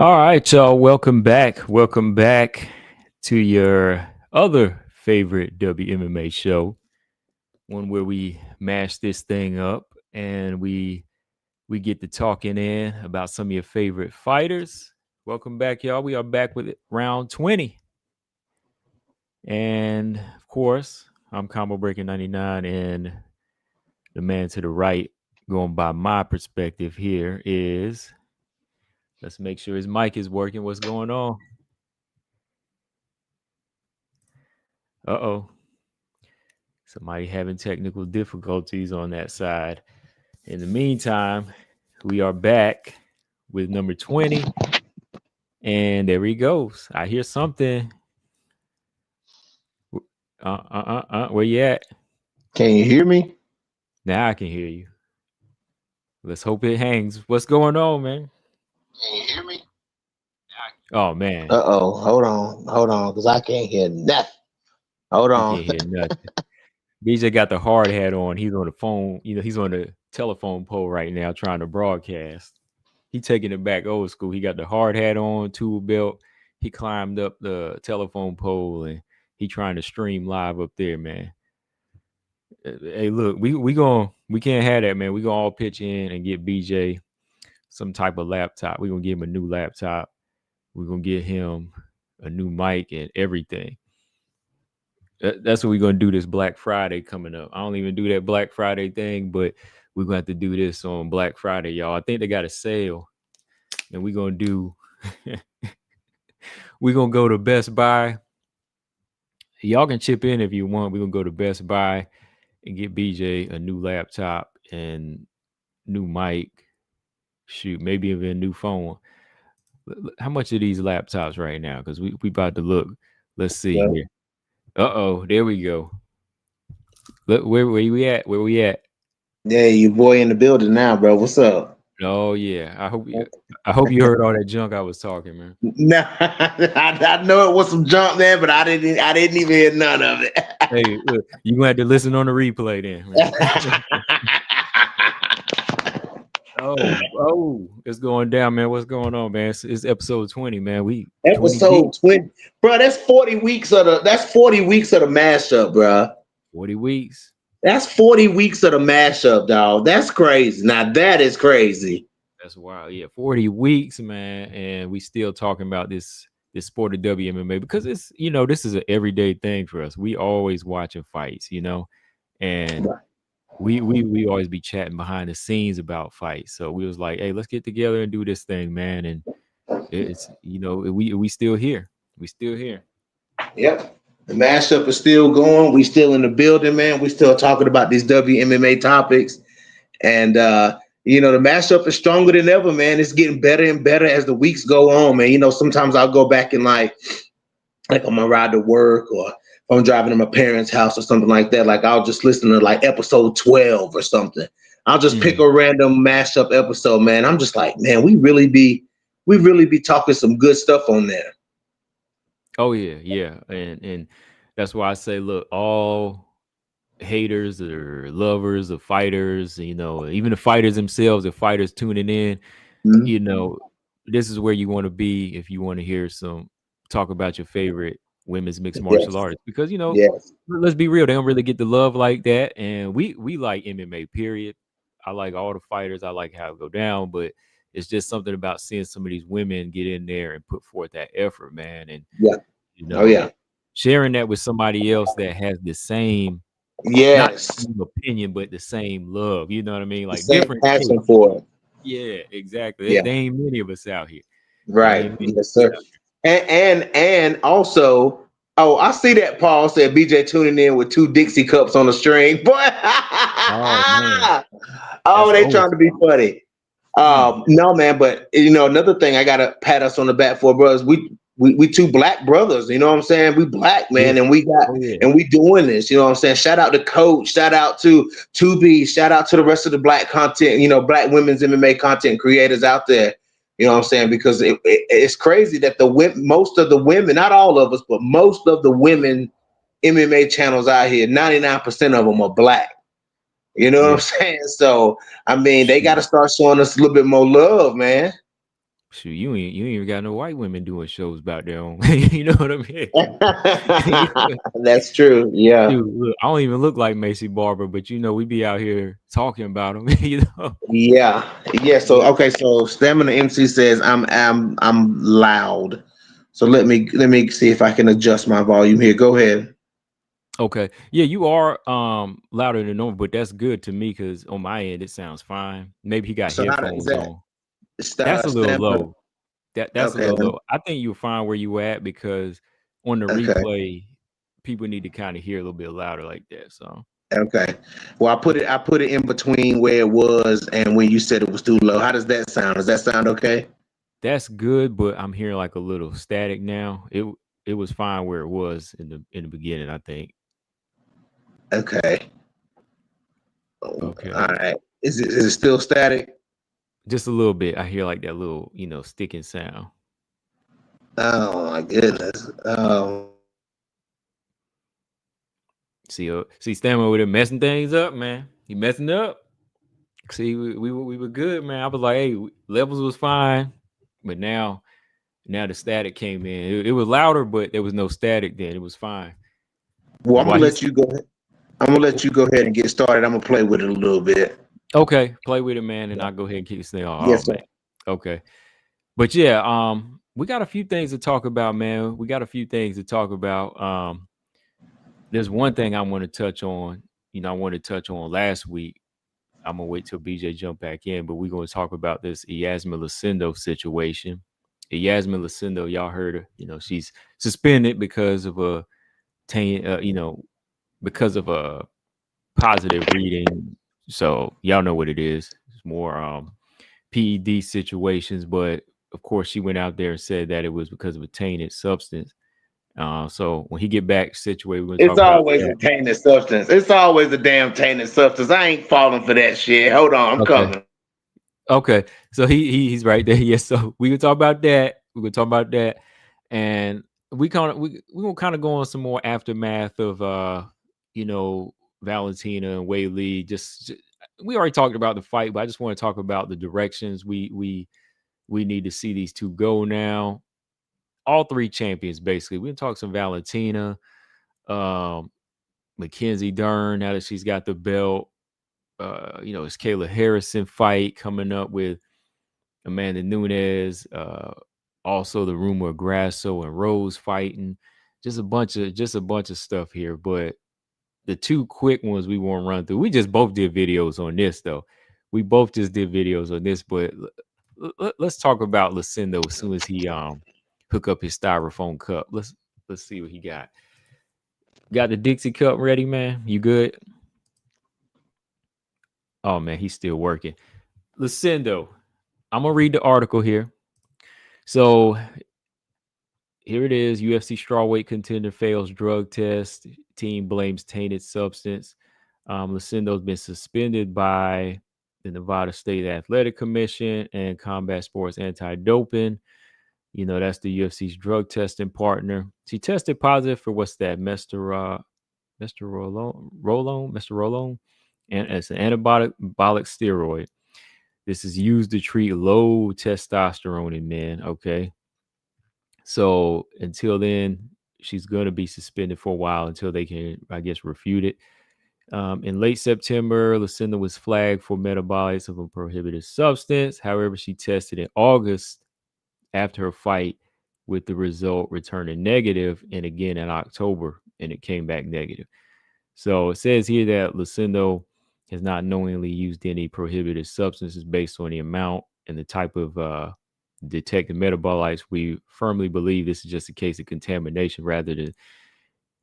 All right, y'all. Welcome back. Welcome back to your other favorite WMMA show, one where we mash this thing up and we get to talking in about some of your favorite fighters. Welcome back, y'all. We are back with round 20. And of course, I'm Combo Breaker 99, and the man to the right, going by my perspective here, is let's make sure his mic is working. What's going on? Uh-oh. Somebody having technical difficulties on that side. In the meantime, we are back with number 20. And there he goes. I hear something. Where you at? Can you hear me? Now I can hear you. Let's hope it hangs. What's going on, man? Can you hear me? Oh man, Hold on, because I can't hear nothing. Hold he on. can't hear nothing. BJ got the hard hat on. He's on the phone. He's on the telephone pole right now trying to broadcast. He taking it back old school. He got the hard hat on, tool belt. He climbed up the telephone pole and he trying to stream live up there, man. Hey, look, we can't have that, man. We gonna all pitch in and get BJ some type of laptop. We gonna give him a new laptop. We're gonna get him a new mic and everything. That's what we're gonna do this Black Friday coming up. I don't even do that Black Friday thing, but we're gonna have to do this on Black Friday, y'all. I think they got a sale, and we're gonna do we're gonna go to Best Buy. Y'all can chip in if you want. We're gonna go to Best Buy and get BJ a new laptop and new mic. Shoot, maybe even a new phone. How much are these laptops right now? Because we about to look. Let's see Yeah. here. Uh-oh, there we go. Look, where we at? Where we at? Yeah, you boy in the building now, bro. What's up? Oh yeah. I hope you heard all that junk I was talking, man. Nah, I know it was some junk there, but I didn't even hear none of it. Hey, look, you gonna have to listen on the replay then, man. Oh, it's going down, man. What's going on, man? It's episode 20, man. We 20 deep, Episode 20, bro. That's 40 weeks of the mashup, bro. 40 weeks. That's 40 weeks of the mashup, dog. That's crazy. Now that is crazy. That's wild. Yeah, 40 weeks, man. And we still talking about this sport of WMMA because it's this is an everyday thing for us. We always watching fights, and we always be chatting behind the scenes about fights. So we was like, hey, let's get together and do this thing, man. And it's we still here. We still here. Yep. The mashup is still going. We still in the building, man. We still talking about these WMMA topics. And the mashup is stronger than ever, man. It's getting better and better as the weeks go on, man. Sometimes I'll go back and like on my ride to work or if I'm driving to my parents' house or something like that. Like I'll just listen to like episode 12 or something. I'll just pick a random mashup episode, man. I'm just like, man, we really be talking some good stuff on there. Oh yeah. And that's why I say, look, all haters or lovers of fighters, even the fighters themselves, the fighters tuning in, Mhm. this is where you want to be if you want to hear some talk about your favorite women's mixed martial Yes. artists. Because Yes. let's be real, they don't really get the love like that. And we like MMA, period. I like all the fighters, I like how it go down, but it's just something about seeing some of these women get in there and put forth that effort, man. And Yeah. you Oh know, yeah. sharing that with somebody else that has the same, not Yes. the same opinion, but the same love. You know what I mean? The Like same different take. passion for it. Yeah, exactly. There, Yeah. there ain't many of us out here. There Right. ain't many Yes, of us sir. out And also, oh, I see that Paul said BJ tuning in with two Dixie cups on a string. Boy. here. Oh man, Oh, that's they old trying to be school. funny. Mm. No, man, but another thing I gotta pat us on the back for, brothers. We two black brothers, you know what I'm saying? We black, Yeah. man, Oh yeah. and we doing this, you know what I'm saying? Shout out to Coach, shout out to 2B, shout out to the rest of the black content, black women's MMA content creators out there. You know what I'm saying? Because it's crazy that most of the women, not all of us, but most of the women MMA channels out here, 99% of them are black. You know what I'm Yeah. saying? So, I mean, they got Shoot. to start showing us a little bit more love, man. Shoot, you ain't even got no white women doing shows about their own. You know what I mean? That's true. Yeah. Shoot, look, I don't even look like Macy Barber, but we be out here talking about them. Yeah. Yeah. So But okay. So Stamina MC says I'm loud. So let me see if I can adjust my volume here. Go ahead. okay, yeah, you are louder than normal, but that's good to me because on my end it sounds fine. Maybe he got So how is headphones that? on. That's a little Stamina. low. That's a Okay. little low. I think you'll find where you at because on the Okay. replay, people need to kind of hear a little bit louder like that. So Okay. Well, I put it in between where it was and when you said it was too low. How does that sound? Does that sound okay? that's good, but I'm hearing like a little static now. It was fine where it was in the beginning, I think. Okay. Oh, all Okay. right. Is it still static? Just a little bit. I hear like that little, sticking sound. Oh my goodness. See, Stammer with it messing things up, man. He messing up. See, we were good, man. I was like, hey, levels was fine, but now the static came in. It was louder, but there was no static. Then it was fine. Well, But I'm while gonna he's let you go. I'm gonna let you go ahead and get started. I'm gonna play with it a little bit. okay, play with it, man, and I'll go ahead and kick this thing off. Yes, Oh sir. man, okay. But yeah, we got a few things to talk about, man. We got a few things to talk about. There's one thing I want to touch on. I wanted to touch on last week. I'm gonna wait till BJ jump back in, but we're gonna talk about this Yasmin Lucindo situation. Yasmin Lucindo, y'all heard her. She's suspended because of a because of a positive reading. So y'all know what it is. It's more PED situations, but of course she went out there and said that it was because of a tainted substance. So when he get back situated, we're gonna It's talk about always a that. tainted substance. It's always a damn tainted substance. I ain't falling for that shit. Hold on, I'm Okay. coming. Okay. So he's right there. Yes. So we can talk about that. We can talk about that. And we gonna kind of go on some more aftermath of you know, Valentina and Wei Lee. We already talked about the fight, but I just want to talk about the directions we need to see these two go now. All three champions, basically. We can talk some Valentina, um, Mackenzie Dern, now that she's got the belt. It's Kayla Harrison fight coming up with Amanda Nunes. Also the rumor of Grasso and Rose fighting. Just a bunch of stuff here. But the two quick ones we want to run through. We just both did videos on this though. We both just did videos on this, but let's talk about Lucindo as soon as he hook up his styrofoam cup. Let's see what he got. Got the Dixie cup ready, man? You good? Oh man, he's still working. Lucindo, I'm gonna read the article here. So here it is. UFC strawweight contender fails drug test. Team blames tainted substance. Lucindo's been suspended by the Nevada State Athletic Commission and Combat Sports Anti-Doping. That's the UFC's drug testing partner. She tested positive for what's that? Mesterolone, and it's an anabolic steroid. This is used to treat low testosterone in men. Okay. So until then, she's going to be suspended for a while until they can, I guess, refute it. In late September, Lucinda was flagged for metabolites of a prohibited substance. However, she tested in August after her fight, with the result returning negative, and again in October, and it came back negative. So it says here that Lucindo has not knowingly used any prohibited substances based on the amount and the type of detected metabolites. We firmly believe this is just a case of contamination rather than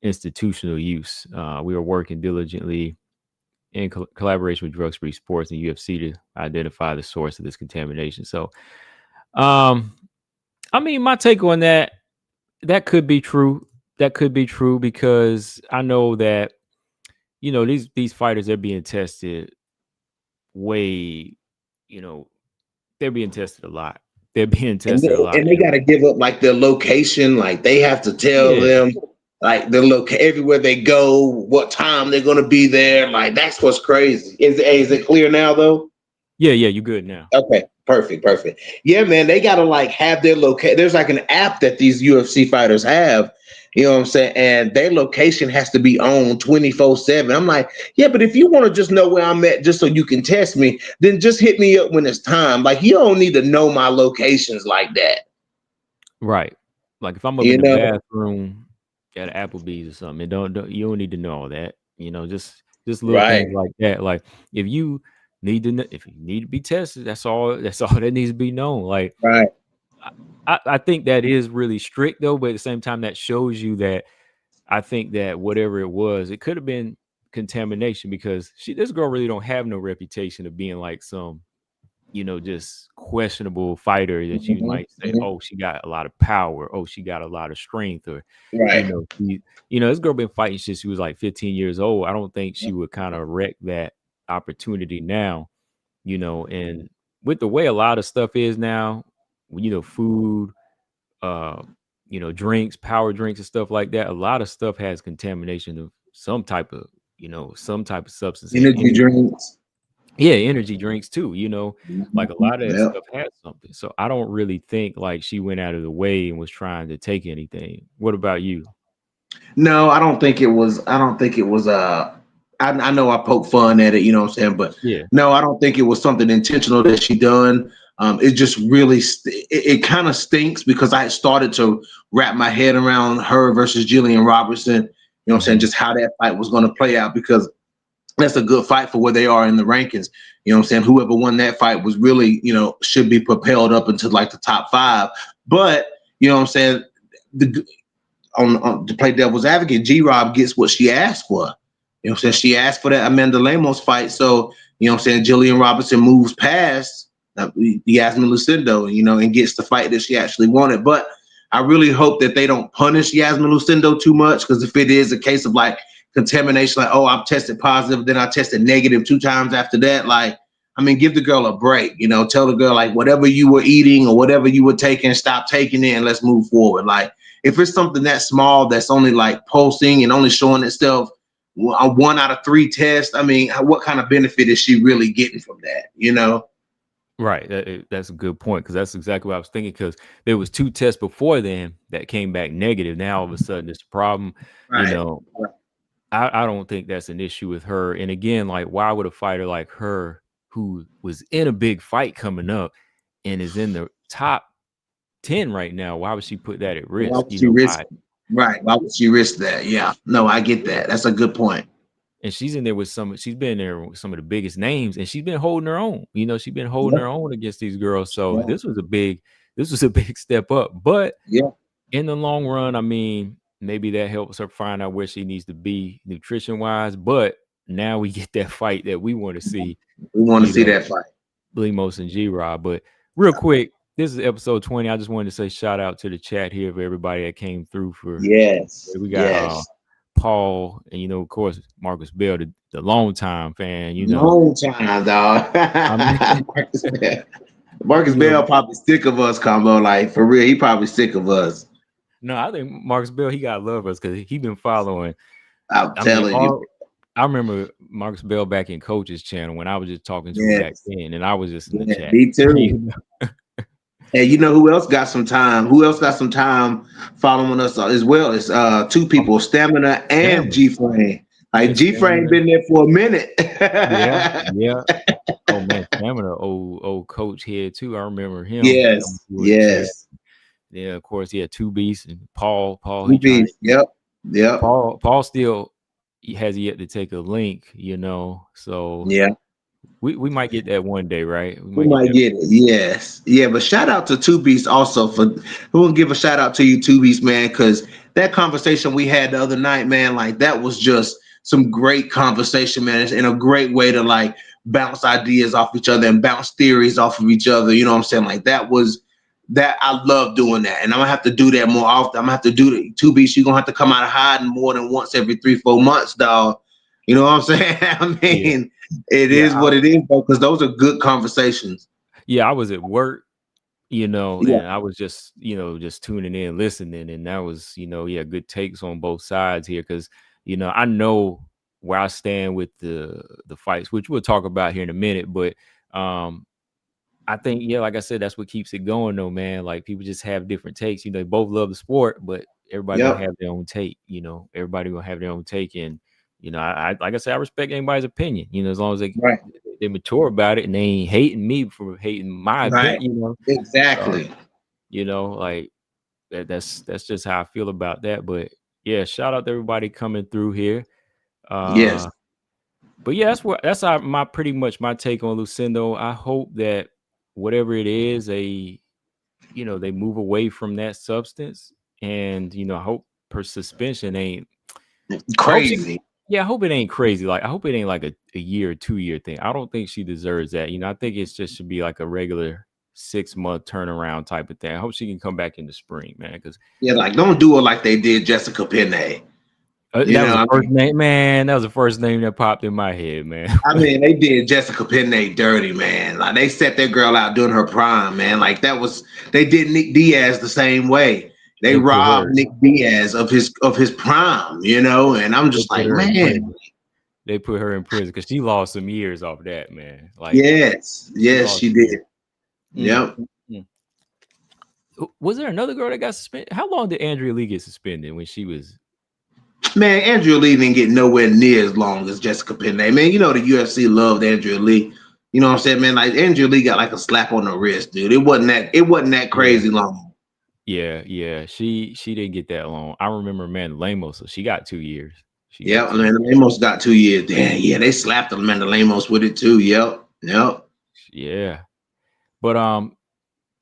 institutional use. We are working diligently in collaboration with Drug Free Sports and UFC to identify the source of this contamination. So, I mean, my take on that could be true. That could be true because I know that these fighters, they're being tested way, you know, they're being tested a lot. They're being And tested a they, lot. and they got to give up like their location. Like they have to tell Yeah. them like the everywhere they go, what time they're gonna be there. Like that's what's crazy. Is it clear now though? Yeah, you good now. Okay. Perfect, perfect. Yeah, man, they gotta like have their location. There's like an app that these UFC fighters have, you know what I'm saying? And their location has to be on 24/7. I'm like, yeah, but if you want to just know where I'm at just so you can test me, then just hit me up when it's time. Like, you don't need to know my locations like that. Right. Like if I'm up You in the know? bathroom at Applebee's or something, it don't you don't need to know all that. Just little Right, things like that. Like if you if you need to be tested, that's all. That's all that needs to be known. Like right. I think that is really strict though, but at the same time, that shows you that I think that whatever it was, it could have been contamination because this girl really don't have no reputation of being like some just questionable fighter that you Mhm, might say, mhm. oh, she got a lot of power, oh, she got a lot of strength, or Right. this girl been fighting since she was like 15 years old. I don't think she would kind of wreck that opportunity now, and with the way a lot of stuff is now, food, uh, drinks, power drinks and stuff like that, a lot of stuff has contamination of some type of substance in Energy it. drinks. Yeah, energy drinks too, like a Mhm. lot of that Yep. stuff has something. So I don't really think like she went out of the way and was trying to take anything. What about you? No, I don't think it was. I don't think it was. I know I poke fun at it, you know what I'm saying, but Yeah. no, I don't think it was something intentional that she done. It just really, it kind of stinks because I had started to wrap my head around her versus Jillian Robertson. You know what I'm saying? Mhm. Just how that fight was going to play out because that's a good fight for where they are in the rankings. You know what I'm saying? Whoever won that fight was really, should be propelled up into like the top five. But you know what I'm saying? The on to play devil's advocate, G Rob gets what she asked for. You know what I'm saying? She asked for that Amanda Lemos fight. So, you know what I'm saying? Jillian Robinson moves past Yasmin Lucindo, and gets the fight that she actually wanted. But I really hope that they don't punish Yasmin Lucindo too much because if it is a case of like contamination, like, oh, I'm tested positive, then I tested negative 2 times after that, like, I mean, give the girl a break, tell the girl, like, whatever you were eating or whatever you were taking, stop taking it and let's move forward. Like, if it's something that small that's only like pulsing and only showing itself on 1 out of 3 tests, I mean, what kind of benefit is she really getting from that? Right. That's a good point because that's exactly what I was thinking. Because there was 2 tests before then that came back negative. Now all of a sudden it's a problem. You Right. know, I don't think that's an issue with her. And again, like, why would a fighter like her, who was in a big fight coming up and is in the top 10 right now, why would she put that at Why risk? would she risk? Why? Right. Why would she risk that? Yeah. No, I get that. That's a good point. And she's in there with she's been there with some of the biggest names, and she's been holding her own. She's been holding Yeah. her own against these girls. So Yeah. this was a big step up. But Yeah. in the long run, I mean, maybe that helps her find out where she needs to be nutrition wise. But now we get that fight that we want to see, We want to you see know, that fight. Lemos and G Rob. But real quick, this is episode 20. I just wanted to say shout out to the chat here for everybody that came through for Yes. we got Yes. Paul, and of course, Marcus Bell, the long time fan. Long time, dog. I mean, Marcus Bell. Marcus you know, Bell probably sick of us, combo. Like for real, he probably sick of us. no, I think Marcus Bell, he gotta love us because he been following. I'm I mean, telling you. I remember Marcus Bell back in Coach's channel when I was just talking to him back Yes. then, and I was just in the Yeah, chat. me too. You know? And you know who else got some time? Who else got some time following us as well? It's 2 people, Stamina and Stamina. G Frame. Yeah, Like G Frame Stamina. been there for a minute. Yeah, yeah. Oh man, Stamina, old coach here too. I remember him coming Yes, through the chat. yes. Yeah, of course, he had two beasts and Paul. Two He trying to piece. Yep, yep, Paul still he has yet to take a link, so yeah. we might get that one day, right? We We might get might that. get it. Yes. Yeah, but shout out to Two Beast also for we'll give a shout out to you, Two Beast, man, because that conversation we had the other night, man, like that was just some great conversation, man. And a great way to like bounce ideas off each other and bounce theories off of each other. You know what I'm saying? Like that I love doing that. And I'm gonna have to do that more often. I'm gonna have to do the Two Beast, you're gonna have to come out of hiding more than once every 3-4 months, dog. You know what I'm saying? I Yeah, mean, it yeah, is what it is, though, because those are good conversations. yeah. I was at work, Yeah, and I was just tuning in, listening, and that was, yeah, good takes on both sides here because I know where I stand with the fights, which we'll talk about here in a minute, but um I think, yeah, like I said, that's what keeps it going, though, man. Like people just have different takes. They both love the sport, but everybody gonna Yep. have their own take. Everybody gonna have their own take, and I like I said, I respect anybody's opinion. As long as Right. they mature about it and they ain't hating me for hating my Right. opinion. Uh, Exactly. like that's just how I feel about that. But yeah, shout out to everybody coming through here. Yes. Uh, but yeah, my pretty much my take on Lucindo. I hope that whatever it is, they move away from that substance, and I hope her suspension ain't. I hope she. Crazy. Yeah, I hope it ain't crazy. Like I hope it ain't like a year or 2 year thing. I don't think she deserves that. I think it's just should be like a regular 6 month turnaround type of thing. I hope she can come back in the spring, man. Because Yeah, like don't do it like they did Jessica Penne. You that was know, the I first mean, name, man. That was the first name that popped in my head, man. they did Jessica Penne dirty, man. Like they set that girl out during her prime, man. Like they did Nick Diaz the same way. They They put robbed her. Nick Diaz of his prime, and I'm They just put like, her in man, prison. They put her in prison because she lost some years off that, man. Like yes, she yes, lost she some years. did. Mm, Yep. mm, mm. Was there another girl that got suspended? How long did Andrea Lee get suspended when she was? Man, Andrea Lee didn't get nowhere near as long as Jessica Penne. Man, the UFC loved Andrea Lee. You know what I'm saying, man? Like Andrea Lee got like a slap on the wrist, dude. It wasn't that Yeah, crazy long. yeah. She didn't get that long. I remember Amanda Lemos, so she got 2 years. She got Yep, 2 years. Amanda Lemos got 2 years. Damn, yeah, they slapped Amanda Lemos with it too. Yep. Yeah, but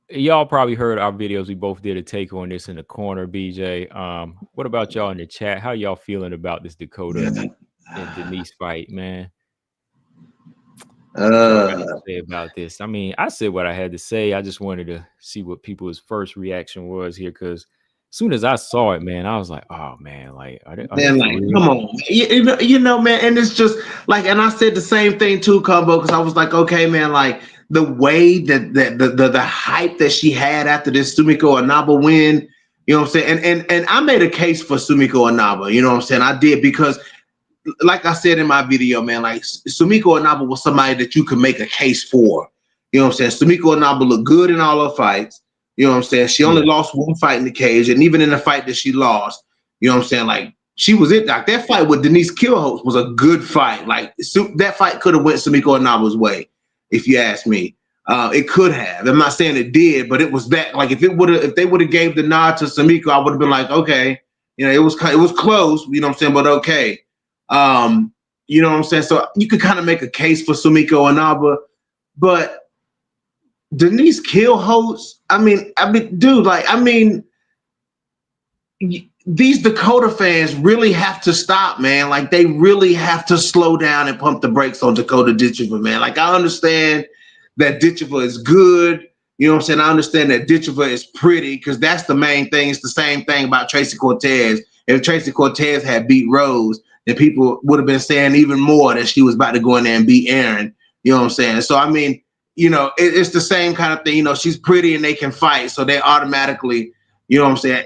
y'all probably heard our videos. We both did a take on this in the corner, BJ. What about y'all in the chat? How y'all feeling about this Dakota and Denise fight, man? What y'all got to Uh, say about this? I mean, I said what I had to say. I just wanted to see what people's first reaction was here, because as soon as I saw it, man, I was like, "Oh man, like, are they man, for like, real?" come on, man. Man, and it's just like, and I said the same thing too, Combo, because I was like, okay, man, like the way that the hype that she had after this Sumiko Inaba win, you know what I'm saying, and I made a case for Sumiko Inaba, you know what I'm saying, I did because like I said in my video, man, like Sumiko Inaba was somebody that you could make a case for. You know what I'm saying? Sumiko Inaba looked good in all her fights. You know what I'm saying? She only Yeah, lost one fight in the cage, and even in the fight that she lost, you know what I'm saying? Like she was it. Like that fight with Denise Killholtz was a good fight. Like that fight could have went Sumiko Inaba's way, if you ask me. It could have. I'm not saying it did, but it was that. Like if they would have gave the nod to Sumiko, I would have been like, okay, it was close. You know what I'm saying? But okay. You know what I'm saying? So you could kind of make a case for Sumiko Inaba, but Denise Killholtz, dude, these Dakota fans really have to stop, man. Like they really have to slow down and pump the brakes on Dakota Ditchova, man. Like I understand that Ditchova is good. You know what I'm saying? I understand that Ditchova is pretty because that's the main thing. It's the same thing about Tracy Cortez. If Tracy Cortez had beat Rose, then people would have been saying even more that she was about to go in there and beat Aaron. You know what I'm saying? So I mean, it's the same kind of thing. She's pretty and they can fight, so they automatically, you know what I'm saying?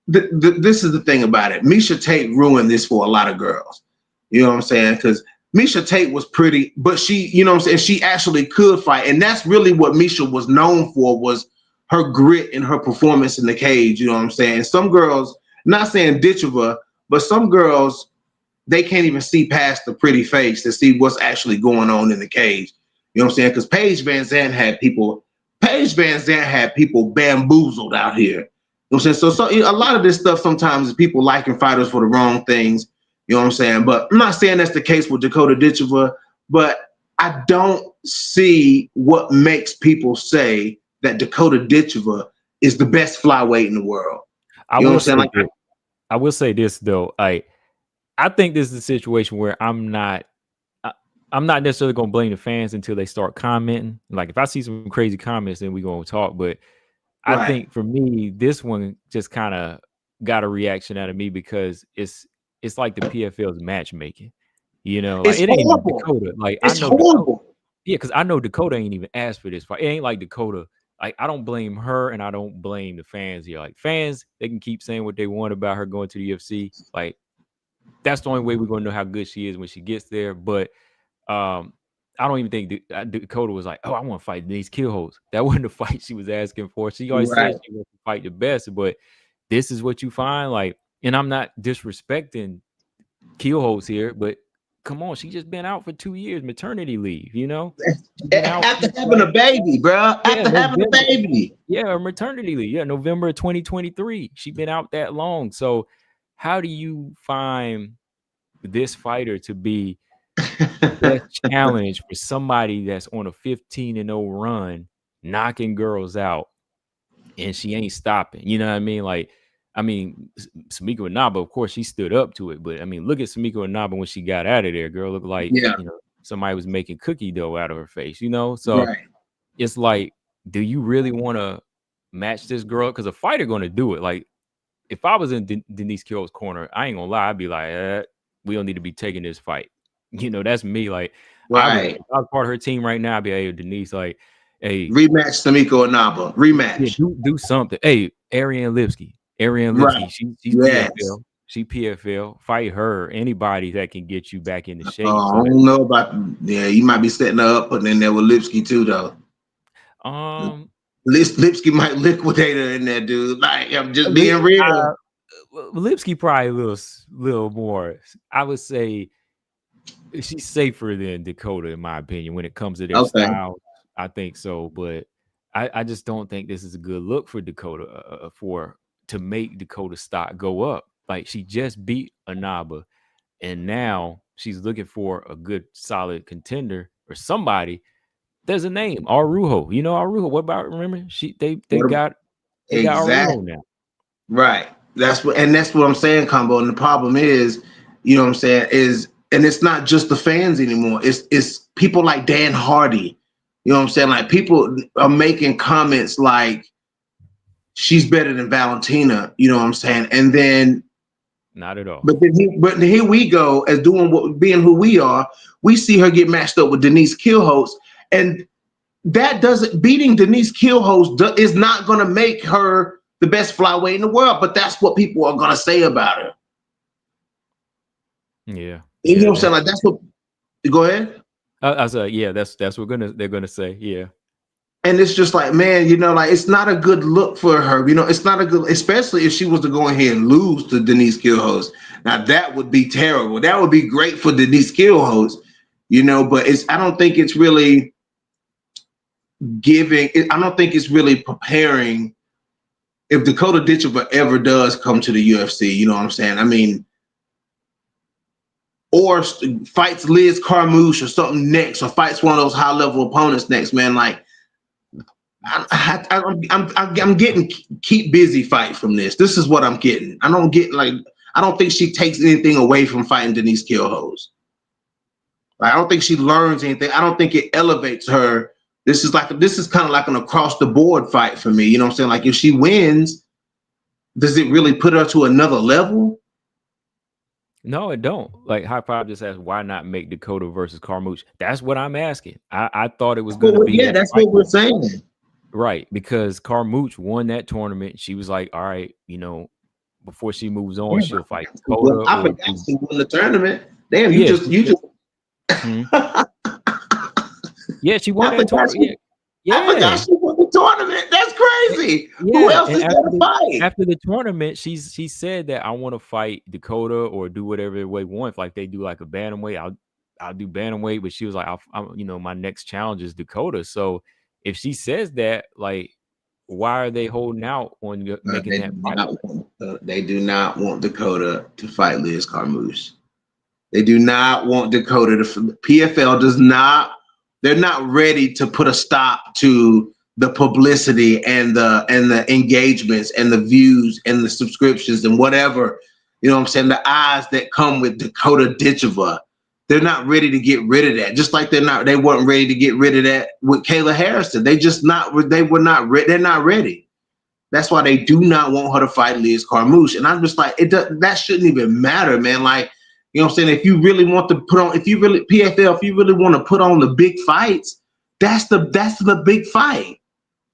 This is the thing about it. Misha Tate ruined this for a lot of girls. You know what I'm saying? Because Misha Tate was pretty, but she, you know what I'm saying, she actually could fight. And that's really what Misha was known for, was her grit and her performance in the cage. You know what I'm saying? Some girls, not saying Ditchova, but some girls, they can't even see past the pretty face to see what's actually going on in the cage. You know what I'm saying? Because Paige Van Zandt had people bamboozled out here. You know what I'm saying? So a lot of this stuff sometimes is people liking fighters for the wrong things. You know what I'm saying? But I'm not saying that's the case with Dakota Ditchova, but I don't see what makes people say that Dakota Ditchova is the best flyweight in the world. I You know what will I'm saying? say Like, this. I will say this though. I think this is a situation where I'm not necessarily gonna blame the fans until they start commenting. Like if I see some crazy comments, then we gonna talk. But I right. think for me, this one just kind of got a reaction out of me because it's like the PFL's matchmaking. Like It's it ain't even horrible. Dakota. Like I It's know Dakota. horrible. Yeah, because I know Dakota ain't even asked for this fight. It ain't like Dakota. Like I don't blame her and I don't blame the fans here. Like fans, they can keep saying what they want about her going to the UFC. Like that's the only way we're gonna know how good she is when she gets there. But um, I don't even think Dakota was like, "Oh, I want to fight Denise Killholz." That wasn't the fight she was asking for. She always Right. said she wants to fight the best, but this is what you find. Like, and I'm not disrespecting Killholz here, but come on, she just been out for 2 years, maternity leave. She's been out After since having a like baby, bro. yeah, After having a November. baby. Yeah, her maternity leave. Yeah, November 2023. She been out that long. So, how do you find this fighter to be the best challenge for somebody that's on a 15-0 run, knocking girls out, and she ain't stopping? You know what I mean? Like, I mean, Samiko Inaba, of course, she stood up to it, but I mean, look at Samiko Inaba when she got out of there. Girl looked like Yeah. somebody was making cookie dough out of her face. So Right. it's like, do you really want to match this girl? Because a fighter going to do it. Like, if I was in Denise Kill's corner, I ain't gonna lie, I'd be like, we don't need to be taking this fight. That's me. Like, Right. if I was part of her team right now, I'd be, hey, Denise, like, hey, Rematch Samiko Inaba. yeah, Rematch. do something. Hey, Ariane Lipsky, Right. she's Yes. PFL. She PFL. Fight her. Anybody that can get you back into shape. I But don't know about. Yeah, you might be setting her up, putting in there with Lipsky too, though. um, Lipsky might liquidate her in there, dude. Like, I'm just Lip, being real. Lipsky probably a little more. I would say she's safer than Dakota, in my opinion, when it comes to their Okay. style. I think so, but I just don't think this is a good look for Dakota to make Dakota stock go up. Like, she just beat Inaba, and now she's looking for a good, solid contender or somebody. There's a name, Arujo. Arujo. What about, remember? They What got Arujo exactly? now. Right. That's what I'm saying, Combo. And the problem is, you know what I'm saying, and it's not just the fans anymore. It's people like Dan Hardy. You know what I'm saying? Like, people are making comments like she's better than Valentina, you know what I'm saying? And then Not at all. but here we go, as being who we are, we see her get matched up with Denise Killholz, and that doesn't beating Denise Killholz is not going to make her the best flyweight in the world, but that's what people are going to say about her. Yeah. You know Yeah. what I'm saying? Like, that's what. Go ahead. I was like, yeah, that's what they're gonna say. Yeah. And it's just like, man, like, it's not a good look for her. It's not a good, especially if she was to go ahead and lose to Denise Killholz. Now, that would be terrible. That would be great for Denise Killholz, but I don't think it's really I don't think it's really preparing. If Dakota Ditchever ever does come to the UFC, you know what I'm saying? I mean, or fights Liz Carmouche or something next, or fights one of those high-level opponents next, man, like, I'm getting keep busy fight from this. This is what I'm getting. I don't think she takes anything away from fighting Denise Killholz. I don't think she learns anything. I don't think it elevates her. This is kind of like an across the board fight for me. You know what I'm saying? Like, if she wins, does it really put her to another level? No, it don't. Like, High Five just asked, why not make Dakota versus Carmouche? That's what I'm asking. I thought it was going to be that That's fight. what we're saying. Right, because Carmouche won that tournament. She was like, all right, before she moves on, she'll fight Dakota. I forgot she won the tournament. Damn, Yeah, yeah, she won that tournament. I forgot she won the tournament. That's crazy. Yeah. Who else is going to fight? After the tournament, she said that I want to fight Dakota or do whatever way want. If like they do like a bantamweight, I'll do bantamweight. But she was like, my next challenge is Dakota. So if she says that, like, why are they holding out on making that fight? They do not want Dakota to fight Liz Carmouche. They do not want Dakota to. PFL does not. They're not ready to put a stop to the publicity and the engagements and the views and the subscriptions and whatever. You know what I'm saying? The eyes that come with Dakota Ditchever. They're not ready to get rid of that. Just like they weren't ready to get rid of that with Kayla Harrison. They're not ready. That's why they do not want her to fight Liz Carmouche. And I'm just like, that shouldn't even matter, man. Like, you know what I'm saying? If you really want to PFL, if you really want to put on the big fights, that's the big fight.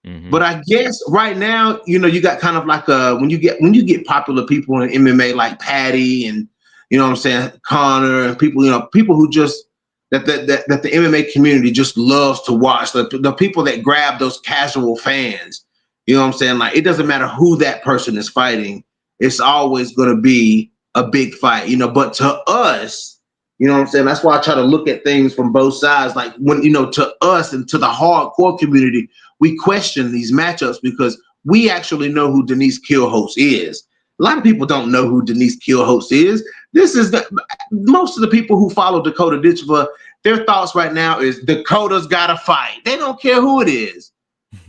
Mm-hmm. But I guess right now, you got kind of like when you get popular people in MMA like Patty and, you know what I'm saying, Connor, and people, people who just that the MMA community just loves to watch. The people that grab those casual fans, you know what I'm saying? Like, it doesn't matter who that person is fighting, it's always going to be a big fight, you know. But to us, you know what I'm saying? That's why I try to look at things from both sides. Like, when, you know, to us and to the hardcore community, we question these matchups because we actually know who Denise Killhouse is. A lot of people don't know who Denise Killhouse is. This is the most of the people who follow Dakota Ditchva, their thoughts right now is Dakota's got to fight. They don't care who it is.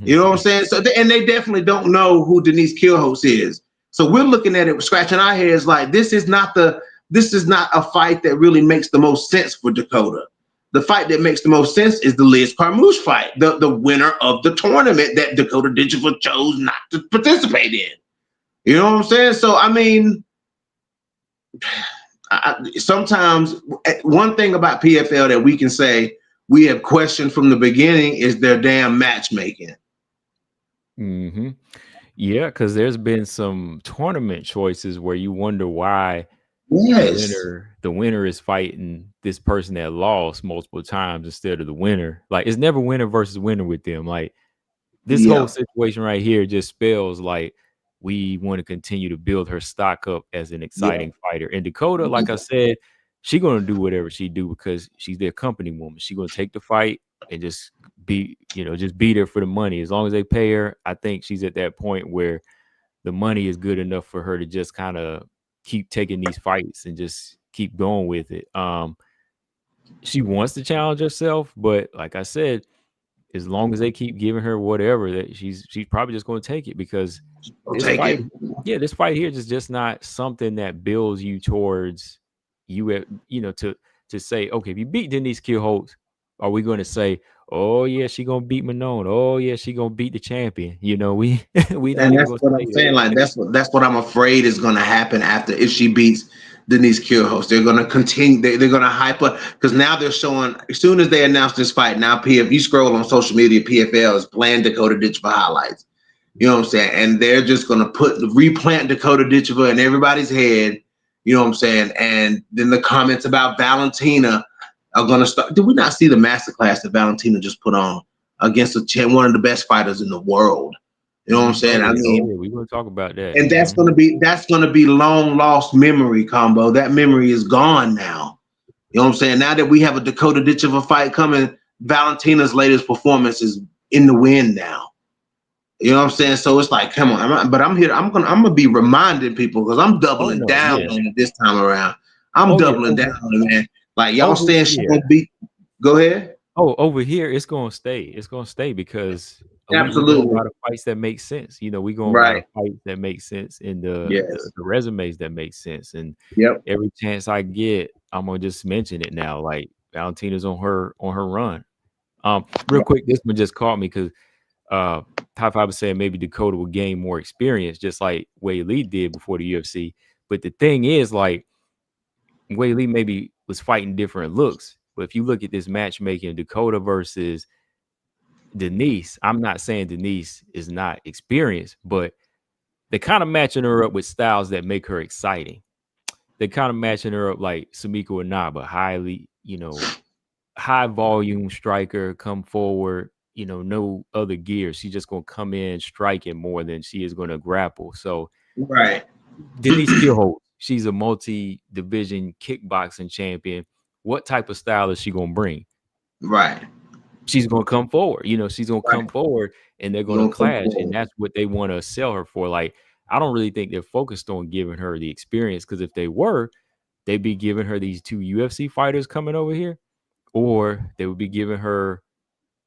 You know what I'm saying? So, and they definitely don't know who Denise Killhouse is. So we're looking at it, scratching our heads like this is not a fight that really makes the most sense for Dakota. The fight that makes the most sense is the Liz Carmouche fight, the winner of the tournament that Dakota Ditchva chose not to participate in. You know what I'm saying? So, I mean, sometimes one thing about PFL that we can say we have questioned from the beginning is their damn matchmaking. Mm-hmm. Yeah, because there's been some tournament choices where you wonder why Yes. the winner is fighting this person that lost multiple times instead of the winner. Like, it's never winner versus winner with them. Like, this whole Yeah. situation right here just spells like we want to continue to build her stock up as an Yeah. exciting fighter. And Dakota, like I said, she gonna do whatever she do because she's their company woman. She gonna take the fight and just be there for the money. As long as they pay her, I think she's at that point where the money is good enough for her to just kind of keep taking these fights and just keep going with it. She wants to challenge herself, but like I said, as long as they keep giving her whatever, that she's probably just going to take it because I'll this take fight, it. yeah, this fight here is just not something that builds you towards to say, okay, if you beat Denise Killholt, are we going to say, oh yeah, she gonna beat Manon, oh yeah, she gonna beat the champion? We we not And even that's gonna what say I'm that. saying. Like, that's what I'm afraid is going to happen after, if she beats Denise Killhouse. They're going to continue. They're going to hype up because now they're showing. As soon as they announce this fight, now PF, you scroll on social media, PFL is playing Dakota Ditchva highlights. You know what I'm saying? And they're just going to replant Dakota Ditchva in everybody's head. You know what I'm saying? And then the comments about Valentina are going to start. Did we not see the masterclass that Valentina just put on against one of the best fighters in the world? You know what I'm saying? I Oh mean, yeah, we gonna talk about that. and that's gonna be long lost memory combo. That memory is gone now. You know what I'm saying? Now that we have a Dakota Ditch of a fight coming, Valentina's latest performance is in the wind now. You know what I'm saying? So it's like, come on. But I'm here. I'm gonna be reminding people because I'm Oh doubling no, down yeah. on it this time around. I'm Oh yeah, doubling down on it, man. Like, y'all over saying she yeah. gonna beat. Go ahead. Oh, over here, it's gonna stay. It's gonna stay because we going by Absolutely. the fights that make sense. We going by the Right. fights that make sense in the Yes. resumes that make sense. And Yep. every chance I get, I'm gonna just mention it now. Like Valentina's on her run. Real quick, this one just caught me because uh Top Five was saying maybe Dakota will gain more experience, just like Wei Lee did before the UFC. But the thing is, like, Wei Lee maybe was fighting different looks. But if you look at this matchmaking, Dakota versus Denise, I'm not saying Denise is not experienced, but they're kind of matching her up with styles that make her exciting. They're kind of matching her up like Sumiko Inaba, highly, high volume striker, come forward, no other gear. She's just gonna come in striking more than she is gonna grapple. So Right. Denise Killholt, she's a multi-division kickboxing champion. What type of style is she gonna bring? Right. She's gonna come forward. She's gonna Right. come forward and they're You gonna gonna come clash. And forward. that's what they want to sell her for. Like, I don't really think they're focused on giving her the experience because if they were, they'd be giving her these two UFC fighters coming over here, or they would be giving her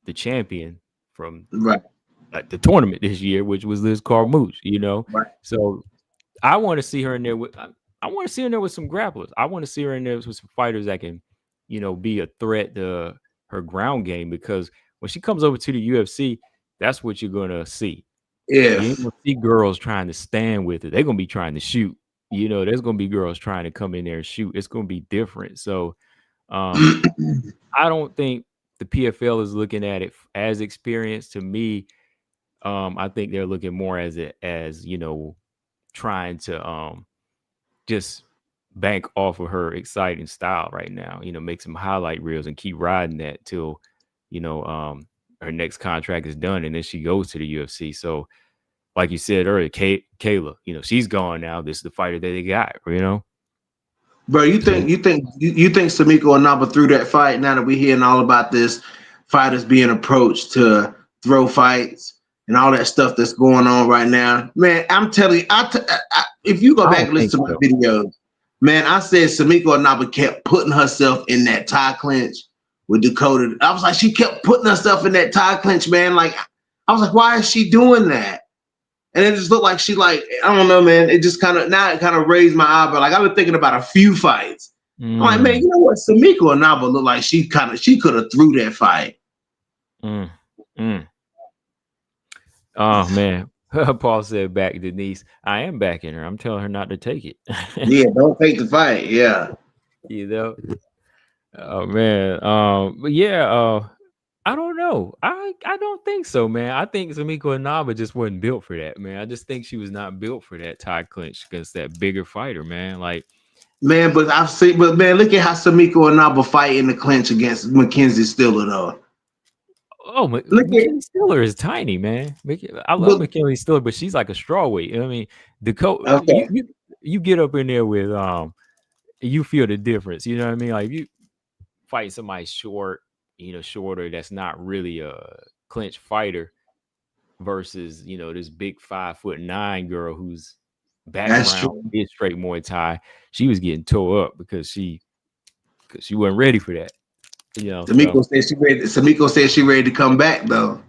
the champion from Right. like the tournament this year, which was Liz Carmouche. Right. So I want to see her in there with. I want to see her in there with some grapplers. I want to see her in there with some fighters that can, be a threat to her ground game. Because when she comes over to the UFC, that's what you're gonna see. You ain't If gonna see girls trying to stand with it. They're gonna be trying to shoot. There's gonna be girls trying to come in there and shoot. It's gonna be different. So, um, I don't think the PFL is looking at it as experience. To me, I think they're looking more as trying to just bank off of her exciting style right now. Make some highlight reels and keep riding that till you know her next contract is done, and then she goes to the UFC. So, like you said earlier, Kayla, she's gone now. This is the fighter that they got. Bro, you So think you think Samiko and Naba threw that fight? Now that we're hearing all about this, fighters being approached to throw fights and all that stuff that's going on right now, man, I'm telling you, if you go I back don't and think listen to my so. videos, man, I said Samiko and Naba kept putting herself in that tie clinch with Dakota. I was like, she kept putting herself in that tie clinch, man. Like, I was like, why is she doing that? And it just looked like she like, I don't know, man. It just kind of raised my eyebrow. Like I've been thinking about a few fights. I'm like, man, Mm, you know what? Samiko and Naba look like she could have threw that fight. mm, mm. Oh man. Paul said back to Denise, I am backing her. I'm telling her not to take it. Yeah, don't take the fight. Yeah. you know? Oh man. But yeah, I don't know. I don't think so, man. I think Samiko Inaba just wasn't built for that, man. I just think she was not built for that tie clinch against that bigger fighter, man. Like, Man, but man, look at how Samiko and Naba fight in the clinch against Mackenzie Stiller though. oh, Look at McKinley Stiller is tiny, man. I love but McKinley Stiller, but she's like a strawweight. I mean, Dakota, okay. you get up in there with you feel the difference. You know what I mean? Like if you fight somebody short, shorter, that's not really a clinch fighter versus this big 5'9" girl whose That's background true. is straight Muay Thai. She was getting tore up because she wasn't ready for that. So Samiko said she ready to come back though.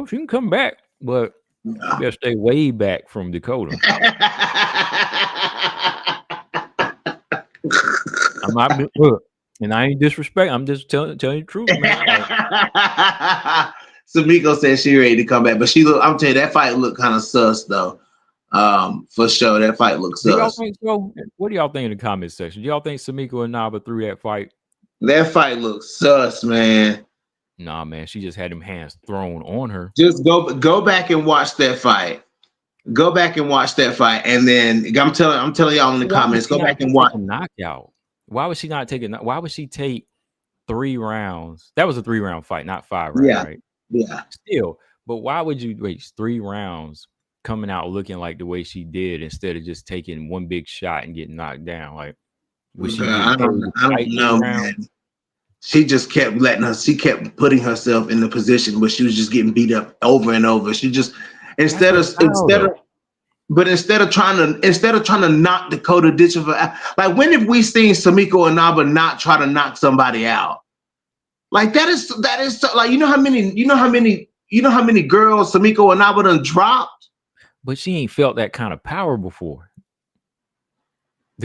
she can come back, but she Yeah. better stay way back from Dakota. I'm not look, and I ain't disrespect. I'm just telling you the truth, man. Like, Samiko said she ready to come back, but I'm telling you, that fight looked kind of sus though. For sure, that fight looks do y'all sus. think so? What do y'all think in the comment section? Do y'all think Samiko and Naba threw that fight? That fight looks sus, man. Nah, man. She just had them hands thrown on her. Just go back and watch that fight. Go back and watch that fight, and then I'm telling y'all in the Why would comments. she Go not back and just take watch. a knockout? Why would she not take it? Why would she take 3 rounds? That was a 3-round fight, not 5 rounds, Yeah, right? yeah. Still, but why would you waste 3 rounds coming out looking like the way she did instead of just taking one big shot and getting knocked down? Like, was she getting paid to I don't fight those know, rounds? man. She just kept she kept putting herself in the position where she was just getting beat up over and over. She just That's instead her of style, though. instead of trying to knock Dakota Ditcher out, like when have we seen Samiko and Naba not try to knock somebody out? Like that is so, like you know how many girls Samiko and Naba done dropped? But she ain't felt that kind of power before.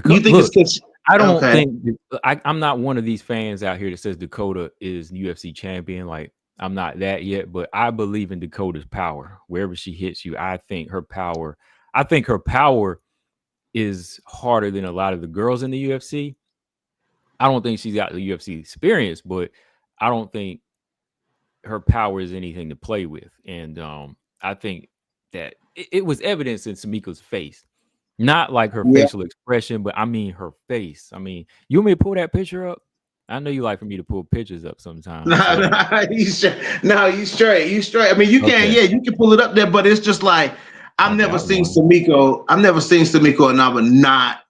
You think it's Look, because I don't okay. think I'm not one of these fans out here that says Dakota is UFC champion. Like I'm not that yet, but I believe in Dakota's power. Wherever she hits you, I think her power. I think her power is harder than a lot of the girls in the UFC. I don't think she's got the UFC experience, but I don't think her power is anything to play with. And I think that it was evidence in Samiko's face. Not like her Yeah. facial expression, but I mean her face. I mean, you want me to pull that picture up? I know you like for me to pull pictures up sometimes. No, So you straight. You straight. I mean, you can, okay, yeah, you can pull it up there, but it's just like I've I never got seen one. Samiko. I've never seen Samiko and Naba not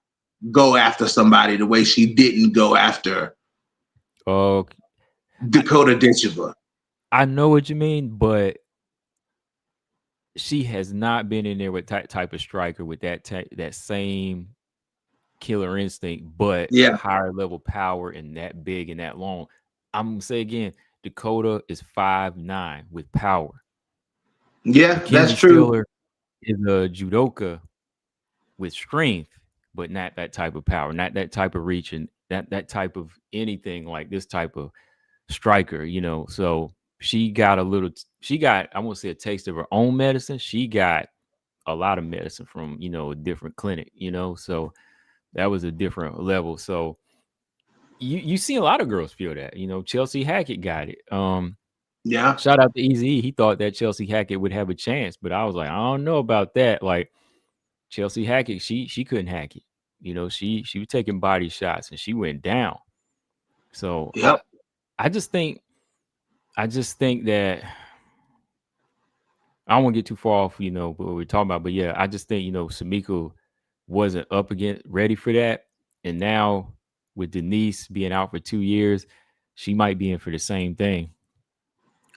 go after somebody the way she didn't go after Oh, I, Dakota Ditcheva. I know what you mean, but she has not been in there with type of striker with that same killer instinct, but Yeah, higher level power and that big and that long. I'm gonna say again, Dakota is 5'9" with power. yeah, that's Mackenzie true. Stiller is a judoka with strength, but not that type of power, not that type of reach, and that type of anything like this type of striker. So she got, I won't say a taste of her own medicine. She got a lot of medicine from, a different clinic. So that was a different level. So you see a lot of girls feel that. Chelsea Hackett got it. Yeah, Shout out to Easy. He thought that Chelsea Hackett would have a chance, but I was like, I don't know about that. Like Chelsea Hackett, she couldn't hack it. she was taking body shots and she went down. So Yep. I just think that I don't want to get too far off, what we're talking about, but yeah, I just think, Samiko wasn't up against ready for that. And now with Denise being out for 2 years, she might be in for the same thing.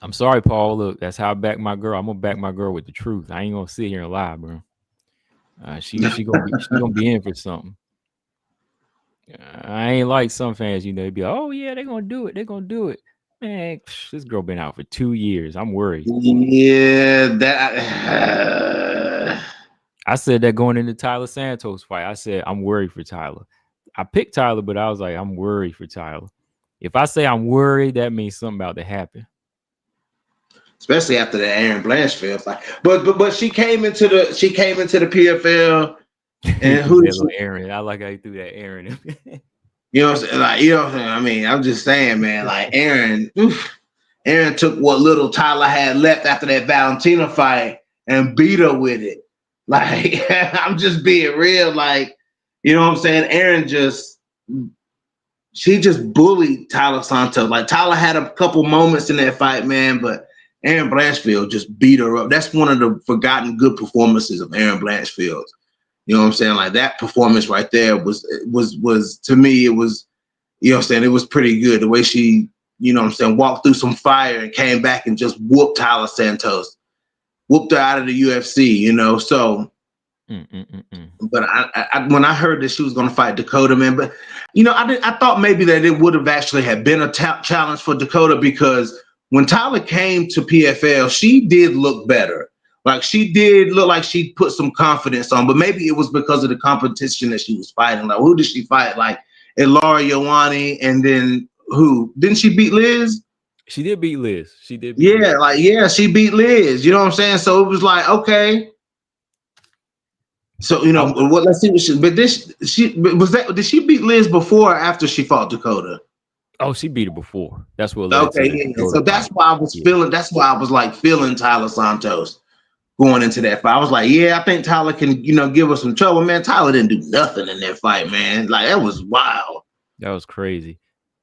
I'm sorry, Paul. Look, that's how I back my girl. I'm gonna back my girl with the truth. I ain't gonna sit here and lie, bro. She gonna be in for something. I ain't like some fans, they be like, oh yeah, they're gonna do it. They're gonna do it. Man, this girl been out for 2 years. I'm worried. Yeah, that. I said that going into Tyler Santos fight. I said I'm worried for Tyler. I picked Tyler, but I was like, I'm worried for Tyler. If I say I'm worried, that means something about to happen. Especially after the Aaron Blanchfield fight. But she came into the PFL and who did she, Aaron? I like how you threw that Aaron. you know what I'm saying? Like, I mean, I'm just saying, man, like Aaron took what little Tyler had left after that Valentina fight and beat her with it. Like, I'm just being real. Like, you know what I'm saying? Aaron she just bullied Tyler Santos. Like, Tyler had a couple moments in that fight, man, but Aaron Blanchfield just beat her up. That's one of the forgotten good performances of Aaron Blanchfield. You know what I'm saying? Like, that performance right there was to me, it was, you know what I'm saying? It was pretty good. The way she, you know what I'm saying, walked through some fire and came back and just whooped Tyler Santos, whooped her out of the UFC, so. But when I heard that she was going to fight Dakota, man, but I thought maybe that it would have actually had been a challenge for Dakota, because when Tyler came to PFL, she did look better. Like, she did look like she put some confidence on, but maybe it was because of the competition that she was fighting. Like, who did she fight? Like, Laura Ioane, and then who? Didn't she beat Liz? She did beat Liz. She beat Liz. She beat Liz. You know what I'm saying? So it was like, okay. So let's see what she. But did she beat Liz before or after she fought Dakota? Oh, she beat her before. That's what led to the Dakota so that's fight. Why I was feeling. That's why I was like feeling Tyler Santos going into that fight. I was like, yeah, I think Tyler can give us some trouble, man. Tyler didn't do nothing in that fight, man. Like, that was wild. That was crazy.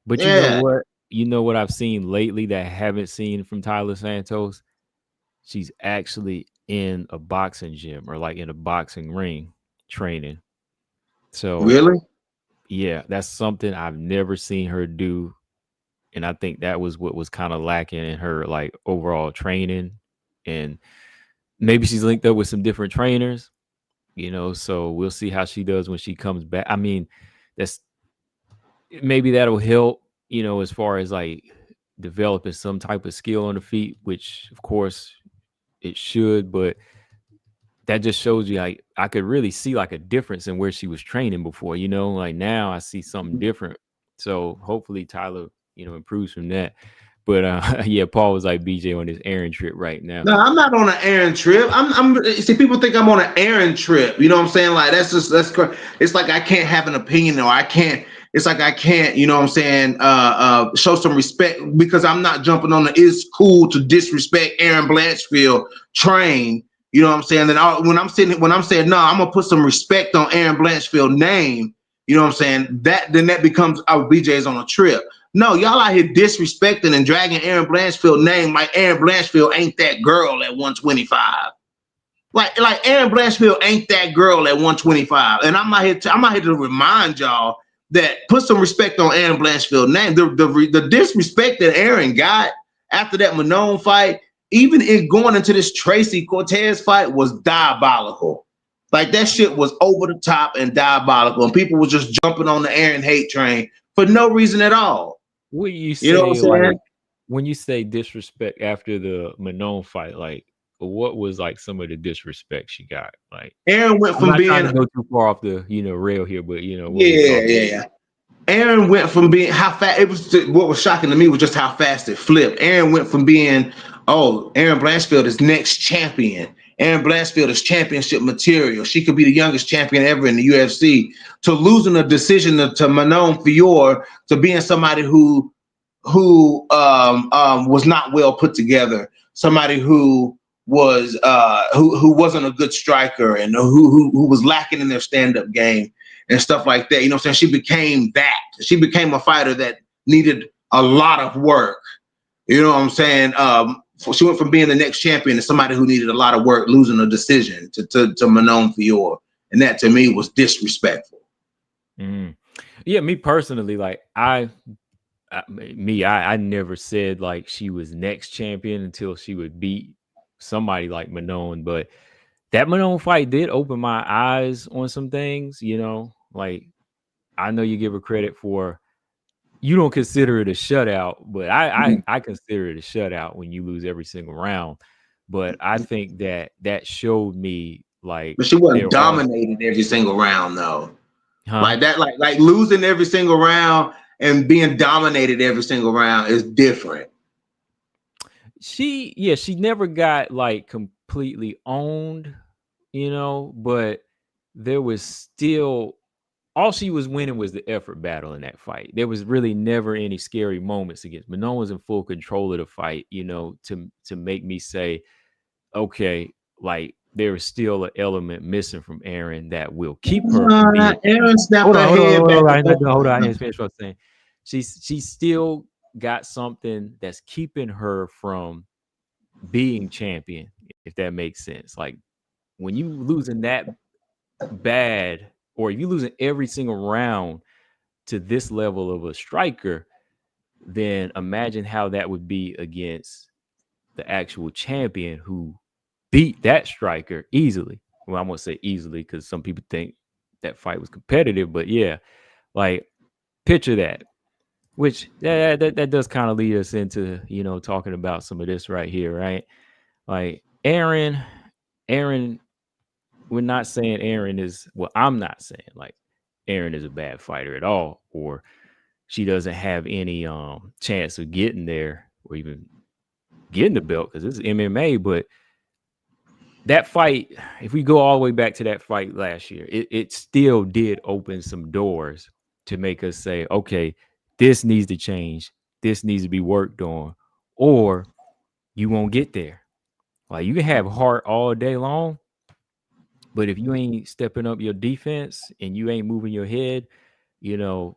But you know what? You know what I've seen lately that I haven't seen from Tyler Santos? She's actually in a boxing gym or like in a boxing ring training. So really, yeah, that's something I've never seen her do, and I think that was what was kind of lacking in her like overall training. And maybe she's linked up with some different trainers, so we'll see how she does when she comes back. I mean, maybe that'll help, as far as like developing some type of skill on the feet, which of course it should, but that just shows you like I could really see like a difference in where she was training before, like now I see something different. So hopefully Tyler, improves from that. But yeah, Paul was like BJ on his Aaron trip right now. No, I'm not on an Aaron trip. I'm see, people think I'm on an Aaron trip. You know what I'm saying? Like, that's it's like I can't have an opinion, or it's like I can't, you know what I'm saying, show some respect, because I'm not jumping on it's cool to disrespect Aaron Blanchfield train. You know what I'm saying? Then when I'm saying no, I'm gonna put some respect on Aaron Blanchfield name. You know what I'm saying? That becomes our BJ's on a trip. No, y'all out here disrespecting and dragging Aaron Blanchfield name like Aaron Blanchfield ain't that girl at 125. Like Aaron Blanchfield ain't that girl at 125. And I'm out here to remind y'all that put some respect on Aaron Blanchfield name. The disrespect that Aaron got after that Manon fight, even in going into this Tracy Cortez fight, was diabolical. Like, that shit was over the top and diabolical, and people were just jumping on the Aaron hate train for no reason at all. What you say, like, when you say disrespect after the Manon fight, like, what was like some of the disrespect she got? Like, Aaron went from being, trying to go too far off the rail here, but yeah. Aaron went from being how fast it was. What was shocking to me was just how fast it flipped. Aaron went from being, Aaron Blanchfield is next champion. Aaron Blanchfield is championship material. She could be the youngest champion ever in the UFC, to losing a decision to Manon Fior, to being somebody who was not well put together, somebody who was who wasn't a good striker, and who was lacking in their stand-up game. and stuff like that. You know what I'm saying? She became that. She became a fighter that needed a lot of work. You know what I'm saying? She went from being the next champion to somebody who needed a lot of work, losing a decision to Manon Fior. And that to me was disrespectful. Yeah, me personally, like I never said like she was next champion until she would beat somebody like Manon, but that Manon fight did open my eyes on some things, you know. Like I know you give her credit for you don't consider it a shutout, but I consider it a shutout when you lose every single round. But I think that showed me like But she wasn't there are dominated every single round though. huh? Like that, like losing every single round and being dominated every single round is different. She never got like completely owned, you know, but there was still all she was winning was the effort battle in that fight. There was really never any scary moments against, but no one was in full control of the fight, you know, to make me say, okay, like there is still an element missing from Aaron that will keep her from being. Aaron snapped Hold her on, hold on, head hold back on, a couple hold on. I didn't times. finish what I'm saying. She's still got something that's keeping her from being champion, if that makes sense. Like when you losing that bad, or if you losing every single round to this level of a striker, then imagine how that would be against the actual champion who beat that striker easily. Well, I won't say easily because some people think that fight was competitive, but yeah, like picture that. Which that does kind of lead us into, you know, talking about some of this right here, right? Like Aaron, we're not saying Aaron is well, I'm not saying like Aaron is a bad fighter at all, or she doesn't have any chance of getting there or even getting the belt because this is MMA. But that fight, if we go all the way back to that fight last year, it still did open some doors to make us say, okay, this needs to change. This needs to be worked on, or you won't get there. Like you can have heart all day long, but if you ain't stepping up your defense and you ain't moving your head, you know,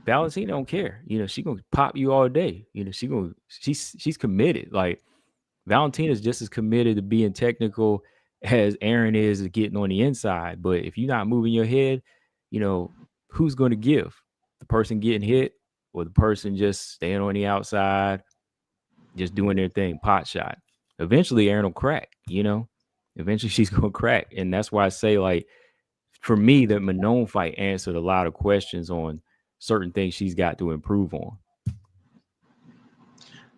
Valentina don't care. You know, she gonna pop you all day. You know, she's committed. Like Valentina's just as committed to being technical as Aaron is to getting on the inside. But if you're not moving your head, you know, who's gonna give? The person getting hit or the person just staying on the outside, just doing their thing, pot shot. Eventually Aaron will crack, you know. Eventually she's gonna crack. And that's why I say, like, for me, the Manon fight answered a lot of questions on certain things she's got to improve on.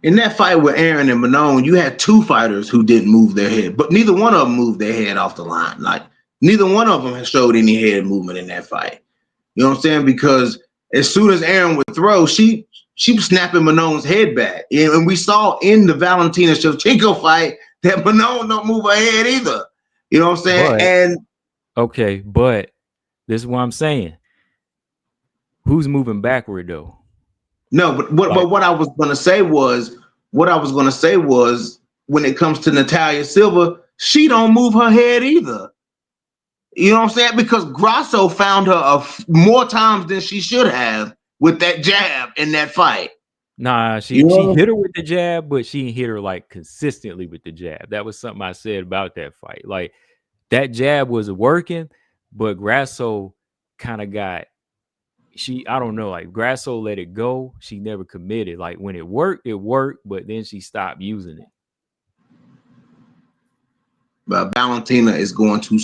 In that fight with Aaron and Manon, you had two fighters who didn't move their head, but neither one of them moved their head off the line. Like neither one of them has showed any head movement in that fight. You know what I'm saying? Because as soon as Aaron would throw, she was snapping Manon's head back. And we saw in the Valentina Shevchenko fight that Manon don't move her head either. You know what I'm saying? But And okay, but this is what I'm saying. Who's moving backward though? no, but Like, what I was gonna say was when it comes to Natalia Silva, she don't move her head either. You know what I'm saying? Because Grasso found her more times than she should have with that jab in that fight. nah, You she know, hit her with the jab, but she hit her like consistently with the jab. That was something I said about that fight. Like that jab was working, but Grasso kind of got I don't know, like Grasso let it go. She never committed. Like when it worked, but then she stopped using it. but Valentina is going to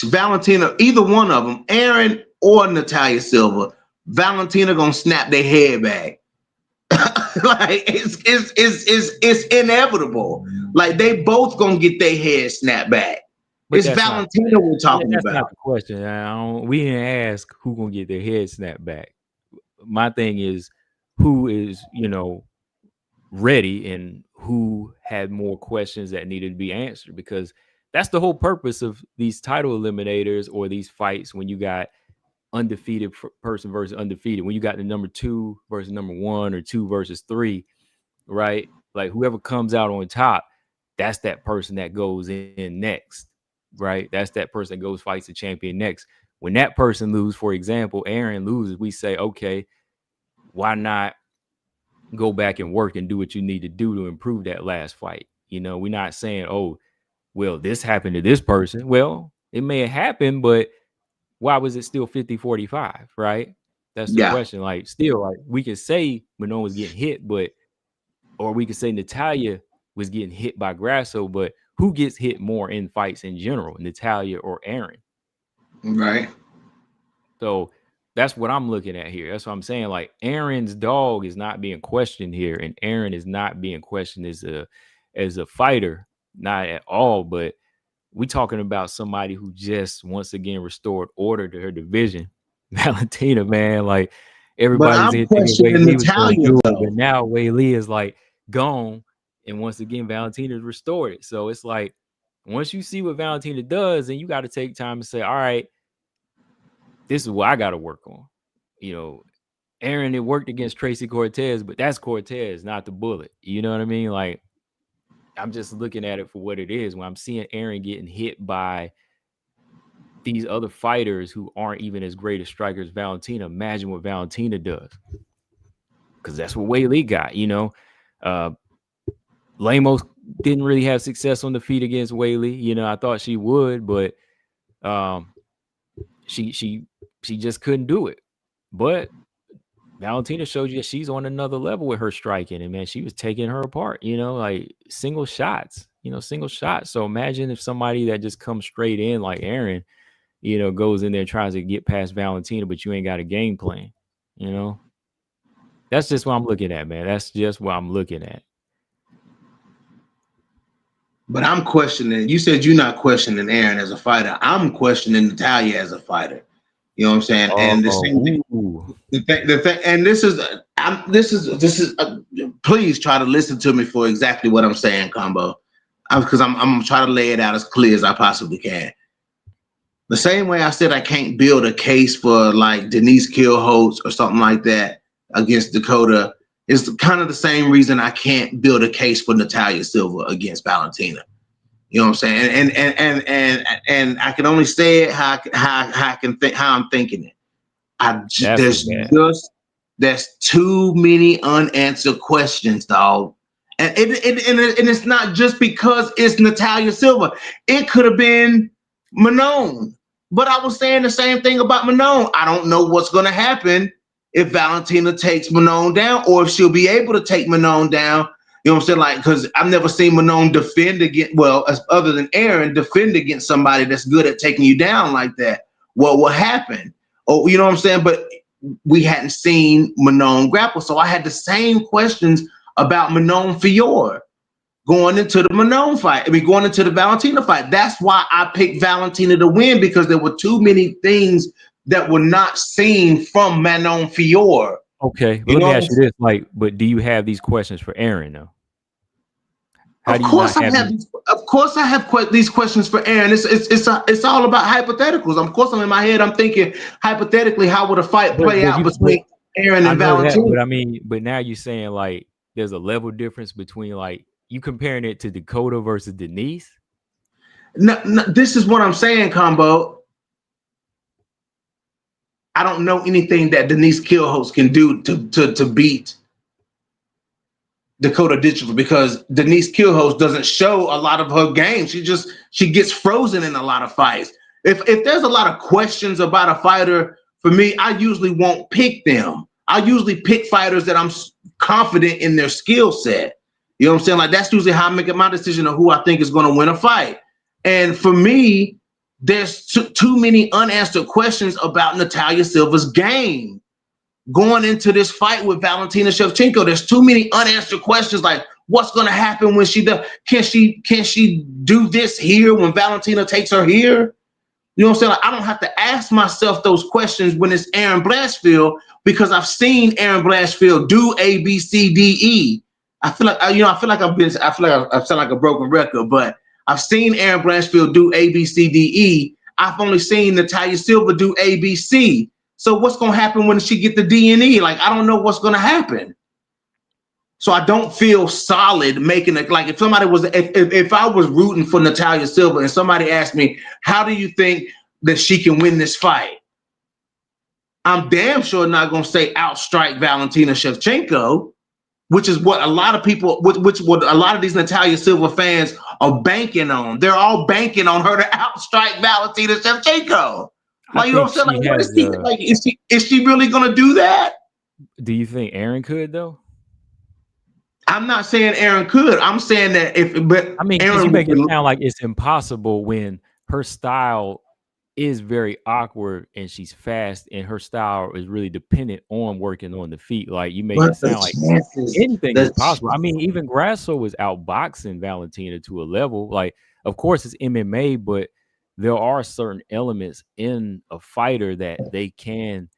Valentina, either one of them, Aaron or Natalia Silva, Valentina gonna snap their head back. Like it's inevitable. Like they both gonna get their head snapped back. But It's that's not Valentina we're talking that's not about. the question. We didn't ask who gonna get their head snapped back. My thing is who is, you know, ready and who had more questions that needed to be answered, because that's the whole purpose of these title eliminators or these fights when you got undefeated person versus undefeated, when you got the number 2 versus number 1 or 2 versus 3, right? Like whoever comes out on top, that's that person that goes in next, right? That's that person that goes fights the champion next. when that person loses, for example, Aaron loses, we say, okay, why not go back and work and do what you need to do to improve that last fight? You know, we're not saying, oh, well, this happened to this person. Well, it may have happened, but why was it still 50-45, right? That's the Yeah. question. Like, still, like, we can say Manon was getting hit, but, or we could say Natalia was getting hit by Grasso, but who gets hit more in fights in general, Natalia or Aaron? Right. So that's what I'm looking at here. That's what I'm saying. Like, Aaron's dog is not being questioned here, and Aaron is not being questioned as a fighter, not at all. But we talking about somebody who just once again restored order to her division. Valentina, man, like But everybody was I'm here thinking Wei questioning Lee was going to Natalia do it, though. but now Wei Lee is like gone, and once again Valentina's restored it. So it's like once you see what Valentina does, then you got to take time to say, all right, this is what I got to work on. You know, Aaron, it worked against Tracy Cortez, but that's Cortez, not the Bullet. You know what I mean? Like, I'm just looking at it for what it is. When I'm seeing Aaron getting hit by these other fighters who aren't even as great as strikers, Valentina, imagine what Valentina does. Because that's what Wei Lee got, you know. Lemos didn't really have success on the feet against Wei Lee. You know, I thought she would, but she just couldn't do it. But Valentina showed you that she's on another level with her striking, and man, she was taking her apart, you know, like single shots. So imagine if somebody that just comes straight in like Aaron, you know, goes in there and tries to get past Valentina, but you ain't got a game plan, you know. That's just what I'm looking at, man. That's just what I'm looking at. But I'm questioning. You said you're not questioning Aaron as a fighter. I'm questioning Natalia as a fighter. You know what I'm saying? And the same thing. The thing, and this is, please try to listen to me for exactly what I'm saying, Combo, because I'm trying to lay it out as clear as I possibly can. The same way I said I can't build a case for like Denise Kielholtz or something like that against Dakota is kind of the same reason I can't build a case for Natalia Silva against Valentina. You know what I'm saying? And I can only say it how I'm thinking it. There's too many unanswered questions, dog. And it's not just because it's Natalia Silva. It could have been Manon. But I was saying the same thing about Manon. I don't know what's going to happen if Valentina takes Manon down, or if she'll be able to take Manon down. You know what I'm saying? Like, because I've never seen Manon defend against, other than Aaron, defend against somebody that's good at taking you down like that. What will happen? Oh, you know what I'm saying? But we hadn't seen Manon grapple. So I had the same questions about Manon Fiore going into the Manon fight. Going into the Valentina fight. That's why I picked Valentina to win, because there were too many things that were not seen from Manon Fiore. Okay, but let me ask you this: like, but do you have these questions for Aaron though? Of course, I have these questions for Aaron. It's all about hypotheticals. Of course, I'm in my head. I'm thinking hypothetically, how would a fight play out between Aaron and Valentina? But I mean, but now you're saying like there's a level difference between like you comparing it to Dakota versus Denise. No, this is what I'm saying, Combo. I don't know anything that Denise Kielholtz can do to beat Dakota Ditchell, because Denise Kielholtz doesn't show a lot of her game. She gets frozen in a lot of fights. If there's a lot of questions about a fighter, for me, I usually won't pick them. I usually pick fighters that I'm confident in their skill set. You know what I'm saying? Like, that's usually how I make my decision of who I think is going to win a fight. And for me, there's too many unanswered questions about Natalia Silva's game going into this fight with Valentina Shevchenko. There's too many unanswered questions, like what's going to happen when she does. Can she do this here when Valentina takes her here? You know what I'm saying? Like, I don't have to ask myself those questions when it's Aaron Blanchfield, because I've seen Aaron Blanchfield do A, B, C, D, E. I feel like I sound like a broken record, but I've seen Aaron Blanchfield do A, B, C, D, E. I've only seen Natalia Silva do A, B, C. So what's going to happen when she get the D and E? Like, I don't know what's going to happen. So I don't feel solid making it. Like, if I was rooting for Natalia Silva and somebody asked me, how do you think that she can win this fight? I'm damn sure not going to say outstrike Valentina Shevchenko, which is what a lot of people, which what a lot of these Natalia Silva fans are banking on. They're all banking on her to outstrike Valentina Shevchenko. I Like, you know think what I'm saying? she Like, what has is she like? Is she really going to do that? do you think Aaron could though? I'm not saying Aaron could. I'm saying that but I mean, because you Aaron make it would. sound like it's impossible when her style is very awkward and she's fast and her style is really dependent on working on the feet. Like you make But it sound like anything is possible. I mean, even Grasso was outboxing Valentina to a level. Like, of course, it's MMA, but there are certain elements in a fighter that they can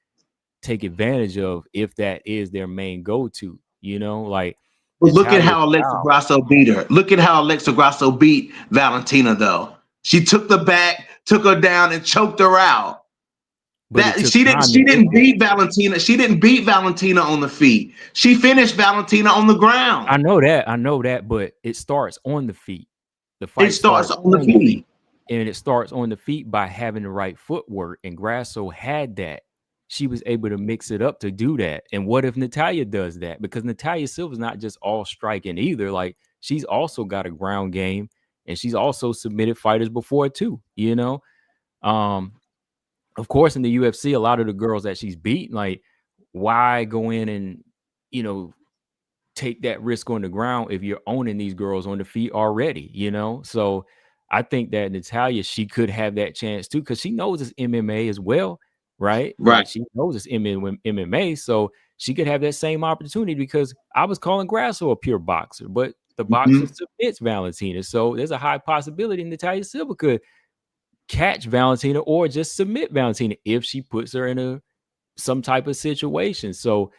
take advantage of if that is their main go-to. You know, like But look at Natalia how Alexa style. Grasso beat her. Look at how Alexa Grasso beat Valentina, though. She took the back, took her down, and choked her out. But it That took she didn't. time to She get didn't there. beat Valentina. She didn't beat Valentina on the feet. She finished Valentina on the ground. I know that, but it starts on the feet. The It fight starts starts on the on the feet, feet. and it starts on the feet by having the right footwork. And Grasso had that. She was able to mix it up to do that. And what if Natalia does that? Because Natalia Silva's not just all striking either. Like she's also got a ground game, and she's also submitted fighters before too. You know, um, of course, in the UFC, a lot of the girls that she's beaten, like why go in and you know take that risk on the ground if you're owning these girls on the feet already, you know? So I think that Natalia, she could have that chance too, because she knows it's MMA as well, right? Right. Like she knows it's MMA. So she could have that same opportunity because I was calling Grasso a pure boxer, but the boxer Mm-hmm. submits Valentina. So there's a high possibility Natalia Silva could catch Valentina or just submit Valentina if she puts her in a some type of situation. So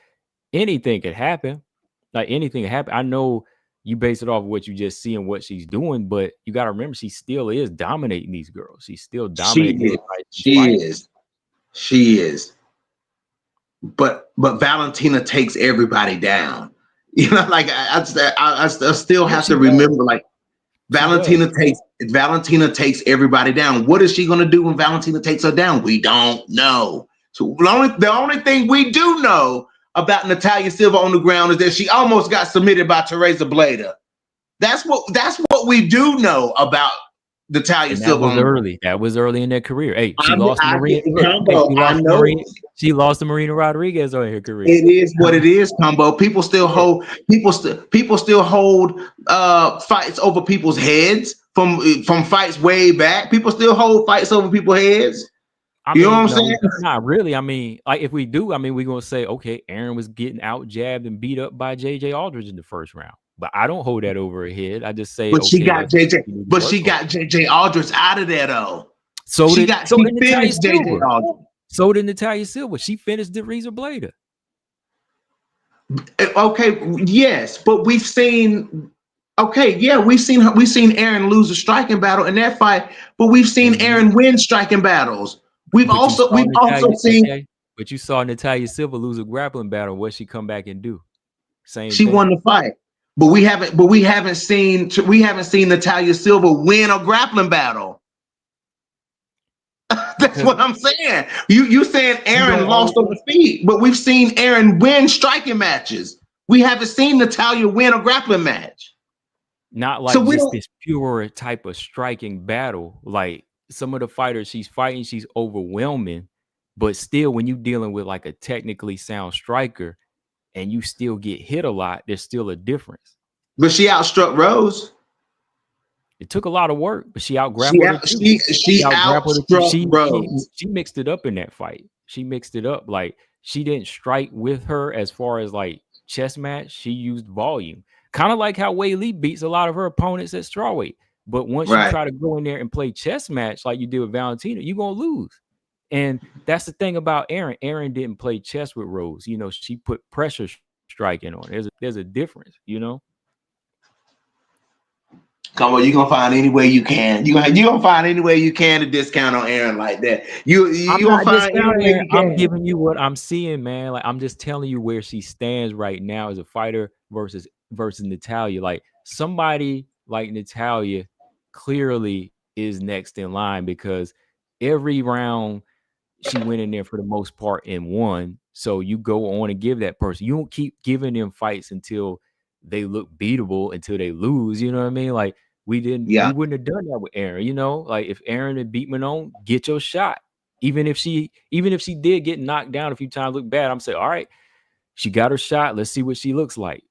anything could happen. Like anything could happen. I know you base it off of what you just see and what she's doing, but you got to remember she still is dominating these girls. She's still She dominating these is. fights and She fighting. is. She is. But Valentina takes everybody down. You know, like I still Yeah, have she to does. remember, like She does. Valentina takes everybody down. What is she going to do when Valentina takes her down? We don't know. So the only thing we do know about Natalia Silva on the ground is that she almost got submitted by Teresa Bleda. That's what we do know about Natalia And that Silva was on the ground. early. That was early in their career. Hey, she I, lost to I Marina. get Hey, combo. she I lost to know Marina. She lost to Marina Rodriguez on her career. it is what it is, combo. Yeah. People still hold fights over people's heads from fights way back. People still hold fights over people's heads. I You know what mean, I'm no, saying? not really. I mean, like if we do, I mean, we're gonna say, okay, Aaron was getting out jabbed and beat up by JJ Aldridge in the first round. But I don't hold that over her head. I just say, But she okay, got let's JJ. continue to But she work on got it. JJ Aldrich out of there though. So did She Natalia finished JJ Silva. Aldrich. So did Natalia Silva. She finished the Reza Blader. Okay, yes, but we've seen. Okay, yeah, we've seen Aaron lose a striking battle in that fight, but we've seen Mhm. Aaron win striking battles. We've But you also saw we've also Natalia, seen okay. But you saw Natalia Silva lose a grappling battle. What she come back and do? Same she won thing. the fight, but we haven't seen Natalia Silva win a grappling battle. That's Because what I'm saying. You saying you Aaron don't lost on always the feet, but we've seen Aaron win striking matches. We haven't seen Natalia win a grappling match. not So like we just don't. this pure type of striking battle. Like some of the fighters she's fighting, she's overwhelming. But still, when you're dealing with like a technically sound striker and you still get hit a lot, there's still a difference. But she outstruck Rose. It took a lot of work, but she out She grappled her out too. she She out grappled her too. outstruck Rose. She mixed it up in that fight. She mixed it up. Like she didn't strike with her as far as like chess match. She used volume, kind of like how Wei Lee beats a lot of her opponents at strawweight. But once you Right. try to go in there and play chess match like you did with Valentina, you're gonna lose. And that's the thing about Aaron. Aaron didn't play chess with Rose. You know, she put pressure striking on. There's a difference. You know. Come on, you're gonna find any way you can. You gonna find any way you can to discount on Aaron like that. You I'm gonna not find any discounting way her. you I'm can. giving you what I'm seeing, man. Like I'm just telling you where she stands right now as a fighter versus Natalia. Like somebody like Natalia clearly is next in line because every round she went in there for the most part and won. So you go on and give that person. You don't keep giving them fights until they look beatable, until they lose. You know what I mean? Like we Yeah, wouldn't have done that with Aaron. You know, like if Aaron had beat Manon, get your shot. Even if she did get knocked down a few times, look bad, I'm saying, all right, she got her shot. Let's see what she looks like.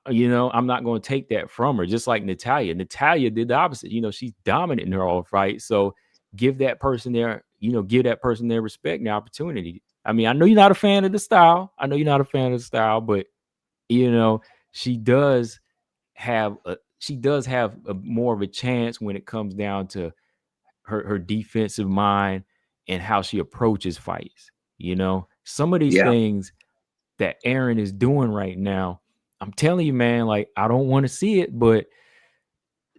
You know, I'm not going to take that from her. Just like Natalia. Natalia did the opposite. You know, she's dominant in her all fight. So give that person their, give that person their respect and the opportunity. I mean, I know you're not a fan of the style. But she does have a more of a chance when it comes down to her defensive mind and how she approaches fights. Some of these yeah, things that Aaron is doing right now, I'm telling you, man, like I don't want to see it, but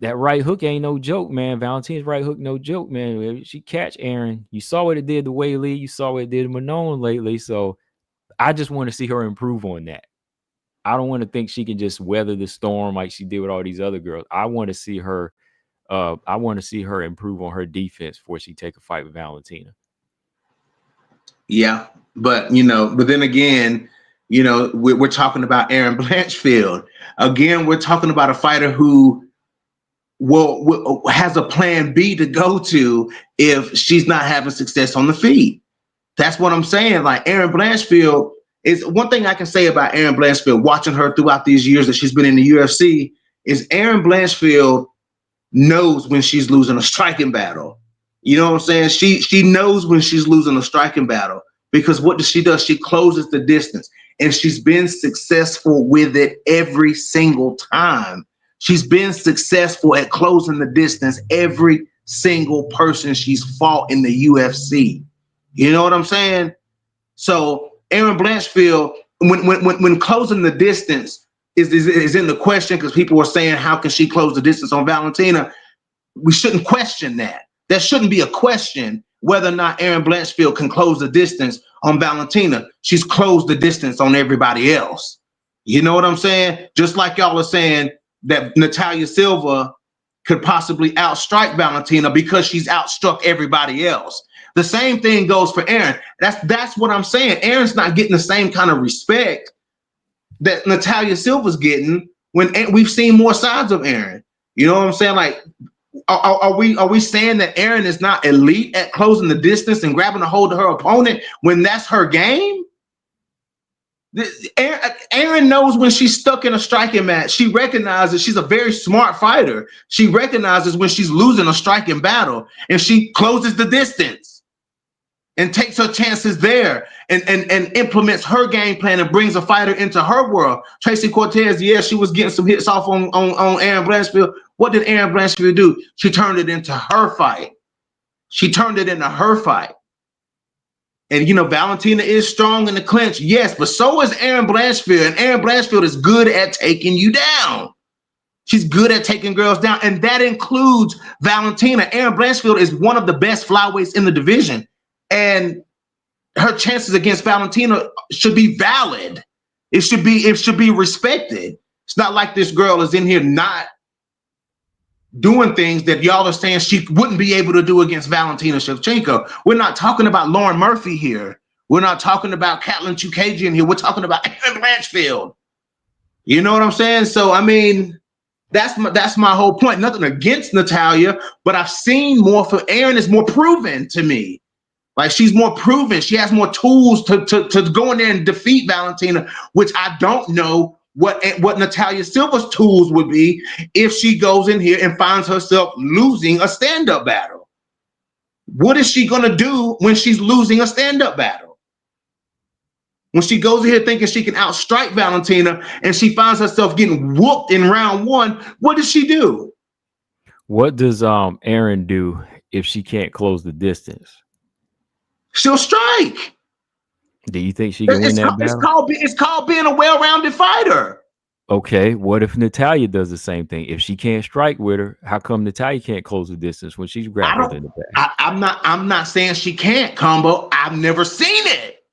that right hook ain't no joke, man. Valentina's right hook, no joke, man. If she catch Aaron, you saw what it did to Wei Lee, you saw what it did to Manon lately. So I just want to see her improve on that. I don't want to think she can just weather the storm like she did with all these other girls. I want to see her. I want to see her improve on her defense before she take a fight with Valentina. yeah. But but then again, we're talking about Aaron Blanchfield. Again, we're talking about a fighter who has a plan B to go to if she's not having success on the feet. That's what I'm saying. Like Aaron Blanchfield is one thing I can say about Aaron Blanchfield, watching her throughout these years that she's been in the UFC, is Aaron Blanchfield knows when she's losing a striking battle. You know what I'm saying? She knows when she's losing a striking battle, because what does? She closes the distance, and she's been successful with it every single time. She's been successful at closing the distance every single person she's fought in the UFC. You know what I'm saying? So Aaron Blanchfield, when closing the distance is in the question, because people are saying, how can she close the distance on Valentina? We shouldn't question that. There shouldn't be a question whether or not Aaron Blanchfield can close the distance on Valentina. She's closed the distance on everybody else. You know what I'm saying? Just like y'all are saying that Natalia Silva could possibly outstrike Valentina because she's outstruck everybody else. The same thing goes for Aaron. That's what I'm saying. Aaron's not getting the same kind of respect that Natalia Silva's getting when we've seen more sides of Aaron. You know what I'm saying? Like, are we saying that Aaron is not elite at closing the distance and grabbing a hold of her opponent when that's her game? Aaron knows when she's stuck in a striking match. She recognizes, she's a very smart fighter. She recognizes when she's losing a striking battle, and she closes the distance and takes her chances there, and implements her game plan and brings a fighter into her world. Tracy Cortez, yeah, she was getting some hits off on Aaron Blanchfield. What did Aaron Blanchfield do? She turned it into her fight. And Valentina is strong in the clinch, yes, but so is Aaron Blanchfield. And Aaron Blanchfield is good at taking you down. She's good at taking girls down, and that includes Valentina. Aaron Blanchfield is one of the best flyweights in the division, and her chances against Valentina should be valid. It should be respected. It's not like this girl is in here not doing things that y'all are saying she wouldn't be able to do against Valentina Shevchenko. We're not talking about Lauren Murphy here. We're not talking about Katlyn Chookagian here. We're talking about Aaron Blanchfield. You know what I'm saying? So, I mean, that's my whole point. Nothing against Natalia, but I've seen more for Aaron is more proven to me. Like, she's more proven. She has more tools to go in there and defeat Valentina, which I don't know what Natalia Silva's tools would be if she goes in here and finds herself losing a stand-up battle. What is she going to do when she's losing a stand-up battle? When she goes in here thinking she can outstrike Valentina and she finds herself getting whooped in round one, what does she do? What does Aaron do if she can't close the distance? She'll strike. Do you think she can win that battle? It's called being a well-rounded fighter. Okay, what if Natalia does the same thing? If she can't strike with her, how come Natalia can't close the distance when she's grappled in the back? I'm not saying she can't, Combo. I've never seen it.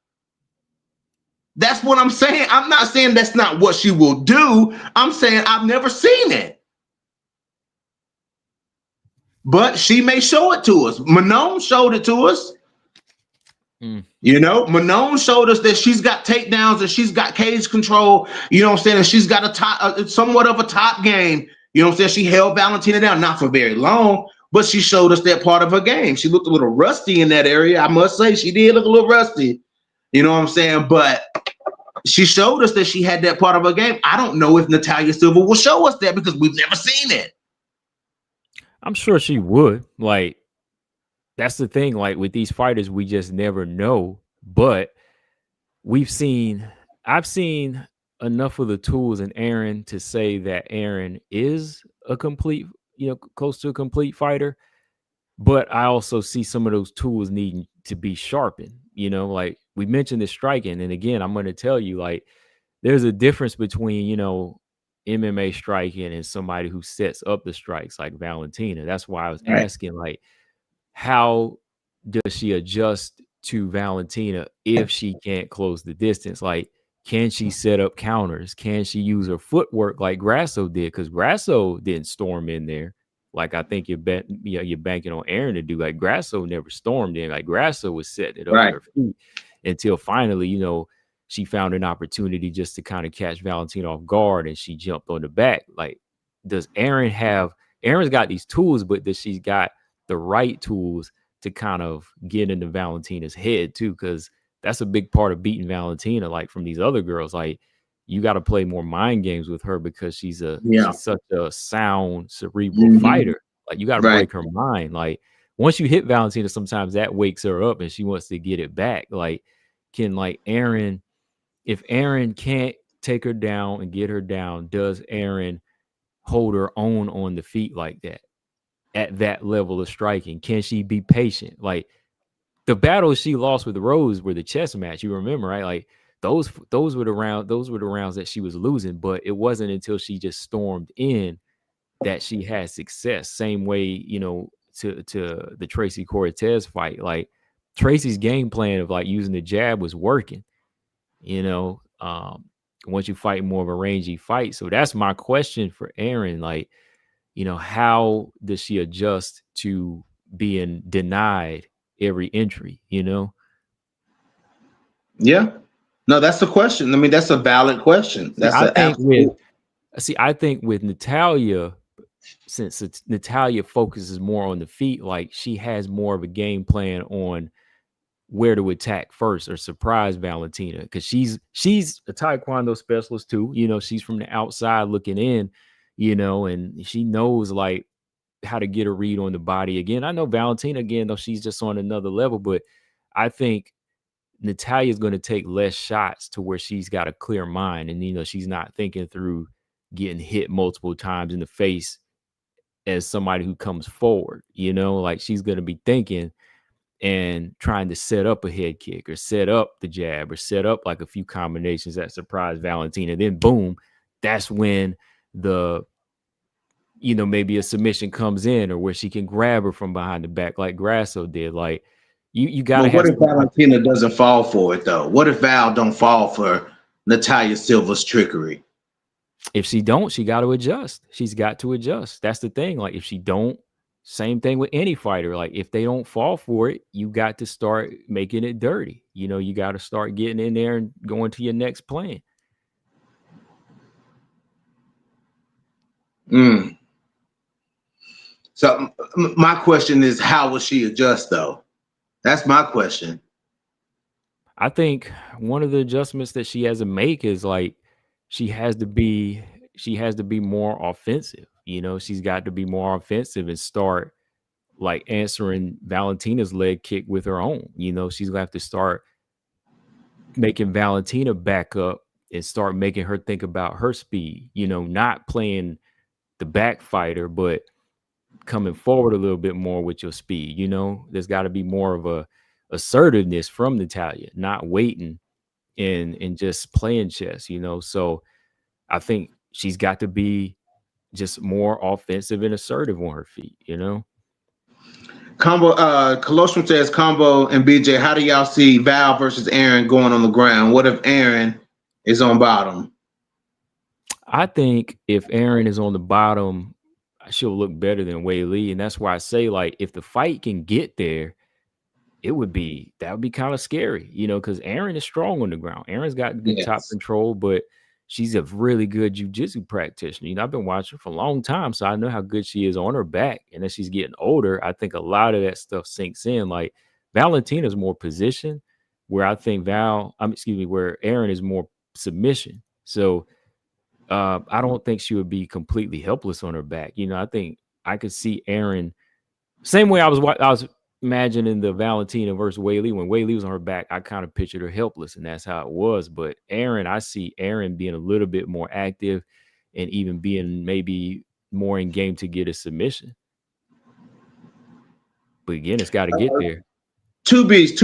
That's what I'm saying. I'm not saying that's not what she will do. I'm saying I've never seen it. But she may show it to us. Manon showed it to us. Mm. You know, Manon showed us that she's got takedowns and she's got cage control. You know what I'm saying? And she's got somewhat of a top game. You know what I'm saying? She held Valentina down, not for very long, but she showed us that part of her game. She looked a little rusty in that area. I must say, she did look a little rusty. You know what I'm saying? But she showed us that she had that part of her game. I don't know if Natalia Silva will show us that because we've never seen it. I'm sure she would. Like, that's the thing. Like, with these fighters, we just never know. But I've seen enough of the tools in Aaron to say that Aaron is a complete, close to a complete fighter. But I also see some of those tools needing to be sharpened. Like we mentioned the striking. And again, I'm going to tell you, like, there's a difference between, MMA striking and somebody who sets up the strikes like Valentina. That's why I was Right. asking, like, how does she adjust to Valentina if she can't close the distance? Like, can she set up counters? Can she use her footwork like Grasso did? Because Grasso didn't storm in there. Like, I think you're banking on Aaron to do. Like, Grasso never stormed in. Like, Grasso was setting it up with Right. her feet until finally, she found an opportunity just to kind of catch Valentina off guard and she jumped on the back. Like, does Aaron's got these tools, but does she's got the right tools to kind of get into Valentina's head too? Because that's a big part of beating Valentina. Like, from these other girls, like, you got to play more mind games with her because she's Yeah. such a sound, cerebral Mhm. fighter. Like, you got to Right. break her mind. Like, once you hit Valentina, sometimes that wakes her up and she wants to get it back. Like, can like Aaron, if Aaron can't take her down and get her down, does Aaron hold her own on the feet like that at that level of striking? Can she be patient? Like, the battles she lost with Rose were the chess match. You remember, right? Like, those were the rounds that she was losing, but it wasn't until she just stormed in that she had success. Same way, to the Tracy Cortez fight. Like, Tracy's game plan of like using the jab was working, you know. Once you fight more of a rangy fight. So that's my question for Aaron. Like, how does she adjust to being denied every entry, Yeah. No, that's the question. I mean, that's a valid question. See, That's an absolute. I think with Natalia, since Natalia focuses more on the feet, like, she has more of a game plan on where to attack first or surprise Valentina, because she's a Taekwondo specialist too. She's from the outside looking in, and she knows, like, how to get a read on the body. Again, I know Valentina, again, though, she's just on another level, but I think Natalia's going to take less shots to where she's got a clear mind, and she's not thinking through getting hit multiple times in the face as somebody who comes forward. Like, she's going to be thinking and trying to set up a head kick or set up the jab or set up like a few combinations that surprise Valentina. Then boom, that's when the maybe a submission comes in, or where she can grab her from behind the back like Grasso did. Like, you got But to what have if some type. Valentina doesn't fall for it though? What if Val don't fall for Natalia Silva's trickery? If she don't, she got to adjust. She's got to adjust. That's the thing. Like, if she don't, same thing with any fighter. Like, if they don't fall for it, you got to start making it dirty. You got to start getting in there and going to your next plan. Mm. So my question is, how will she adjust though? That's my question. I think one of the adjustments that she has to make is, like, she has to be more offensive. She's got to be more offensive and start, like, answering Valentina's leg kick with her own. She's gonna have to start making Valentina back up and start making her think about her speed, not playing the back fighter, but coming forward a little bit more with your speed. There's got to be more of a assertiveness from Natalia, not waiting and just playing chess. So I think she's got to be just more offensive and assertive on her feet. Combo Colostrum says Combo and BJ, how do y'all see Val versus Aaron going on the ground? What if Aaron is on bottom? I think if Aaron is on the bottom, she'll look better than Wei Lee. And that's why I say, like, if the fight can get there, that would be kind of scary, because Aaron is strong on the ground. Aaron's got good top Yes. control, but she's a really good jiu-jitsu practitioner. I've been watching her for a long time, so I know how good she is on her back. And as she's getting older, I think a lot of that stuff sinks in. Like Valentina's more position, where I think where Aaron is more submission. So I don't think she would be completely helpless on her back. I think I could see Aaron same way I was imagining the Valentina versus Whaley. When Whaley was on her back, I kind of pictured her helpless, and that's how it was. But Aaron, I see Aaron being a little bit more active and even being maybe more in game to get a submission. But again, it's got to get there. Two beats.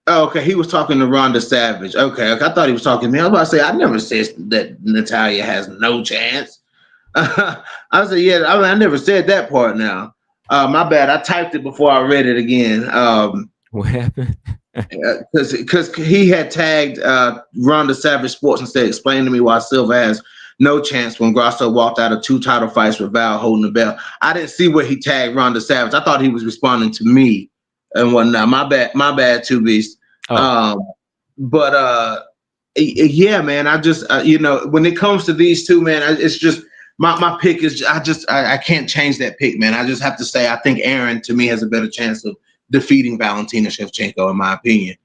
Oh, okay, he was talking to Ronda Savage. Okay, I thought he was talking to me. I was about to say I never said that Natalia has no chance. I said, yeah, I never said that part now. My bad. I typed it before I read it again. What happened? Because he had tagged Ronda Savage Sports and said, explain to me why Silva has no chance when Grasso walked out of 2 title fights with Val holding the belt. I didn't see where he tagged Ronda Savage. I thought he was responding to me and whatnot. My bad, Two Beasts. But yeah, man, I just when it comes to these two, man, it's just my pick is I can't change that pick, man. I just have to say I think Aaron to me has a better chance of defeating Valentina Shevchenko, in my opinion.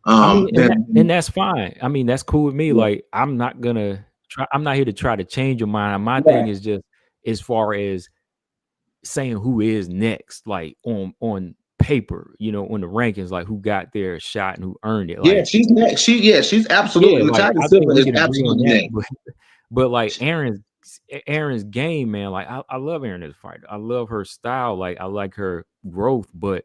And that's fine. I mean, that's cool with me. Like, I'm not here to try to change your mind. My thing is just as far as saying who is next, like on paper, on the rankings, like who got their shot and who earned it. Like, she's next. She's absolutely. like, Natalia I Silva think we is can agree on absolutely that. But like Aaron's game, man. Like I love Aaron as a fighter. I love her style. Like I like her growth, but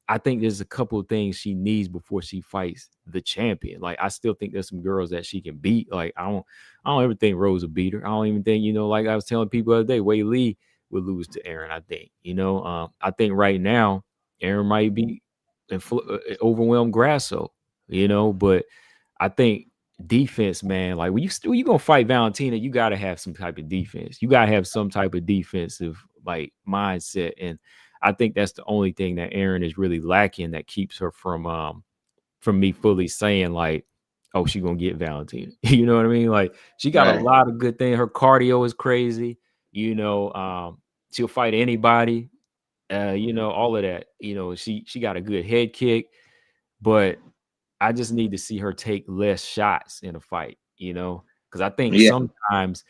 I think there's a couple of things she needs before she fights the champion. Like I still think there's some girls that she can beat. Like I don't ever think Rose will beat her. I don't even think, like I was telling people the other day, Wei Lee would lose to Aaron. I think, I think right now Aaron might be overwhelmed Grasso, but I think defense, man, like when you gonna fight Valentina, you gotta have some type of defense. You gotta have some type of defensive like mindset, and I think that's the only thing that Aaron is really lacking that keeps her from me fully saying like, oh, she gonna get Valentina. You know what I mean? Like she got a lot of good things. Her cardio is crazy. She'll fight anybody. All of that. She got a good head kick, but I just need to see her take less shots in a fight, because I think sometimes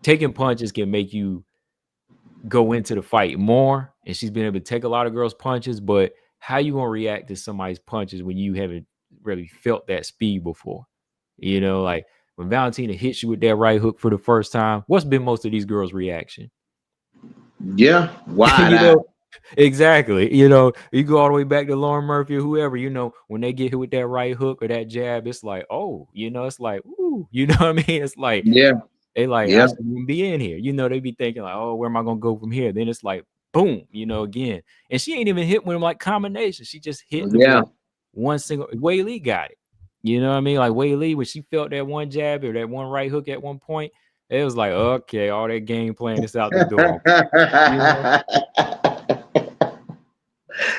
taking punches can make you go into the fight more, and she's been able to take a lot of girls' punches, but how you gonna react to somebody's punches when you haven't really felt that speed before? Like when Valentina hits you with that right hook for the first time, what's been most of these girls' reaction? Yeah, why? Exactly. You go all the way back to Lauren Murphy or whoever, when they get hit with that right hook or that jab, it's like, oh, it's like, ooh, you know what I mean? It's like, they like, I shouldn't even be in here. They be thinking like, oh, where am I going to go from here? Then it's like, boom, again. And she ain't even hit with them like combinations. She just hit them with one single. Wei Lee got it. You know what I mean? Like Wei Lee, when she felt that one jab or that one right hook at one point, it was like, okay, all that game plan is out the door.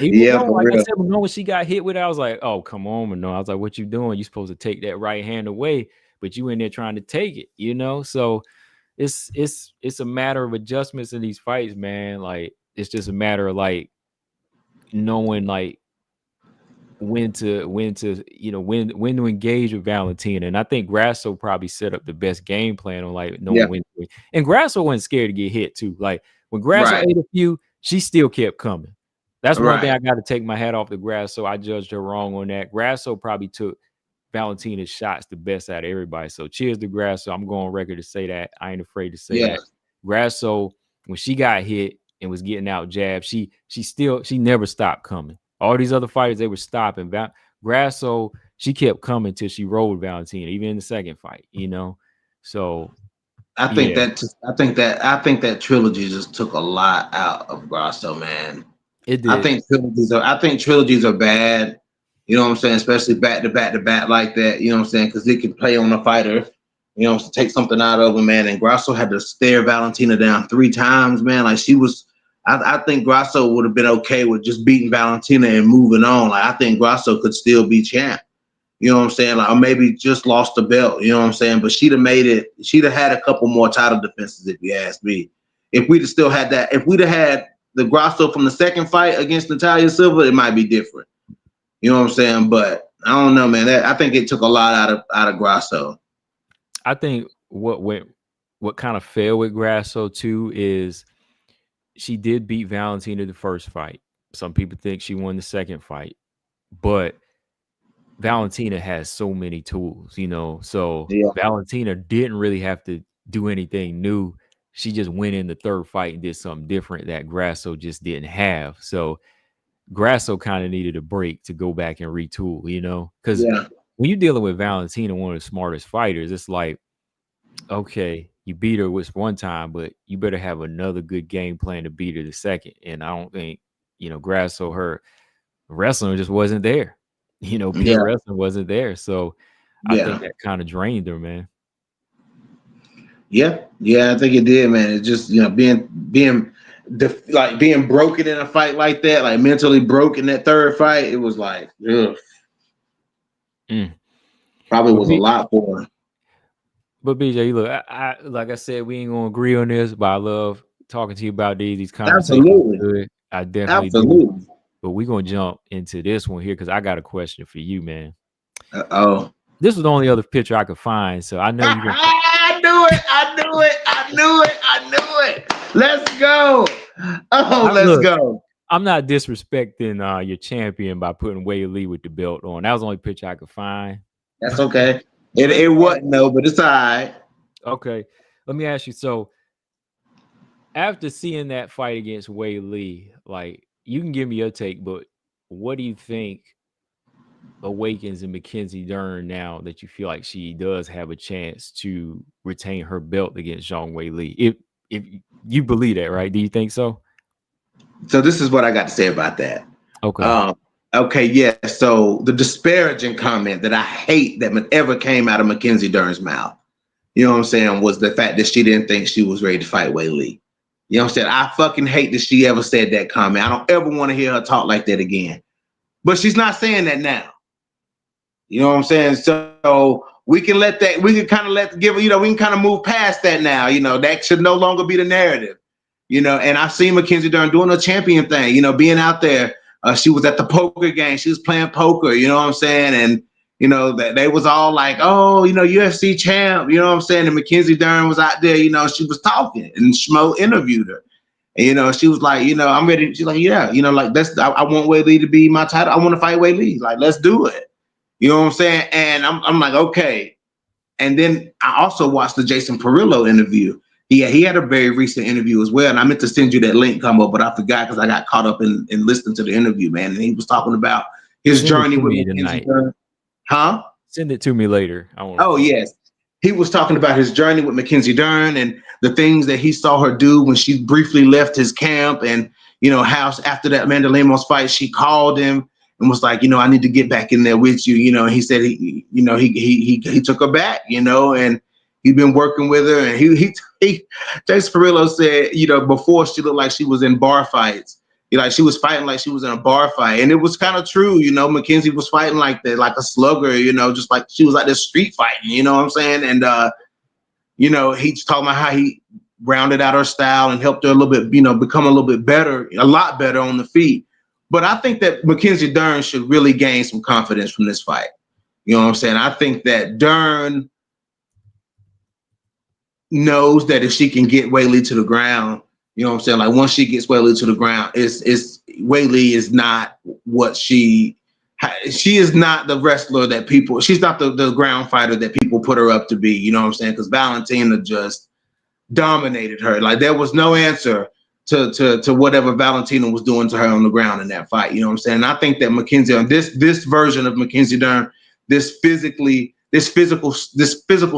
Even though, like I said, when she got hit with it, I was like, oh, come on, Mano. I was like, what you doing? You supposed to take that right hand away, but you in there trying to take it, So it's a matter of adjustments in these fights, man. Like it's just a matter of like knowing like when to engage with Valentina. And I think Grasso probably set up the best game plan on like knowing when to win. And Grasso wasn't scared to get hit too. Like when Grasso ate a few, she still kept coming. That's one thing I got to take my hat off to Grasso. I judged her wrong on that. Grasso probably took Valentina's shots the best out of everybody. So cheers to Grasso. I'm going on record to say that. I ain't afraid to say that. Grasso, when she got hit and was getting out jabbed, she never stopped coming. All these other fighters, they were stopping. Grasso, she kept coming till she rolled Valentina, even in the second fight, So I think that trilogy just took a lot out of Grasso, man. It did. I think trilogies are bad. You know what I'm saying? Especially back to back like that. You know what I'm saying? Because it can play on a fighter. Take something out of him, man. And Grasso had to stare Valentina down 3 times, man. Like she was. I think Grasso would have been okay with just beating Valentina and moving on. Like I think Grasso could still be champ. You know what I'm saying? Like, or maybe just lost the belt. You know what I'm saying? But she'd have made it. She'd have had a couple more title defenses, if you ask me. If we'd have still had that, if we'd have had the Grasso from the second fight against Natalia Silva, it might be different. You know what I'm saying? But I don't know, man. I think it took a lot out of Grasso. I think what kind of failed with Grasso too is she did beat Valentina the first fight. Some people think she won the second fight, but Valentina has so many tools, you know. So Yeah. Valentina didn't really have to do anything new. She just went in the third fight and did something different that Grasso just didn't have. So Grasso kind of needed a break to go back and retool, you know, because Yeah. when you're dealing with Valentina, one of the smartest fighters, it's like, okay, you beat her with one time, but you better have another good game plan to beat her the second. And I don't think, you know, Grasso, her wrestling just wasn't there. You know, pure Yeah. wrestling wasn't there. So I think Yeah. that kind of drained her, man. Yeah. Yeah. I think it did, man. It's just, you know, being broken in a fight like that, like mentally broken that third fight, it was like, ugh, Mm. probably But was a lot for her. But BJ, look, I like I said, we ain't gonna agree on this, but I love talking to you about these conversations. Absolutely. Good, I definitely do. Absolutely. But we're gonna jump into this one here because I got a question for you, man. Oh. This was the only other picture I could find, so I know you're gonna. I knew it. I knew it. I knew it. I knew it. Let's go. Oh, let's Look, go. I'm not disrespecting your champion by putting Wei Lee with the belt on. That was the only picture I could find. That's okay. But let It me wasn't though, but it's all right. okay. Let me ask you. So after seeing that fight against Wei Lee, like you can give me your take, but what do you think awakens in Mackenzie Dern now that you feel like she does have a chance to retain her belt against Zhang Wei Li? If you believe that, right? Do you think so? So this is what I got to say about that. Okay. Okay, yeah. So the disparaging comment that I hate that ever came out of Mackenzie Dern's mouth, you know what I'm saying, was the fact that she didn't think she was ready to fight Wei Lee. You know what I'm saying? I fucking hate that she ever said that comment. I don't ever want to hear her talk like that again. But she's not saying that now. You know what I'm saying? So we can let that, we can kind of we can kind of move past that now. You know, that should no longer be the narrative. You know, and I've seen Mackenzie Dern doing a champion thing, you know, being out there. She was at the poker game. She was playing poker, you know what I'm saying? And, you know, that they was all like, oh, you know, UFC champ, you know what I'm saying? And Mackenzie Dern was out there, you know, she was talking and Schmo interviewed her. And, you know, she was like, you know, I'm ready. She's like, yeah, you know, like I want Wei Lee to be my title. I want to fight Wei Lee. Like, let's do it. You know what I'm saying? And I'm like, okay. And then I also watched the Jason Perillo interview. He had a very recent interview as well. And I meant to send you that link, Combo, but I forgot because I got caught up in listening to the interview, man. And he was talking about his journey with Mackenzie Dern. Huh? Send it to me later. Oh, yes. He was talking about his journey with Mackenzie Dern and the things that he saw her do when she briefly left his camp. And, you know, how after that Amanda Lemos fight, she called him and was like, you know, I need to get back in there with you. You know, and he said, he took her back, you know, and he'd been working with her. And Jason Perillo said, you know, before she looked like she was in bar fights. You know, like she was fighting like she was in a bar fight. And it was kind of true, you know, Mackenzie was fighting like that, like a slugger, you know, just like she was like this street fighting, you know what I'm saying? And, you know, he's talking about how he rounded out her style and helped her a little bit, you know, become a little bit better, a lot better on the feet. But I think that Mackenzie Dern should really gain some confidence from this fight. You know what I'm saying? I think that Dern knows that if she can get Wei Lee to the ground, you know what I'm saying? Like once she gets Wei Lee to the ground, Wei Lee is not what she is not the wrestler that she's not the ground fighter that people put her up to be, you know what I'm saying? Because Valentina just dominated her. Like there was no answer to whatever Valentina was doing to her on the ground in that fight. You know what I'm saying? And I think that Mackenzie, this version of Mackenzie Dern, this physical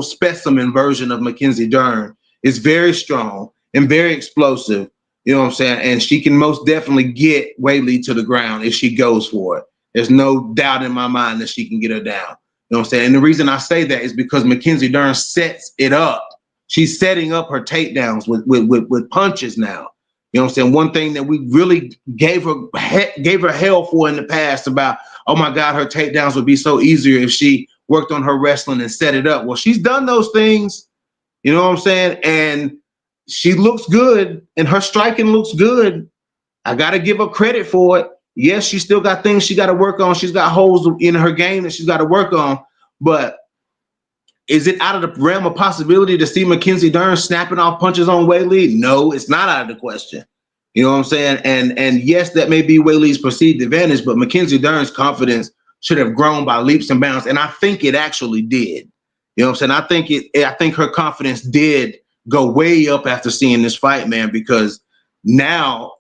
specimen version of Mackenzie Dern is very strong and very explosive. You know what I'm saying? And she can most definitely get Wei Lee to the ground if she goes for it. There's no doubt in my mind that she can get her down. You know what I'm saying? And the reason I say that is because Mackenzie Dern sets it up. She's setting up her takedowns with punches now. You You know what I'm saying? One thing that we really gave her hell for in the past about, oh my God, her takedowns would be so easier if she worked on her wrestling and set it up. Well, she's done those things, you know what I'm saying? And she looks good and her striking looks good. I got to give her credit for it. Yes, she still got things she got to work on. She's got holes in her game that she's got to work on. But is it out of the realm of possibility to see Mackenzie Dern snapping off punches on Weili? No, it's not out of the question. You know what I'm saying? And yes, that may be Weili's perceived advantage, but Mackenzie Dern's confidence should have grown by leaps and bounds, and I think it actually did. You know what I'm saying? I think her confidence did go way up after seeing this fight, man, because now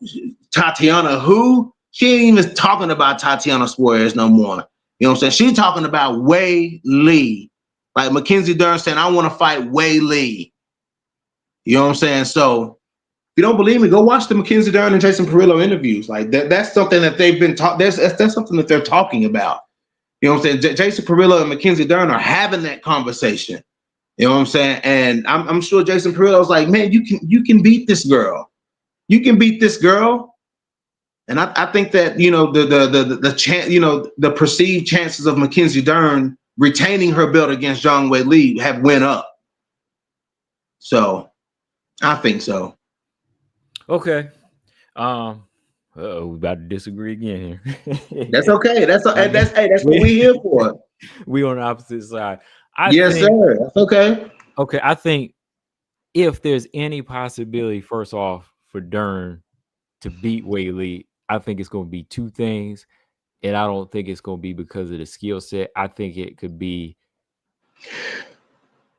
Tatiana, who she ain't even talking about Tatiana Suarez no more. You know what I'm saying? She's talking about Wei Lee. Like Mackenzie Dern saying, I want to fight Wei Lee. You know what I'm saying? So if you don't believe me, go watch the Mackenzie Dern and Jason Perillo interviews. Like that's something that they've been taught. That's something that they're talking about. You know what I'm saying? Jason Perillo and Mackenzie Dern are having that conversation. You know what I'm saying? And I'm sure Jason Perillo's like, man, you can beat this girl. You can beat this girl. And I think that, you know, the chance, you know, the perceived chances of Mackenzie Dern retaining her belt against Zhang Weili have went up. So I think so. Okay. We about to disagree again here. That's okay. That's what we're here for. We on the opposite side. Yes, sir. That's okay. Okay, I think if there's any possibility, first off, for Dern to beat Weili, I think it's going to be two things, and I don't think it's going to be because of the skill set. I think it could be,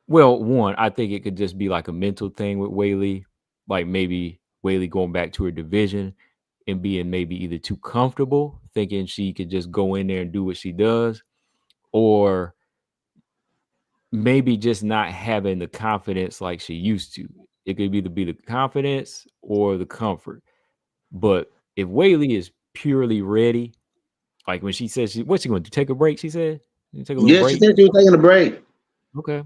well, one, I think it could just be like a mental thing with Weili, like maybe Weili going back to her division and being maybe either too comfortable, thinking she could just go in there and do what she does, or maybe just not having the confidence like she used to. It could either be the confidence or the comfort. But if Weili is purely ready, like when she says what's she going to do? Take a break? She said, take a little Yeah, she break. said she was taking a break. Okay,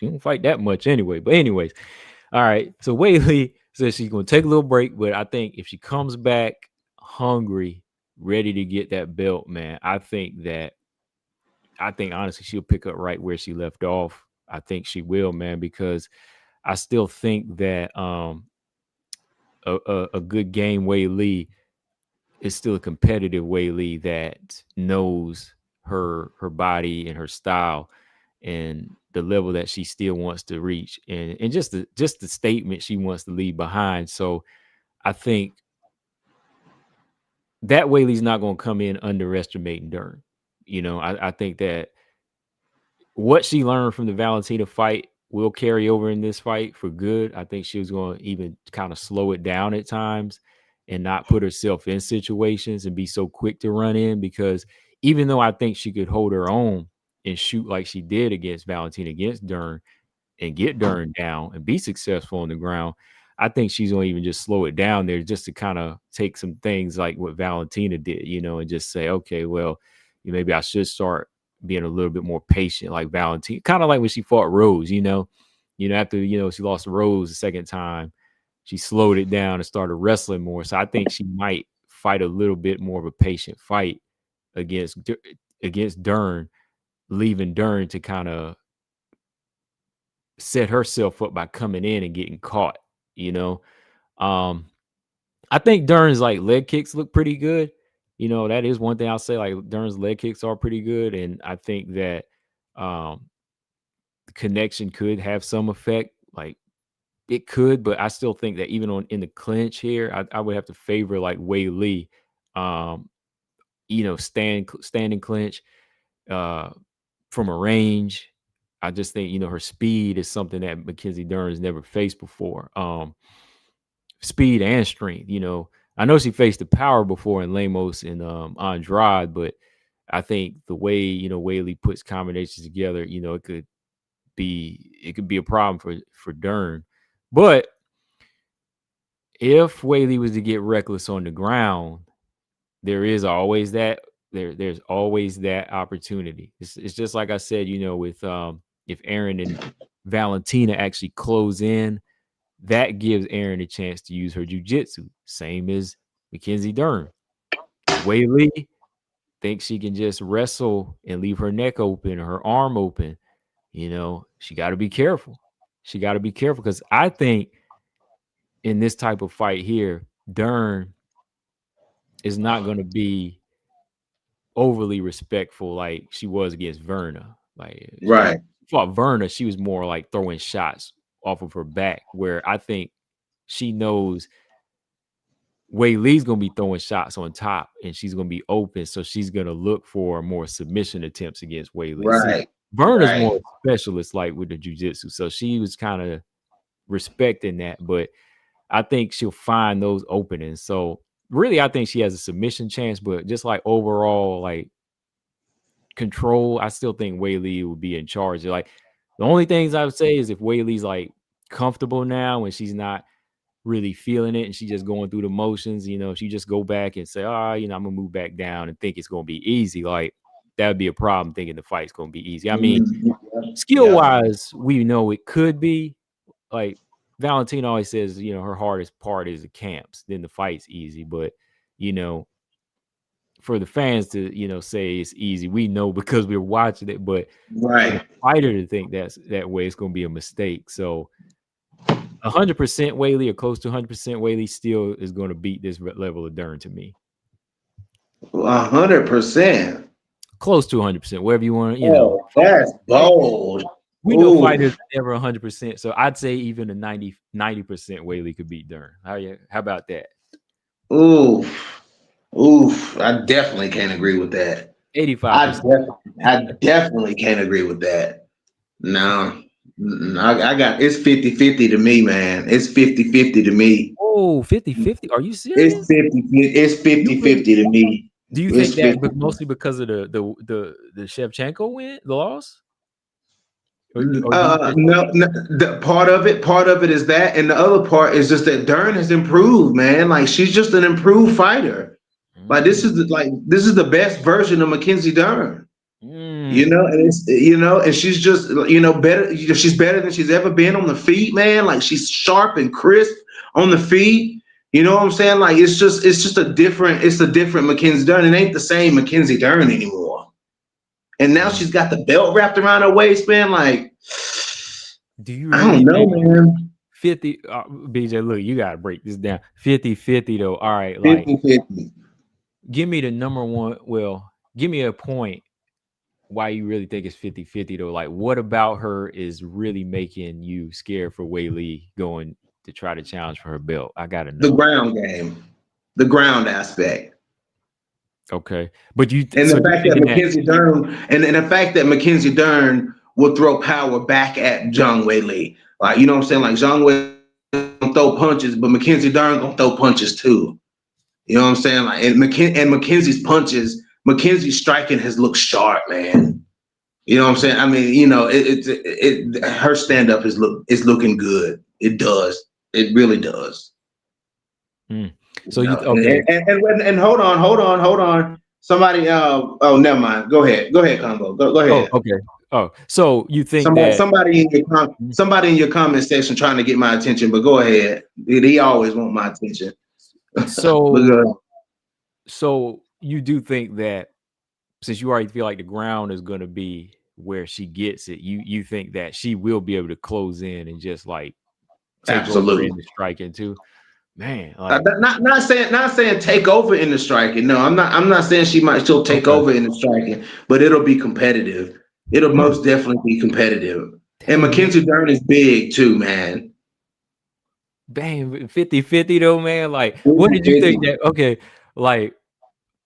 you don't fight that much anyway. But anyways, all right. So Weili says she's going to take a little break, but I think if she comes back hungry, ready to get that belt, man, I think honestly she'll pick up right where she left off. I think she will, man, because I still think that a good game Weili is still a competitive Weili that knows her body and her style and the level that she still wants to reach and just the statement she wants to leave behind. So I think that Weili's not going to come in underestimating Dern. You know, I think that what she learned from the Valentina fight will carry over in this fight for good. I think she was going to even kind of slow it down at times and not put herself in situations and be so quick to run in, because even though I think she could hold her own and shoot like she did against Valentina, against Dern, and get Dern down and be successful on the ground, I think she's going to even just slow it down there just to kind of take some things like what Valentina did, you know, and just say, okay, well, maybe I should start being a little bit more patient like Valentina, kind of like when she fought Rose, after, she lost Rose the second time, she slowed it down and started wrestling more. So I think she might fight a little bit more of a patient fight against Dern, leaving Dern to kind of set herself up by coming in and getting caught, you know. Um, I think Dern's like leg kicks look pretty good. You know, that is one thing I'll say. Like Dern's leg kicks are pretty good, and I think that the connection could have some effect. Like it could, but I still think that even in the clinch here, I would have to favor like Weili. Standing clinch from a range. I just think, her speed is something that Mackenzie Dern's never faced before. Speed and strength, I know she faced the power before in Lemos and Andrade, but I think the way, Weili puts combinations together, it could be a problem for Dern. But if Weili was to get reckless on the ground, there is always that there's always that opportunity. It's just like I said, with if Aaron and Valentina actually close in, that gives Aaron a chance to use her jujitsu. Same as Mackenzie Dern. If Wei Lee thinks she can just wrestle and leave her neck open or her arm open, she got to be careful. She got to be careful because I think in this type of fight here, Dern is not going to be overly respectful like she was against Verna. Like she Right. fought Verna, she was more like throwing shots off of her back, where I think she knows Wei Lee's gonna be throwing shots on top and she's gonna be open. So she's gonna look for more submission attempts against Wei Lee. See, Right. Verna's Right. more specialist like with the jiu-jitsu. So she was kind of respecting that, but I think she'll find those openings. So really, I think she has a submission chance, but just like overall, like control, I still think Wei Lee will be in charge. Like the only things I would say is if Wei Lee's like comfortable now and she's not really feeling it and she just going through the motions, if you just go back and say, I'm gonna move back down and think it's gonna be easy, like that would be a problem thinking the fight's gonna be easy. I mean, skill Yeah. wise, we know it could be. Like Valentina always says, her hardest part is the camps, then the fight's easy. But for the fans to say it's easy, we know because we're watching it. But for the Right. fighter to think that way, it's gonna be a mistake. So 100% Wei Lee or close to 100% Wei Lee still is going to beat this level of Dern to me. 100%. Close to 100%, wherever you want to, Oh, that's bold. We know Ooh. fighters are never 100%. So I'd say even a 90% Wei Lee could beat Dern. How about that? Oof. Oof. I definitely can't agree with that. 85%. I definitely can't agree with that. No. I got it's 50-50 to me, man. It's 50-50 to me. Oh, 50-50. Are you It's serious? 50 it's 50-50 to me. Do you It's think that 50. mostly because of the Shevchenko win, the loss? Or do you think No, the part of it is that, and the other part is just that Dern has improved, man. Like she's just an improved fighter. Like this is the best version of Mackenzie Dern. And it's and she's just better. She's better than she's ever been on the feet, man. Like she's sharp and crisp on the feet. You know what I'm saying? Like it's just a different Mackenzie Dern. It ain't the same Mackenzie Dern anymore. And now she's got the belt wrapped around her waist, man. Like, do you I don't really know, think man. 50 BJ, look, you gotta break this down. 50-50 though. All right, like 50-50. give me the number one. Well, give me a point why you really think it's 50-50 though. Like, what about her is really making you scared for Wei Lee going to try to challenge for her belt? I gotta The know. ground game, the ground aspect. Okay, but And so the you fact that thinking that? Mackenzie Dern and the fact that Mackenzie Dern will throw power back at Zhang Wei Li. Like, you know what I'm saying? Like Zhang Wei gonna throw punches, but Mackenzie Dern gonna throw punches too. You know what I'm saying? Like and Mackenzie's punches, Mackenzie's striking has looked sharp, man. You know what I'm saying? I mean, her stand up is looking good. It does. It really does. So you okay? And hold on. Somebody never mind. Go ahead, Combo. Go Oh, ahead. okay. Oh, so you think that? Somebody in your comment section trying to get my attention, but go ahead. He always want my attention. So so you do think that since you already feel like the ground is going to be where she gets it, you think that she will be able to close in and just like take over in Absolutely. the striking too, man. Like, Not saying take over in the striking. No, I'm not saying she might still take okay, over in the striking, but it'll be competitive. It'll most definitely be competitive. And dang man, Mackenzie Dern is big too, man. dang 50-50 though, man. Like, what did you 50-50. think that? Okay, like,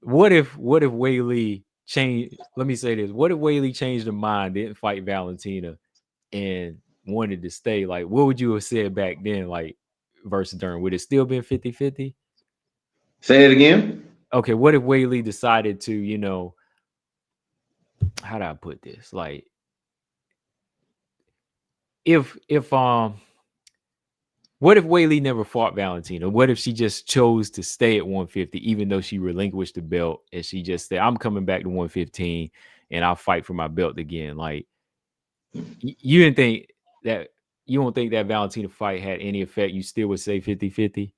what if Wei Lee changed? Let me say this: what if Wei Lee changed her mind, didn't fight Valentina, and wanted to stay? Like, what would you have said back then? Like, versus Dern, would it still been 50-50? Say it again. Okay, what if Wei Lee decided to, how do I put this? Like, if what if Wei Lee never fought Valentina? What if she just chose to stay at 150, even though she relinquished the belt, and she just said, "I'm coming back to 115, and I'll fight for my belt again"? Like, you didn't think that You don't think that Valentina fight had any effect? You still would say 50-50?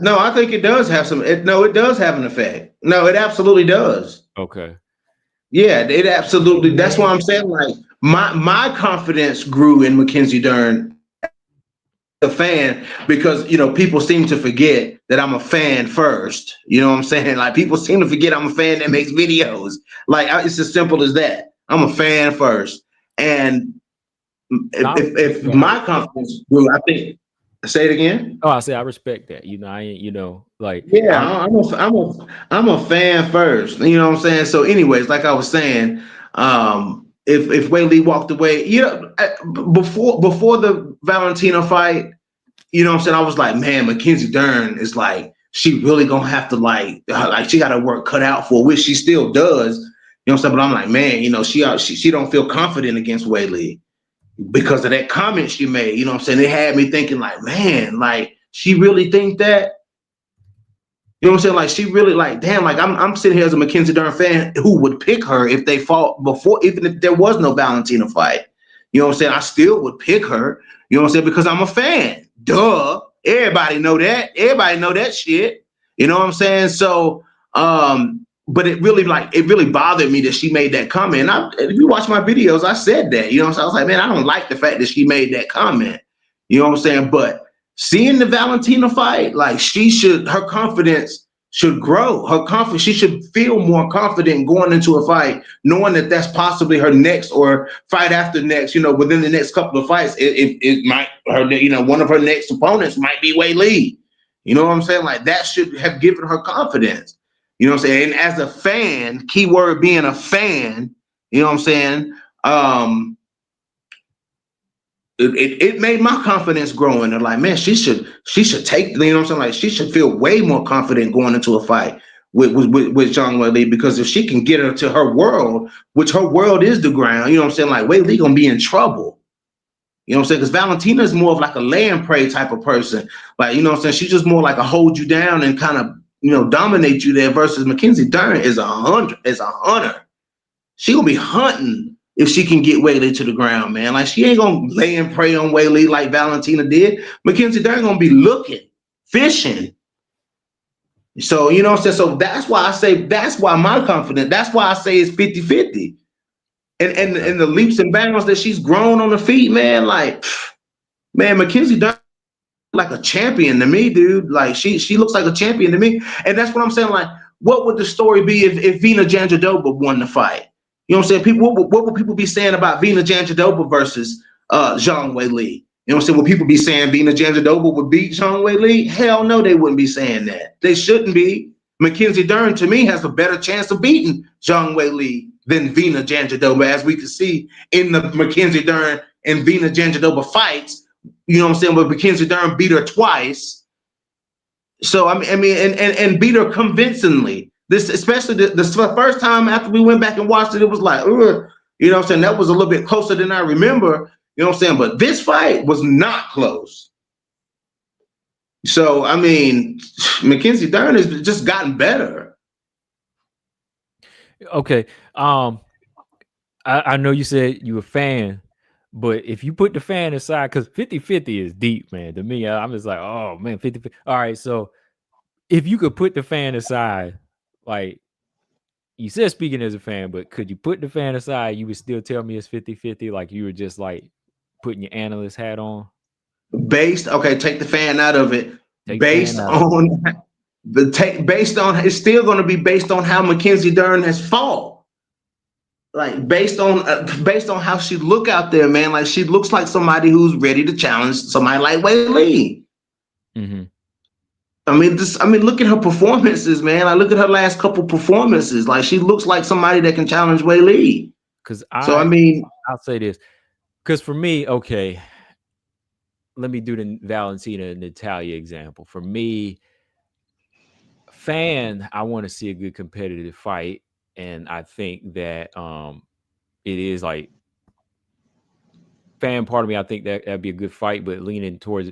No, I think it does have some. No, it does have an effect. No, it absolutely does. Okay. Yeah, it absolutely. That's why I'm saying like my confidence grew in Mackenzie Dern a fan because people seem to forget that I'm a fan first. You know what I'm saying? Like people seem to forget I'm a fan that makes videos. Like it's as simple as that. I'm a fan first, and No, I respect if that. my confidence grew, I think. Say it again. I say I respect that. I ain't, like Yeah, I I'm a fan first. You know what I'm saying? So, anyways, like I was saying, if Whaley walked away, before the Valentina fight, you know what I'm saying? I was like, man, Mackenzie Dern is like, she really gonna have to like she got her work cut out for, which she still does. You know what I'm saying? But I'm like, man, she don't feel confident against Whaley because of that comment she made. You know what I'm saying? It had me thinking like, man, like she really think that. You know what I'm saying? Like she really like, damn, like I'm sitting here as a Mackenzie Dern fan who would pick her if they fought before, even if there was no Valentina fight. You know what I'm saying? I still would pick her, you know what I'm saying? Because I'm a fan. Duh. Everybody know that. Everybody know that shit. You know what I'm saying? So but it really bothered me that she made that comment. And if you watch my videos, I said that. You know what I'm saying? I was like, man, I don't like the fact that she made that comment. You know what I'm saying? But seeing the Valentina fight, like her confidence should grow. Her confidence, she should feel more confident going into a fight, knowing that that's possibly her next or fight after next. Within the next couple of fights, it might one of her next opponents might be Wei Lee. You know what I'm saying? Like that should have given her confidence. You know what I'm saying? And as a fan, keyword being a fan, you know what I'm saying? It made my confidence grow in her. Like, man, she should take, you know what I'm saying? Like she should feel way more confident going into a fight with Zhang Wei Li, because if she can get her to her world, which her world is the ground, you know what I'm saying? Like Wei Li gonna be in trouble. You know what I'm saying? Because Valentina is more of like a lay and pray type of person. Like, you know what I'm saying? She's just more like a hold you down and kind of, dominate you there, versus Mackenzie Dern is a hunter. She gonna be hunting if she can get Whaley to the ground, man. Like she ain't gonna lay and pray on Whaley like Valentina did. Mackenzie Dern gonna be looking, fishing. So you know what I'm saying? So that's why my confidence, that's why I say it's 50-50. okay. And the leaps and bounds that she's grown on the feet, man, like man, Mackenzie Dern like a champion to me, dude. Like she looks like a champion to me. And that's what I'm saying. Like, what would the story be if Vina Jandiroba won the fight? You know what I'm saying? People, what would people be saying about Vina Jandiroba versus Zhang Wei Li? You know what I'm saying? Would people be saying Vina Jandiroba would beat Zhang Wei Li? Hell no, they wouldn't be saying that. They shouldn't be. Mackenzie Dern, to me, has a better chance of beating Zhang Wei Li than Vina Jandiroba, as we can see in the Mackenzie Dern and Vina Jandiroba fights. You know what I'm saying? But Mackenzie Dern beat her twice. So and beat her convincingly. This, especially the first time after we went back and watched it, it was like, ugh. You know what I'm saying? That was a little bit closer than I remember. You know what I'm saying? But this fight was not close. So Mackenzie Dern has just gotten better. Okay. I know you said you a fan, but if you put the fan aside, because 50-50 is deep, man. To me, I'm just like, oh man, 50. All right, so if you could put the fan aside, like you said, speaking as a fan, but could you put the fan aside? You would still tell me it's 50-50, like you were just like putting your analyst hat on. Take the fan out of it. Take the fan Based out of it. on it's still going to be based on how Mackenzie Dern has fought. Like based on how she look out there, man. Like she looks like somebody who's ready to challenge somebody like Wei Lee. Mm-hmm. Look at her performances, man. I look at her last couple performances. Like she looks like somebody that can challenge Wei Lee. Because So I'll say this. Because for me, okay, let me do the Valentina and Natalia example. For me, fan, I want to see a good competitive fight, and I think that it is like fan part of me. I think that'd be a good fight, but leaning towards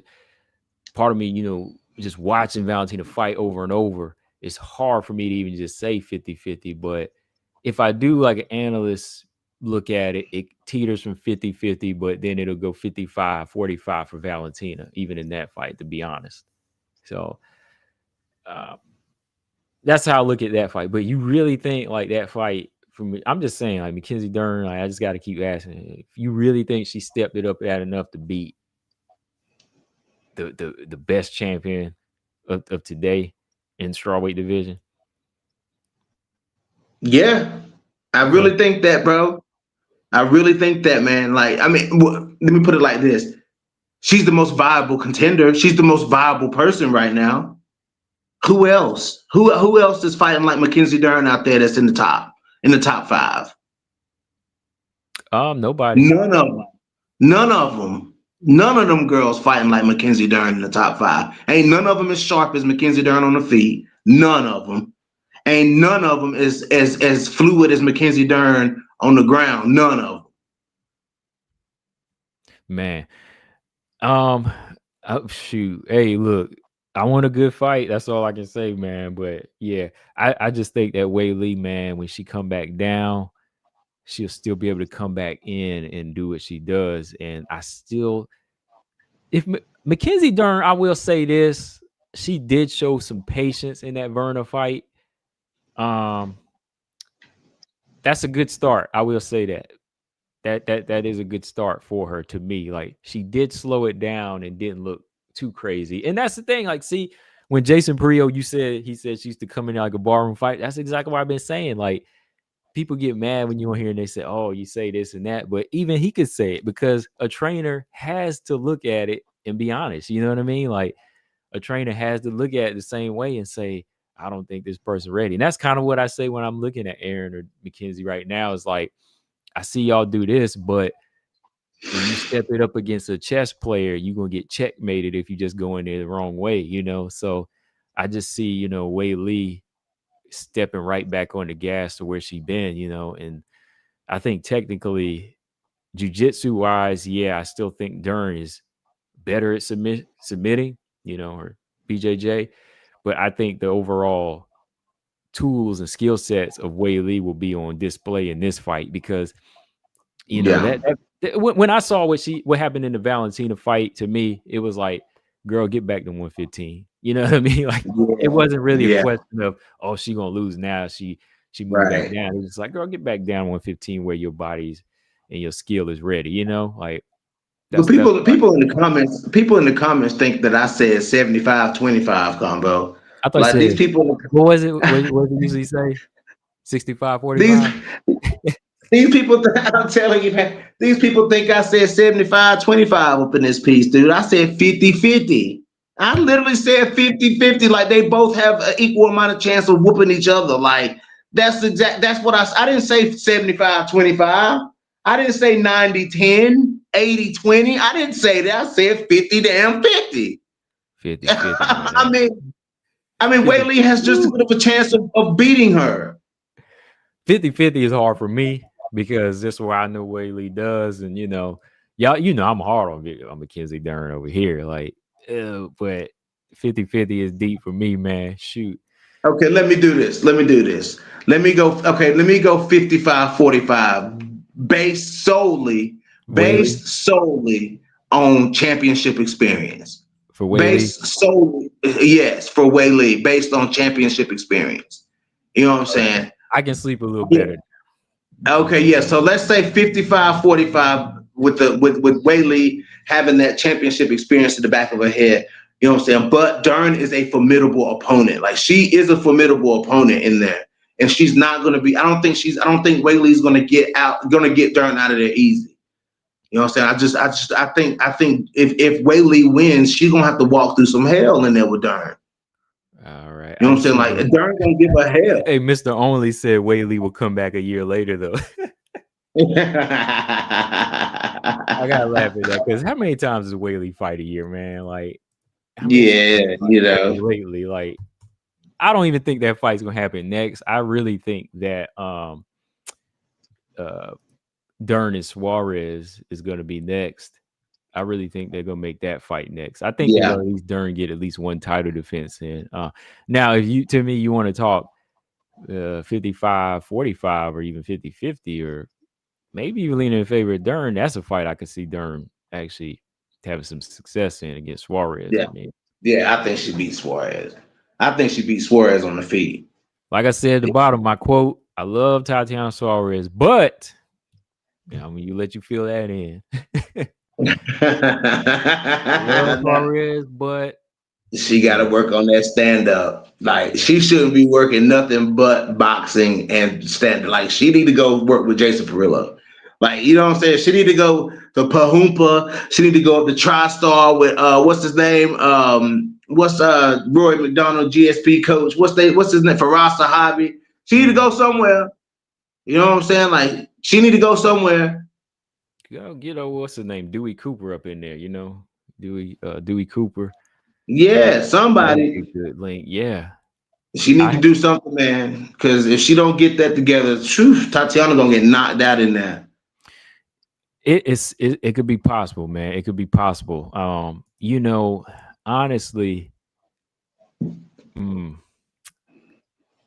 part of me, just watching Valentina fight over and over, it's hard for me to even just say 50-50. But if I do like an analyst look at it, it teeters from 50-50, but then it'll go 55-45 for Valentina, even in that fight, to be honest. So uh, that's how I look at that fight. But you really think like that fight from I'm just saying, like Mackenzie Dern, like I just gotta keep asking, if you really think she stepped it up at enough to beat the best champion of today in strawweight division. Yeah, I Okay. really think that, bro. I really think that, man. Like, I mean, let me put it like this: she's the most viable contender. She's the most viable person right now. Who else? Who else is fighting like Mackenzie Dern out there that's in the top five? Nobody. None of them. None of them. None of them girls fighting like Mackenzie Dern in the top five. Ain't none of them as sharp as Mackenzie Dern on the feet. None of them. Ain't none of them as fluid as Mackenzie Dern on the ground. None of them. Man. Oh, shoot. Hey, look, I want a good fight. That's all I can say, man. But yeah, I just think that Wei Lee, man, when she come back down, she'll still be able to come back in and do what she does. And I still, if Mackenzie Dern, I will say this, she did show some patience in that Verna fight. Um, that's a good start. I will say that. That is a good start for her to me. Like she did slow it down and didn't look too crazy. And that's the thing. Like, see, when Jason Perillo, he said she used to come in like a barroom fight. That's exactly what I've been saying. Like, people get mad when you don't hear and they say, "Oh, you say this and that," but even he could say it because a trainer has to look at it and be honest. You know what I mean? Like, a trainer has to look at it the same way and say, "I don't think this person's ready." And that's kind of what I say when I'm looking at Aaron or Mackenzie right now. Is like, I see y'all do this, but when you step it up against a chess player, you're gonna get checkmated if you just go in there the wrong way, you know. So I just see, Wei Lee stepping right back on the gas to where she been, and I think technically, jiu-jitsu wise, yeah, I still think Dern is better at submitting, or BJJ, but I think the overall tools and skill sets of Wei Lee will be on display in this fight because Yeah. when I saw what happened in the Valentina fight, to me, it was like, girl, get back to 115. You know what I mean? Like, it Yeah. wasn't really a Yeah. question of, oh, she gonna lose now. She moved back Right. down. It was just like, girl, get back down 115 where your body's and your skill is ready. Like But that's what people in the comments think that I said 75-25 combo. I thought. You Like these said, people, what was it? What did it usually say? 65, these 45? these people, I'm telling you, man, these people think I said 75-25 up in this piece, dude. I said 50-50. I literally said 50-50, like they both have an equal amount of chance of whooping each other. Like that's what I didn't say 75-25. I didn't say 90-10, 80-20. I didn't say that. I said 50-50. 50-50, I man. mean, I mean, 50. Whaley has just as good of a chance of beating her. 50-50 is hard for me because that's what I know Whaley does. And, y'all, I'm hard on Mackenzie Dern over here. Like, but 50-50 is deep for me, man. Shoot. Okay, let me do this. Let me do this. Let me go. Okay, let me go 55-45, Whaley based solely on championship experience. for Whaley. Based solely, yes, for Whaley, based on championship experience. You know what I'm Okay. saying? I can sleep a little Yeah. better. Okay, yeah. So let's say 55-45 with Whaley having that championship experience in the back of her head. You know what I'm saying? But Dern is a formidable opponent. Like she is a formidable opponent in there. And she's not gonna be, I don't think Whaley's gonna get Dern out of there easy. You know what I'm saying? I think if Whaley wins, she's gonna have to walk through some hell in there with Dern. All right. You know I what I'm saying? see. Like Dern gonna give her hell. Hey, Mr. Only said Whaley will come back a year later, though. I gotta laugh at that because how many times does Whaley fight a year, man? Like, how many fights Yeah, like lately? Like, I don't even think that fight's gonna happen next. I really think that uh Dern and Suarez is gonna be next. I really think they're gonna make that fight next. I think they're yeah. gonna at least Dern get at least one title defense in. Now if you want to talk 55-45 or even 50-50 or maybe even leaning in favor of Dern. That's a fight I could see Dern actually having some success in against Suarez. Yeah, I mean, yeah, I think she beat Suarez. I think she beat Suarez on the feet. like I said at the bottom, my quote: I love Tatiana Suarez, but I mean, you let you feel that in. I love Suarez, but She got to yeah, work on that stand up. Like she shouldn't be working nothing but boxing and stand. Like she need to go work with Jason Perillo. Like you know what I'm saying? She need to go to Pahumpa. She need to go up to TriStar with what's his name? What's Roy McDonald GSP coach? What's his name? Faraz Sahabi. She need to go somewhere. You know what I'm saying? Like she need to go somewhere. go get what's his name, Dewey Cooper up in there. Dewey Cooper. Yeah, That would be somebody. a good link. Yeah, She need to I do something, man. Because if she don't get that together, Tatiana gonna get knocked out in there. it could be possible, man. It could be possible. Honestly, mm,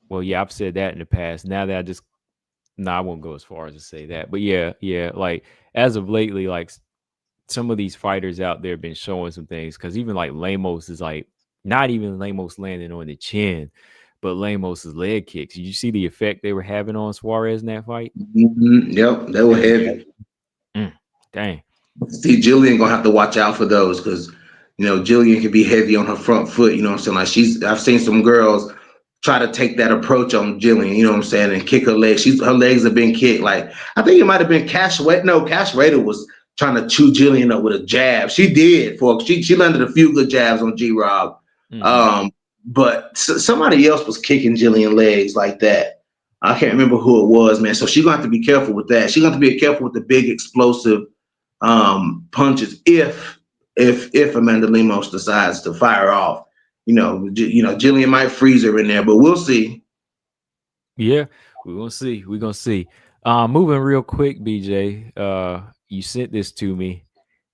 well, yeah, I've said that in the past. Now that I won't go as far as to say that, but yeah, like as of lately, like some of these fighters out there have been showing some things because even like Lamos is like not even Lamos landing on the chin, but Lamos's leg kicks. Did you see the effect they were having on Suarez in that fight? Yep, they were They were heavy. having, dang. See, Jillian gonna have to watch out for those because Jillian can be heavy on her front foot. You know what I'm saying? Like I've seen some girls try to take that approach on Jillian. You know what I'm saying? And kick her legs. Her legs have been kicked. Like I think it might have been Cash. No, Cash Rader was trying to chew Jillian up with a jab. She did. She landed a few good jabs on G Rob. Mm-hmm. But somebody else was kicking Jillian legs like that. I can't remember who it was, man. So she's gonna have to be careful with that. She's gonna have to be careful with the big explosive punches if Amanda Lemos decides to fire off. Jillian might freeze her in there, but we'll see. Yeah, we're gonna see. We're gonna see. Moving real quick, BJ. You sent this to me.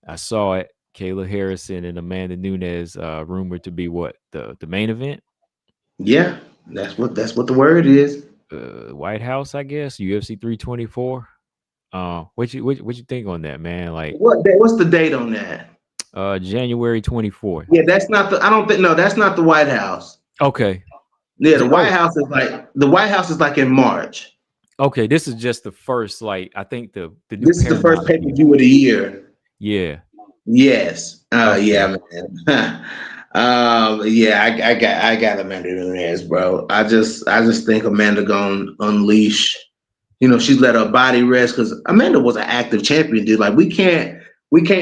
I saw it. Kayla Harrison and Amanda Nunes, rumored to be what the main event, Yeah, that's what the word is. White House, I guess. UFC 324. What you think on that, man? Like, What's the date on that? January 24th. Yeah, that's not the. I don't think no, that's not the White House. Okay. Yeah, the Oh, White House is like in March. okay. This is just the first. Like, I think the new This is the first Paramount pay per deal. view of the year. Yeah. Yes. Okay. Yeah, man. Yeah, I got Amanda Nunes, bro. I just think Amanda gonna unleash. She's let her body rest because Amanda was an active champion, dude. Like we can't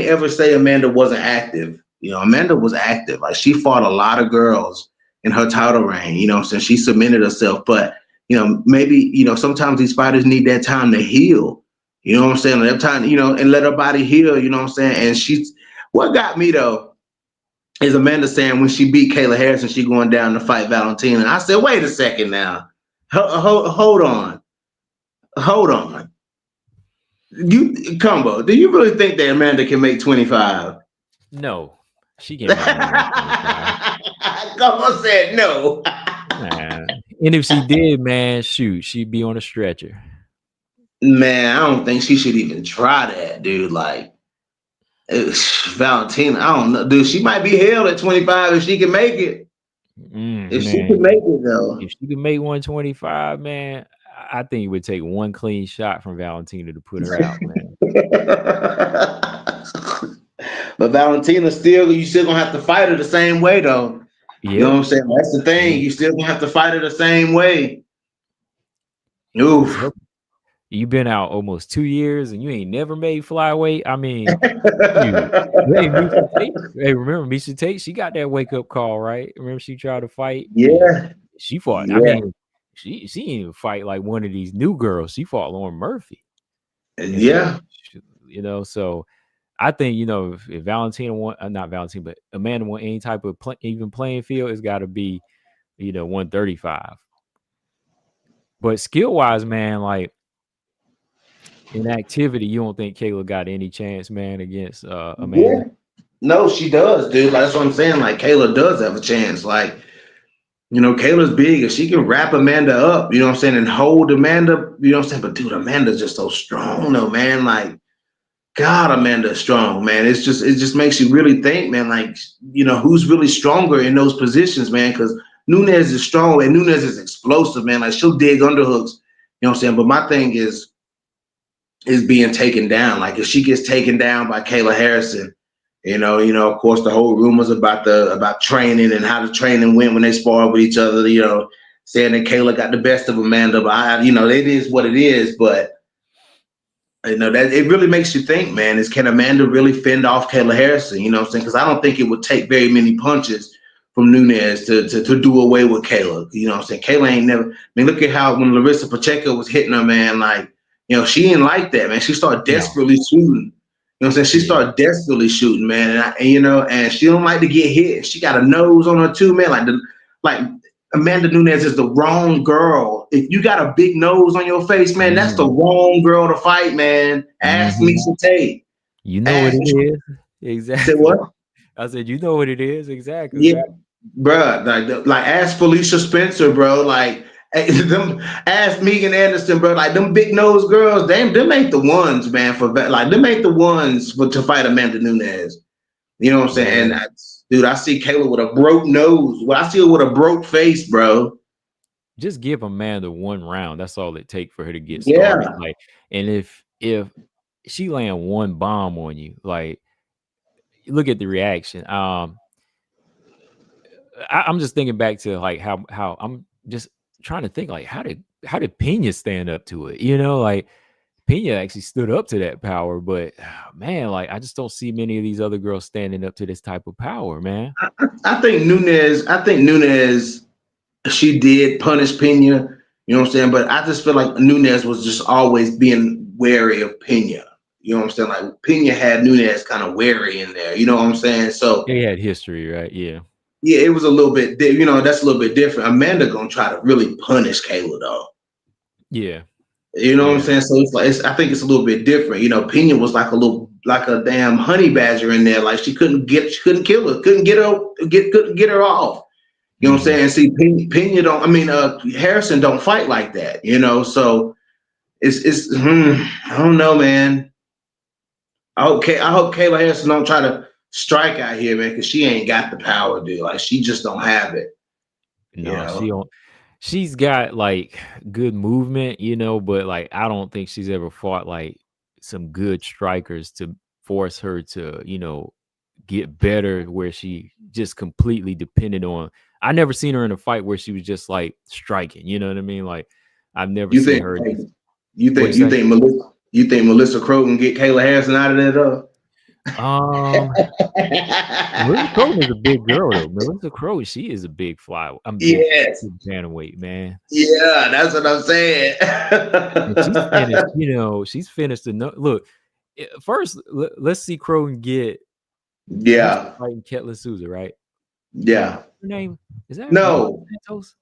ever say Amanda wasn't active. Amanda was active. Like she fought a lot of girls in her title reign. Since she submitted herself, but maybe sometimes these fighters need that time to heal. You know what I'm saying? That time, and let her body heal. You know what I'm saying? And what got me though is Amanda saying when she beat Kayla Harrison, she going down to fight Valentina. And I said, wait a second now, hold on, hold on. You Combo, do you really think that Amanda can make 25? No, she can't make no 125. Combo said no. And if she did, man, shoot, she'd be on a stretcher. Man, I don't think she should even try that, dude. Like Valentina, I don't know, dude. She might be held at 25 if she can make it. If she can Man, make it though. if she could make 125, man, I think it would take one clean shot from Valentina to put her out, man. But Valentina you still gonna have to fight her the same way though. You know Yeah. what I'm saying? That's the thing. Yeah. You still gonna have to fight her the same way. Yep. Oof. You've been out almost 2 years and you ain't never made flyweight. I mean, shoot. Hey, Misha Tate. Hey, remember Misha Tate? She got that wake up call, right? Remember she tried to fight? Yeah. She fought. I Yeah. mean, she didn't even fight like one of these new girls. She fought Lauren Murphy. And Yeah. so I think, if Valentina want, not Valentina, but Amanda want any type of even playing field, it's got to be, 135. But skill wise, man, like in activity, you don't think Kayla got any chance, man, against Yeah. Amanda? No, she does, dude. Like, that's what I'm saying. Like Kayla does have a chance. Like You know, Kayla's big and she can wrap Amanda up, you know what I'm saying, and hold Amanda, you know what I'm saying? But dude, Amanda's just so strong though, man. Like, God, Amanda's strong, man. It just makes you really think, man, like, you know, who's really stronger in those positions, man? Because Nunes is strong and Nunes is explosive, man. Like she'll dig underhooks, you know what I'm saying? But my thing is being taken down. Like if she gets taken down by Kayla Harrison, of course, the whole rumors about training and how the training went when they sparred with each other. Saying that Kayla got the best of Amanda, but it is what it is. But that it really makes you think, man. Is can Amanda really fend off Kayla Harrison? You know what I'm saying? Because I don't think it would take very many punches from Nunes to do away with Kayla. You know what I'm saying? Kayla ain't never. I mean, look at how when Larissa Pacheco was hitting her, man. Like, she didn't like that, man. She started No. desperately shooting. You know what I'm saying? She Yeah. started desperately shooting, man. And she don't like to get hit. She got a nose on her too, man. Like Amanda Nunes is the wrong girl. If you got a big nose on your face, man, that's the Mhm. wrong girl to fight, man. Ask Mhm. Misha Tate. You know what Ask it is? Say Exactly. what? I said, you know what it is? Exactly, Yeah, man. bruh. Like ask Felicia Spencer, bro. Like them. Ask Megan Anderson, bro. Like them big nose girls. Them ain't the ones, man. Them ain't the ones to fight Amanda Nunes. You know what I'm saying? Yeah. Dude, I see Kayla with a broke nose. Well, I see her with a broke face, bro. Just give Amanda one round. That's all it take for her to get started. Yeah. Like, and if she land one bomb on you, like, look at the reaction. I'm just thinking back to like how I'm just trying to think like how did Pena stand up to it? Like Pena actually stood up to that power, but man, like I just don't see many of these other girls standing up to this type of power, man. I think Nunes. She did punish Pena. You know what I'm saying? But I just feel like Nunes was just always being wary of Pena. You know what I'm saying? Like Pena had Nunes kind of wary in there. You know what I'm saying? So They had history, right? Yeah. yeah, it was a little bit. That's a little bit different. Amanda gonna try to really punish Kayla though. Yeah. You know what I'm Yeah. saying? So I think it's a little bit different. Pena was like a damn honey badger in there. Like she couldn't kill her, couldn't get her off. You know what I'm Mhm. saying? See, Pena don't. I mean, Harrison don't fight like that. So I don't know, man. I hope Kayla Harrison don't try to strike out here, man, because she ain't got the power, dude. Like she just don't have it. You No, she know. don't. She's got like good movement, but like I don't think she's ever fought like some good strikers to force her to, get better where she just completely depended on. I never seen her in a fight where she was just like striking, you know what I mean? Like I've never You seen think her just you what'd you say? think Melissa Crow can get Kayla Harrison out of there though? Um Melissa Crow is a big girl though. Melissa Crow, she is a big fly. I'm big, Yes. big bantamweight, man. Yeah, that's what I'm saying. And she's finished, she's finished the look. First, let's see Crow get who's she Yeah. fighting Ketla Souza, right? Yeah. Her name is that Luana No, Santos?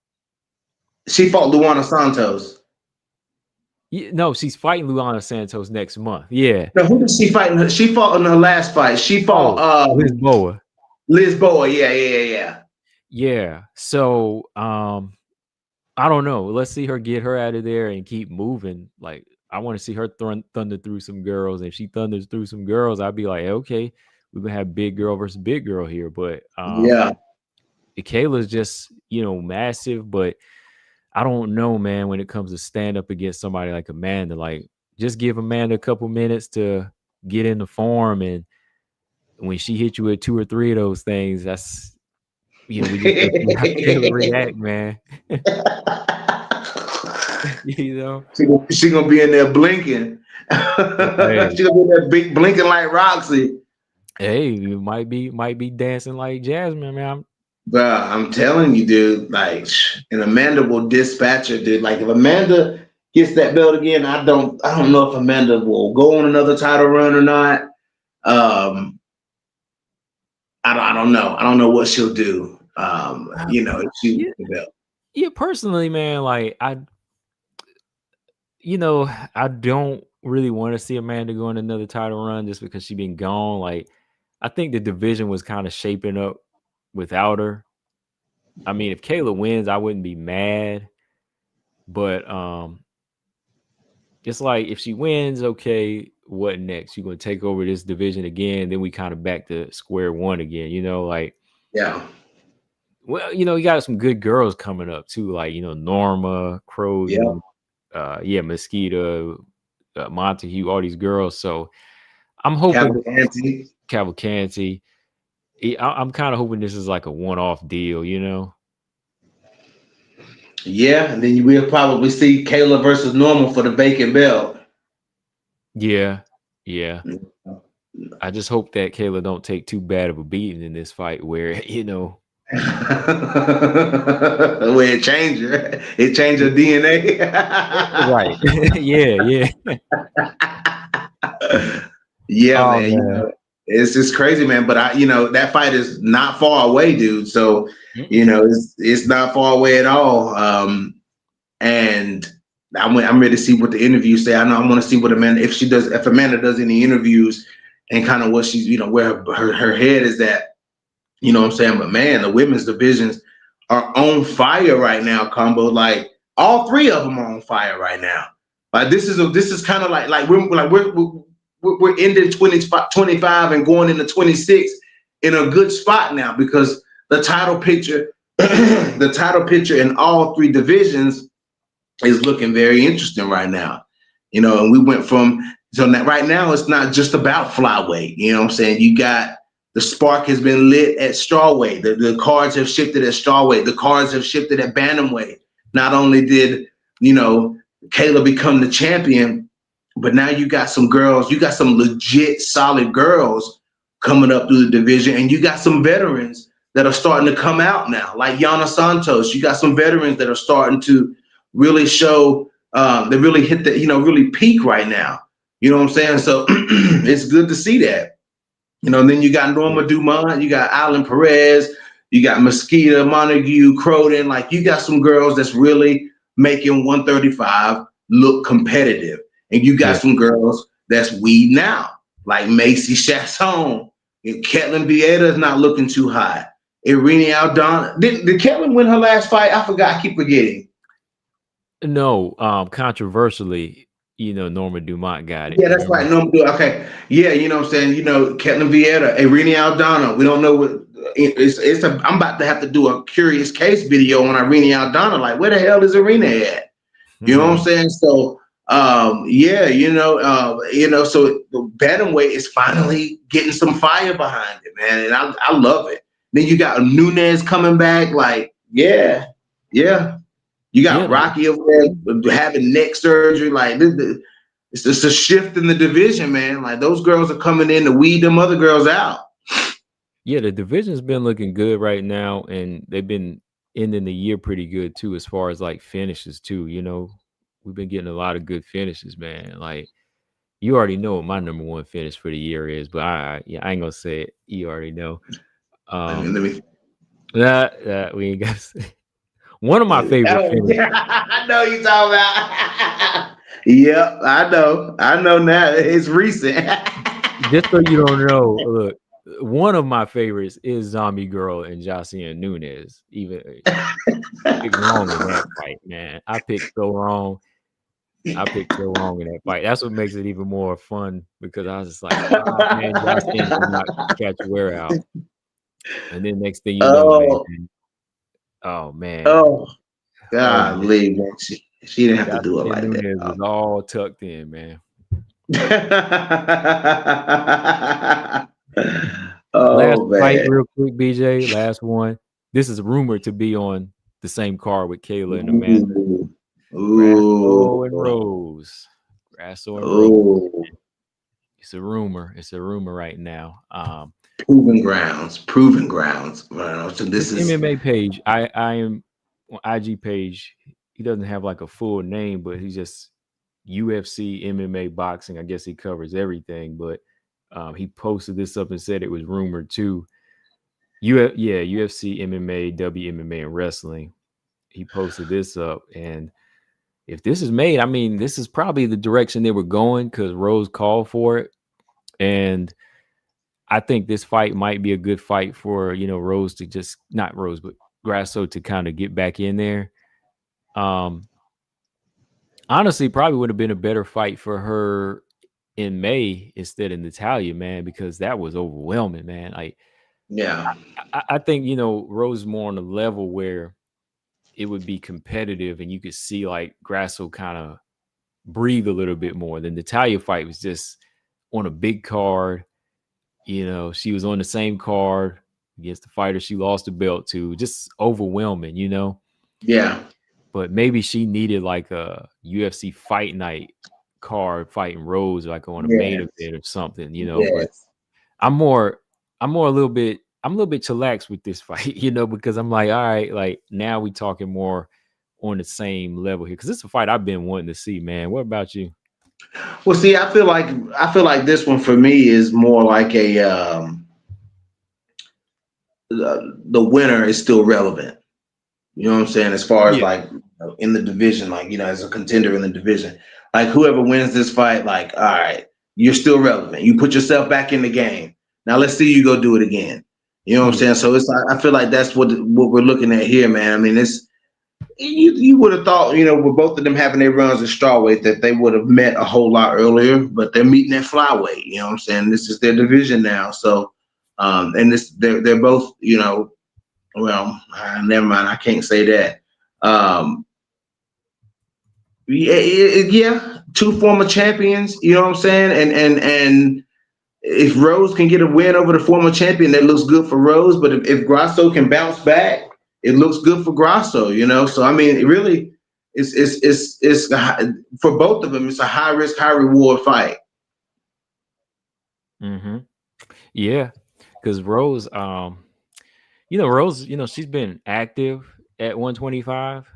she fought Luana Santos. Yeah, no, she's fighting Luana Santos next month. Yeah. No, who did she fight? She fought in her last fight. She fought Oh, Lisboa. Lisboa. Yeah. Yeah. So, I don't know. Let's see her get her out of there and keep moving. Like, I want to see her thunder through some girls. If she thunders through some girls, I'd be like, okay, we're gonna have big girl versus big girl here. But Yeah. Kayla's just, massive, but I don't know, man, when it comes to stand up against somebody like Amanda. Like, just give Amanda a couple minutes to get in the form, and when she hits you with two or three of those things, that's we just gotta see how Kayla react, man. you know? She gonna be in there blinking. Hey, She gonna be in there big blinking like Roxy. hey, you might be dancing like Jasmine, man. Bro, I'm telling you, dude. Like, and Amanda will dispatch her, dude. Like, if Amanda gets that belt again, I don't know if Amanda will go on another title run or not. Um, I don't know. I don't know what she'll do. If she Yeah, wins the belt. yeah, personally, man, like I don't really want to see Amanda go on another title run just because she been gone. Like, I think the division was kind of shaping up without her. I mean, if Kayla wins, I wouldn't be mad. But it's like if she wins, okay, what next? You're gonna take over this division again, then we kind of back to square one again, like Yeah. well, you got some good girls coming up too, like Norma, Crow, Yeah. Mosquito, Montague, all these girls. So I'm hoping Cavalcanti. Cavalcanti. I'm kind of hoping this is like a one-off deal. Yeah, and then we'll probably see Kayla versus Norma for the vacant belt. Yeah, yeah. I just hope that Kayla don't take too bad of a beating in this fight where, Where it changed her DNA. right. Yeah, yeah. Yeah, Oh man. man. It's just crazy, man. But that fight is not far away, dude. So, Mm-mm. it's not far away at all. And I'm ready to see what the interviews say. I know I want to see what Amanda, if Amanda does any interviews and kind of what she's, where her head is at. You know what I'm saying? But man, the women's divisions are on fire right now, Combo. Like all three of them are on fire right now. Like this is kind of like we're ending 25 and going into 26 in a good spot now because the title picture, the title picture in all three divisions is looking very interesting right now. And we went from so now, right now it's not just about flyweight. You know what I'm saying? You got the spark has been lit at strawweight. The cards have shifted at strawweight. The cards have shifted at bantamweight. Not only did Kayla become the champion, but now you got some girls. You got some legit solid girls coming up through the division, and you got some veterans that are starting to come out now, like Yana Santos. You got some veterans that are starting to really show. They really hit the really peak right now. You know what I'm saying? So it's good to see that. And then you got Yeah. Norma Dumont, you got Alan Perez, you got Mosquito, Montague, Croden. Like you got some girls that's really making 135 look competitive. And you got Yeah. some girls that's weeding out, like Macy Chasson. And Ketlin Vieira is not looking too hot. Irene Aldana. Did Ketlin win her last fight? I forgot. I keep forgetting. No, controversially, Norma Dumont got it. Yeah, that's right. No, okay. Yeah, you know what I'm saying? Ketlin Vieira, Irene Aldana. We don't know what I'm about to have to do a curious case video on Irene Aldana. Like, where the hell is Irene at? You know what I'm saying? So yeah, so the bantamweight is finally getting some fire behind it, man. And I love it. Then you got Nunes coming back, like, yeah, yeah. You Yeah. got Rocky over there having neck surgery. Like it's just a shift in the division, man. Like those girls are coming in to weed them other girls out. Yeah, the division's been looking good right now, and they've been ending the year pretty good too, as far as like finishes too. We've been getting a lot of good finishes, man. Like you already know what my number one finish for the year is, but I ain't gonna say it. You already know. Let me. That we ain't got one of my favorite Oh, finishes. yeah, I know you talking about. Yep, I know. I know now. It's recent. Just so you don't know, look, one of my favorites is Zombie Girl and Jocelyn Nunes. Even I picked wrong in that fight, man. I picked so wrong. I picked so wrong in that fight. That's what makes it even more fun because I was just like, oh man, Jocelyn cannot catch a wear out. And then next thing you know, man, Oh, oh man, oh, oh man, golly, man. She didn't have to do it Jocelyn like Nunes was all tucked in, man. that. Last Oh fight, man. real quick, BJ. Last one. This is rumored to be on the same card with Kayla and Amanda. Ooh. Grasso and Ooh. Rose. Grasso and Rose. Oh. It's a rumor. It's a rumor right now. Proven grounds. Proven grounds. So His this is MMA page, I am on IG page. He doesn't have like a full name, but he's just UFC MMA boxing. I guess he covers everything. But he posted this up and said it was rumored too. UFC, MMA, WMMA, and wrestling. He posted this up, and if this is made, I mean, this is probably the direction they were going because Rose called for it, and I think this fight might be a good fight for Rose to just not Rose, but Grasso to kind of get back in there. Um, Honestly, probably would have been a better fight for her in May instead of Natalia, man, because that was overwhelming, man. Like Yeah, I think Rose more on a level where it would be competitive and you could see like Grasso kind of breathe a little bit more. The Natalia fight was just on a big card. She was on the same card against the fighter she lost the belt to. Just overwhelming. yeah, But maybe she needed like a UFC fight night card fighting Rose like on a main yes, event or something. But yes. I'm more I'm a little bit chillaxed with this fight, because I'm like, all right, like now we talking more on the same level here. Cause this is a fight I've been wanting to see, man. What about you? Well, see, I feel like this one for me is more like a the winner is still relevant. You know what I'm saying? As far as Yeah. like in the division, like as a contender in the division, like whoever wins this fight, like all right, you're still relevant. You put yourself back in the game. Now let's see you go do it again. You know what I'm Yeah. saying? So it's like I feel like that's what we're looking at here, man. I mean, it's you would have thought, with both of them having their runs at strawweight, that they would have met a whole lot earlier, but they're meeting at flyweight. You know what I'm saying? This is their division now. So, and they're both, well, never mind. I can't say that. Um, yeah, two former champions. You know what I'm saying? And if Rose can get a win over the former champion, that looks good for Rose. But if Grasso can bounce back, it looks good for Grasso. So I mean, it really, for both of them. It's a high risk, high reward fight. Mm-hmm. Yeah. Cause Rose, Rose, she's been active at 125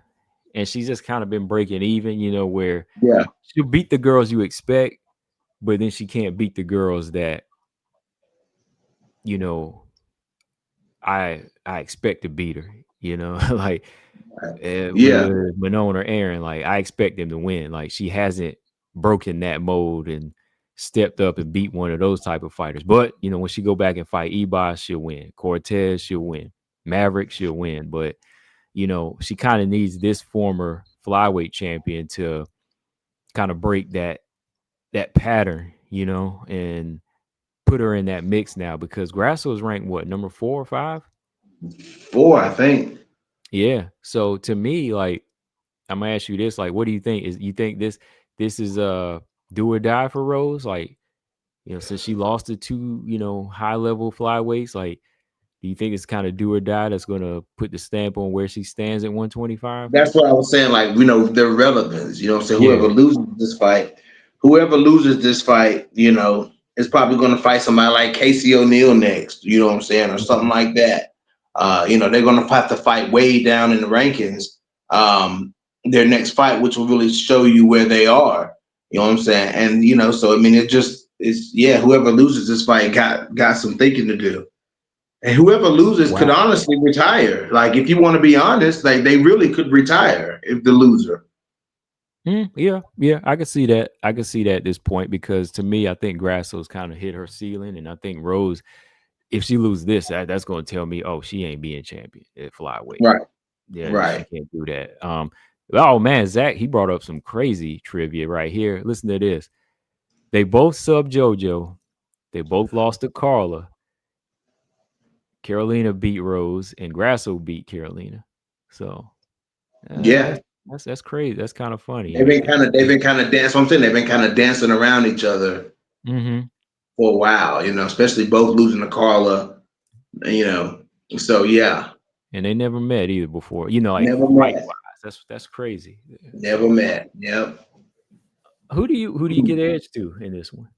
and she's just kind of been breaking even, where Yeah, she'll beat the girls you expect, but then she can't beat the girls that, you know, I expect to beat her, like yeah. with Manon or Aaron, like I expect them to win. Like she hasn't broken that mold and stepped up and beat one of those type of fighters. But when she go back and fight Ebos, she'll win. Cortez, she'll win. Maverick, she'll win. But she kind of needs this former flyweight champion to kind of break that pattern, and put her in that mix now because Grasso is ranked what, number 4 or 5? Four, I think. Yeah. So to me, like I'm gonna ask you this: like, what do you think? Is you think this is do or die for Rose? Like, since she lost the two, high level flyweights, like, do you think it's kind of do or die that's gonna put the stamp on where she stands at 125? That's what I was saying. Like, their relevance. You know what I'm saying? Yeah. Whoever loses this fight, is probably going to fight somebody like Casey O'Neill next. You know what I'm saying, or something Mhm. like that. They're going to have to fight way down in the rankings. Their next fight, which will really show you where they are. You know what I'm saying? And so I mean, it just is. Yeah, whoever loses this fight got some thinking to do. And whoever loses could Wow. honestly retire. Like, if you want to be honest, like they really could retire if the loser. Yeah, yeah, I can see that. I can see that at this point because to me, I think Grasso's kind of hit her ceiling, and I think Rose, if she loses this, that's going to tell me, oh, she ain't being champion at flyweight. Right. Yeah, she Right. can't do that. Oh man, Zach, he brought up some crazy trivia right here. Listen to this. They both sub JoJo. They both lost to Carla. Carolina beat Rose, and Grasso beat Carolina. So Yeah. that's crazy. That's kind of funny They've right been there. kind of they've been kind of dancing. I'm saying they've been kind of dancing around each other Mm-hmm. for a while, especially both losing to Carla, you know. So yeah, And they never met either before. Like never fight met. wise, that's crazy. Never So met. Yep. who do you get edge to in this one?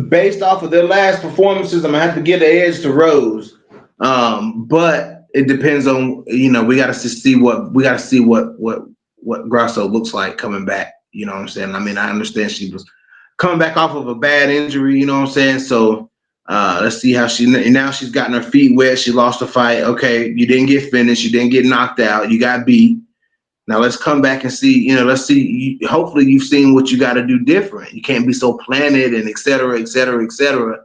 Based off of their last performances, I'm gonna have to give the edge to Rose. But it depends on we got to see what Grasso looks like coming back. You know what I'm saying? I mean, I understand she was coming back off of a bad injury. You know what I'm saying? So let's see how now she's gotten her feet wet. She lost a fight. Okay, you didn't get finished. You didn't get knocked out. You got beat. Now let's come back and see, let's see. Hopefully you've seen what you got to do different. You can't be so planted and et cetera, et cetera, et cetera.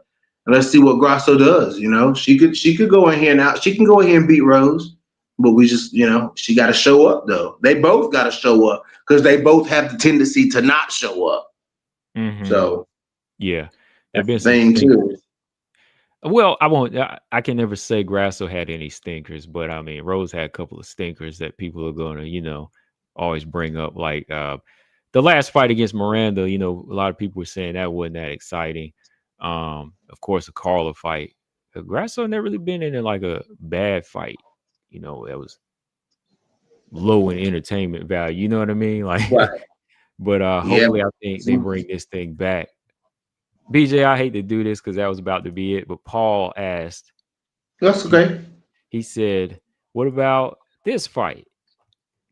And let's see what Grasso does. She could go in here now. She can go in here and beat Rose, but we just she got to show up though. They both got to show up because they both have the tendency to not show up. Mm-hmm. So Yeah, there've that's the been some thing too. stinkers. Well, I won't. I can never say Grasso had any stinkers, but I mean Rose had a couple of stinkers that people are going to always bring up. Like the last fight against Miranda, a lot of people were saying that wasn't that exciting. Of course, the Carla fight. Grasso never really been in like a bad fight. That was low in entertainment value. You know what I mean? Like, Right. but Yeah. hopefully, I think they bring this thing back. BJ, I hate to do this because that was about to be it, but Paul asked. That's okay. He said, "What about this fight?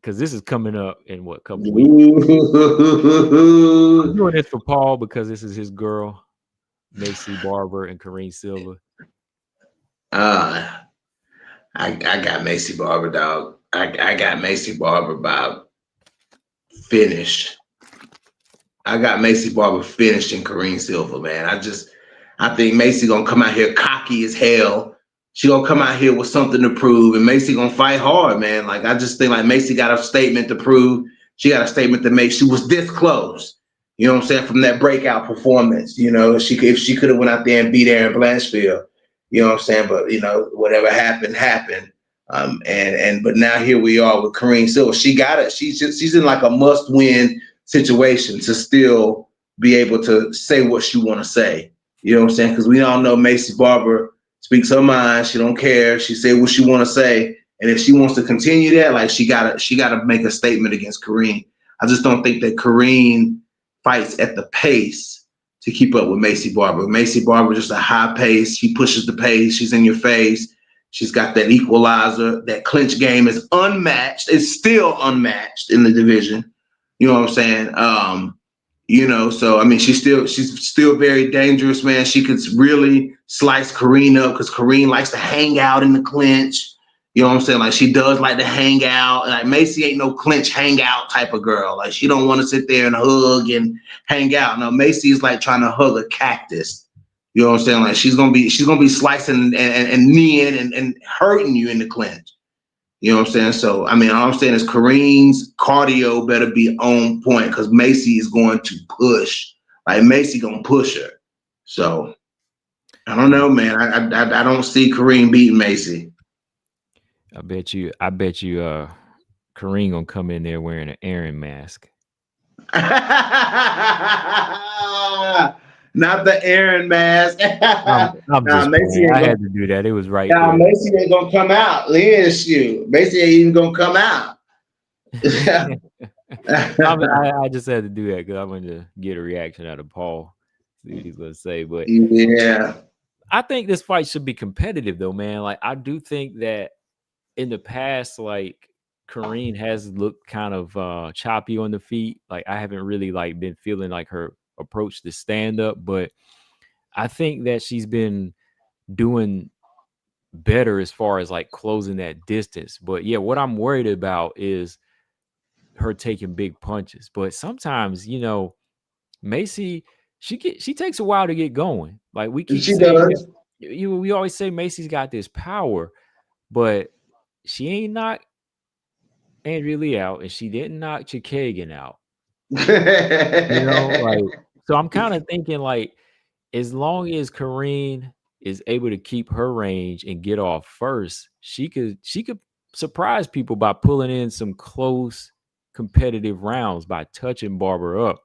Because this is coming up in what couple weeks." I'm doing this for Paul because this is his girl, Macy Barber and Kareem Silva. uh, I got Macy Barber, dog. I got Macy Barber by finished. I got Macy Barber finished in Kareem Silva, man. I think Macy gonna come out here cocky as hell. She gonna come out here with something to prove, and Macy gonna fight hard, man. Like I just think like Macy got a statement to prove. She got a statement to make. She was this close, you know what I'm saying, from that breakout performance. If she could have went out there and beat Aaron Blanchfield, you know what I'm saying. But whatever happened happened. But now here we are with Kareem Silva. She got it. She's in like a must win situation to still be able to say what she want to say. You know what I'm saying? Because we all know Macy Barber speaks her mind. She don't care. She say what she want to say, and if she wants to continue that, like she gotta make a statement against Kareem. I just don't think that Kareem fights at the pace to keep up with Macy Barber. Macy Barber just a high pace. She pushes the pace. She's in your face. She's got that equalizer. That clinch game is unmatched. It's still unmatched in the division. You know what I'm saying? So I mean, she's still very dangerous, man. She could really slice Kareen up because Kareen likes to hang out in the clinch. You know what I'm saying? Like she does like to hang out. Like Macy ain't no clinch hangout type of girl. Like she don't want to sit there and hug and hang out. No, Macy is like trying to hug a cactus. You know what I'm saying? Like she's gonna be slicing and kneeing and hurting you in the clinch. You know what I'm saying? So, I mean, all I'm saying is Kareem's cardio better be on point because Macy is going to push. Like Macy gonna push her. So, I don't know, man. I don't see Kareem beating Macy. I bet you. Kareem gonna come in there wearing an Aaron mask. Not the Aaron mask. I'm just Macy playing. ain't I gonna. had to do that. It was right Nah, there. Macy ain't gonna come out. Shoot. Macy ain't even gonna come out. I just had to do that because I wanted to get a reaction out of Paul, see what he's gonna say. But Yeah. I think this fight should be competitive, though, man. Like I do think that in the past, like Kareem has looked kind of choppy on the feet. Like I haven't really like been feeling like her approach to stand up, but I think that she's been doing better as far as like closing that distance. But yeah, what I'm worried about is her taking big punches. But sometimes, Macy, she takes a while to get going. Like we keep She saying does. we always say Macy's got this power, but she ain't knocked Andrea Lee out and she didn't knock Chikagan out. Like so I'm kind of thinking like as long as Kareen is able to keep her range and get off first, she could surprise people by pulling in some close competitive rounds by touching Barber up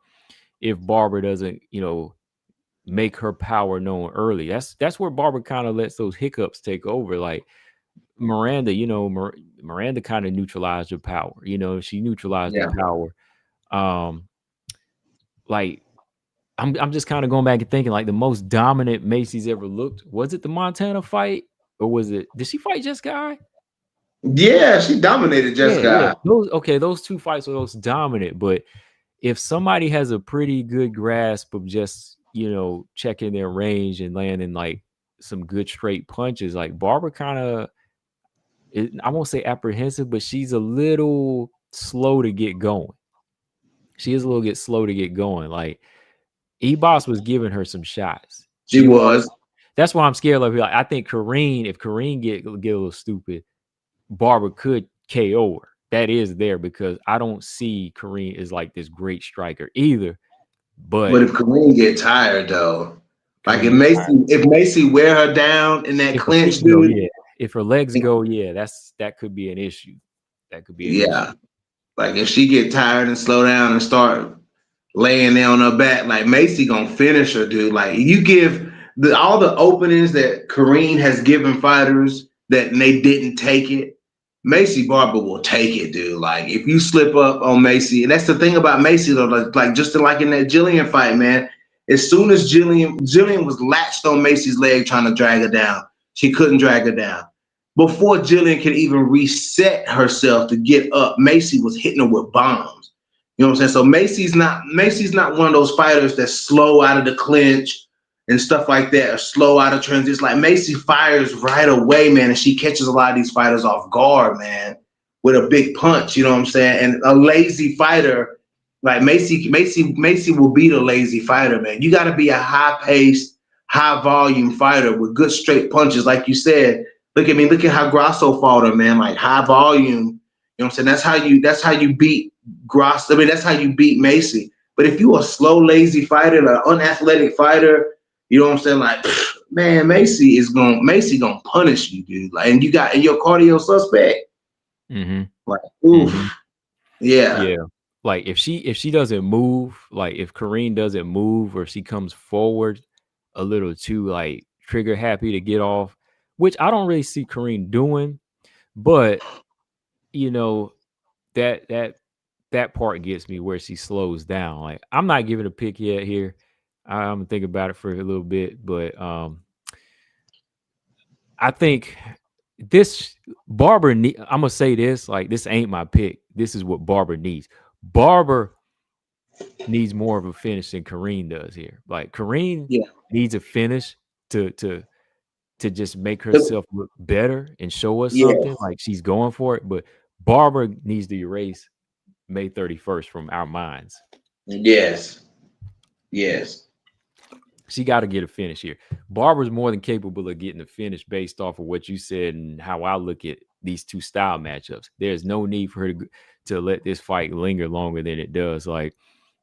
if Barber doesn't, make her power known early. That's where Barber kind of lets those hiccups take over. Like Miranda, Miranda kind of neutralized her power. She neutralized her Yeah. power. Like I'm just kind of going back and thinking like the most dominant Macy's ever looked. Was it the Montana fight or did she fight Jessica? Yeah, she dominated Yeah. Jessica. Those two fights were those dominant. But if somebody has a pretty good grasp of just, checking their range and landing like some good straight punches, like Barbara kind of, I won't say apprehensive, but she's a little slow to get going. She is a little slow to get going. Like, E-Boss was giving her some shots. She was. That's why I'm scared of. Like, I think Kareem, if Kareem get a little stupid, Barber could KO her. That is there because I don't see Kareem as like this great striker either. But But if Kareem get tired though, like Kareem get tired. If Macy wear her down in that If her feet clinch, go, dude, yeah. If her legs go, yeah, that could be an issue. That could be an issue. yeah. Like if she get tired and slow down and start laying there on her back, like Macy gonna finish her, dude. Like you give all the openings that Kareem has given fighters that they didn't take it. Macy Barber will take it, dude. Like if you slip up on Macy, and that's the thing about Macy though, like just like in that Jillian fight, man. As soon as Jillian was latched on Macy's leg trying to drag her down, she couldn't drag her down. Before Jillian could even reset herself to get up, Macy was hitting her with bombs. You know what I'm saying? So Macy's not one of those fighters that's slow out of the clinch and stuff like that, or slow out of transition. Like Macy fires right away, man, and she catches a lot of these fighters off guard, man, with a big punch. You know what I'm saying? And a lazy fighter like Macy will beat a lazy fighter, man. You got to be a high-paced, high-volume fighter with good straight punches, like you said. Look at me. Look at how Grasso fought her, man. Like high volume. You know what I'm saying? That's how you beat Grasso. I mean, that's how you beat Macy. But if you a slow, lazy fighter, an unathletic fighter, you know what I'm saying? Like, man, Macy gonna punish you, dude. Like, and your cardio suspect. Mm-hmm. Like, oof. Mm-hmm. Yeah. Yeah. Like if she doesn't move, like if Kareem doesn't move or she comes forward a little too like trigger happy to get off, which I don't really see Kareem doing, but you know, that part gets me where she slows down. Like I'm not giving a pick yet here. I'm gonna think about it for a little bit, but I think this Barber I'm gonna say this, like this ain't my pick. This is what Barber needs. Barber needs more of a finish than Kareem does here. Like Kareem Yeah. needs a finish to just make herself look better and show us something. Yes. Like she's going for it, but Barber needs to erase May 31st from our minds. Yes. Yes. She got to get a finish here. Barber's more than capable of getting a finish based off of what you said and how I look at these two style matchups. There's no need for her to let this fight linger longer than it does. Like,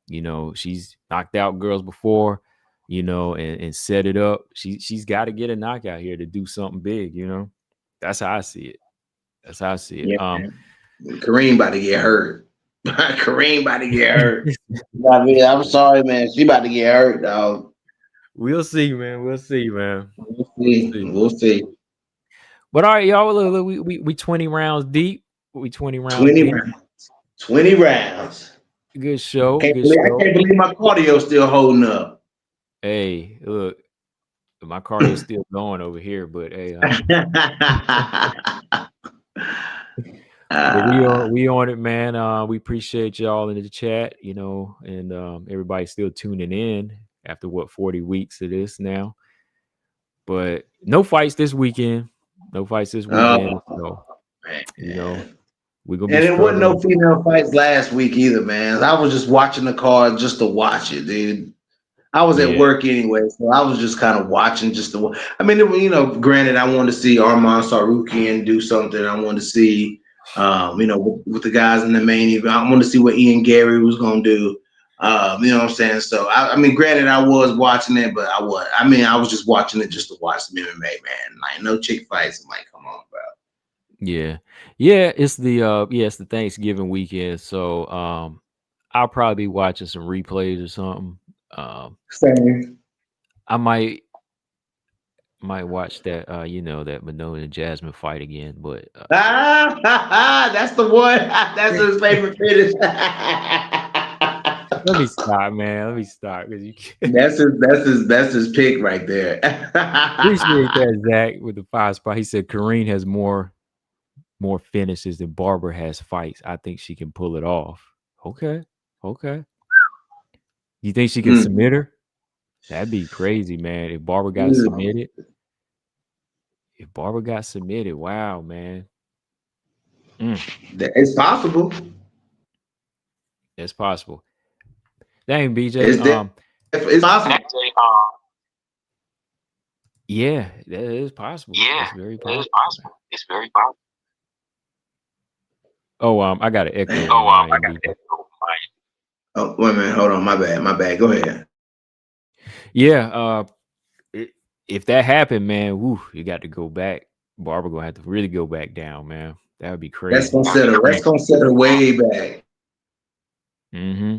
you know, she's knocked out girls before, you know, and set it up. She's got to get a knockout here to do something big, you know. That's how I see it. That's how I see it. Yeah. Kareem about to get hurt. Kareem about to get hurt. I mean, I'm sorry, man. She about to get hurt, dog. We'll see, man. We'll see, man. We'll see. We'll see. But all right, y'all. Look, we 20 rounds deep. We 20 rounds 20 deep. rounds. 20 rounds. Good show. I Good show. can't believe my cardio still holding up. Hey, look, my cardio's still going over here, but hey, but we on it, man. We appreciate y'all in the chat, you know, and everybody still tuning in after what 40 weeks of this now. But no fights this weekend. No fights this weekend. So you know, we're gonna be and it wasn't no struggling. female fights last week either, man. I was just watching the card just to watch it, dude. I was at work anyway, so I was just kind of watching just to. I mean, you know, granted, I wanted to see Arman Sarukian do something. I wanted to see, you know, with the guys in the main event. I wanted to see what Ian Gary was going to do. You know what I'm saying? So, I mean, granted, I was watching it, but I was just watching it just to watch the MMA, man. Like, no chick fights. I'm like, come on, bro. Yeah, it's the Thanksgiving weekend, so I'll probably be watching some replays or something. Same. I might watch that you know, that Manona and Jasmine fight again, but that's the one. That's his favorite finish. let me stop, man. Let me stop because you can't. That's his pick right there. Appreciate that, Zach, with the 5 spot. He said Kareem has more finishes than Barber has fights. I think she can pull it off. Okay. You think she can submit her? That'd be crazy, man. If Barber got submitted. Wow, man. It's possible. It's possible. Dang, BJ. It's possible. Yeah, that is possible. Yeah, That's very it is possible. possible. It's very possible. Oh, I got an Man. echo on Oh, my I end, got B. that. Oh, wait a minute. Hold on. My bad. My bad. Go ahead. Yeah, i- if that happened, man, woo, you got to go back. Barbara gonna have to really go back down, man. That would be That's crazy. gonna set her. That's gonna set her way back. Hmm.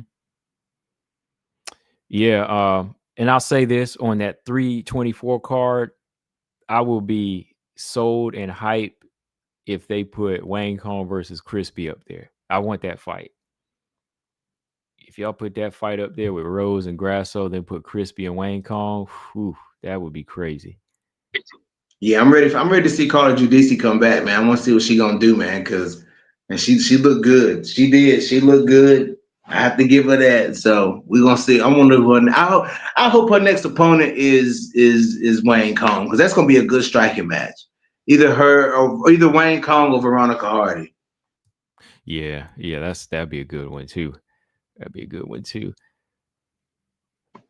Yeah, and I'll say this on that 324 card, I will be sold and hype if they put Wayne Kong versus Crispy up there. I want that fight. If y'all put that fight up there with Rose and Grasso, then put Crispy and Wayne Kong, whew, that would be crazy. Yeah, I'm ready to see Carla Judici come back, man. I want to see what she gonna do, man. Cause and she looked good. She did. She looked good. I have to give her that. So we're gonna see. I wonder what. I hope her next opponent is Wayne Kong because that's gonna be a good striking match. Either her or either Wayne Kong or Veronica Hardy. Yeah, that'd be a good one too. That'd be a good one too.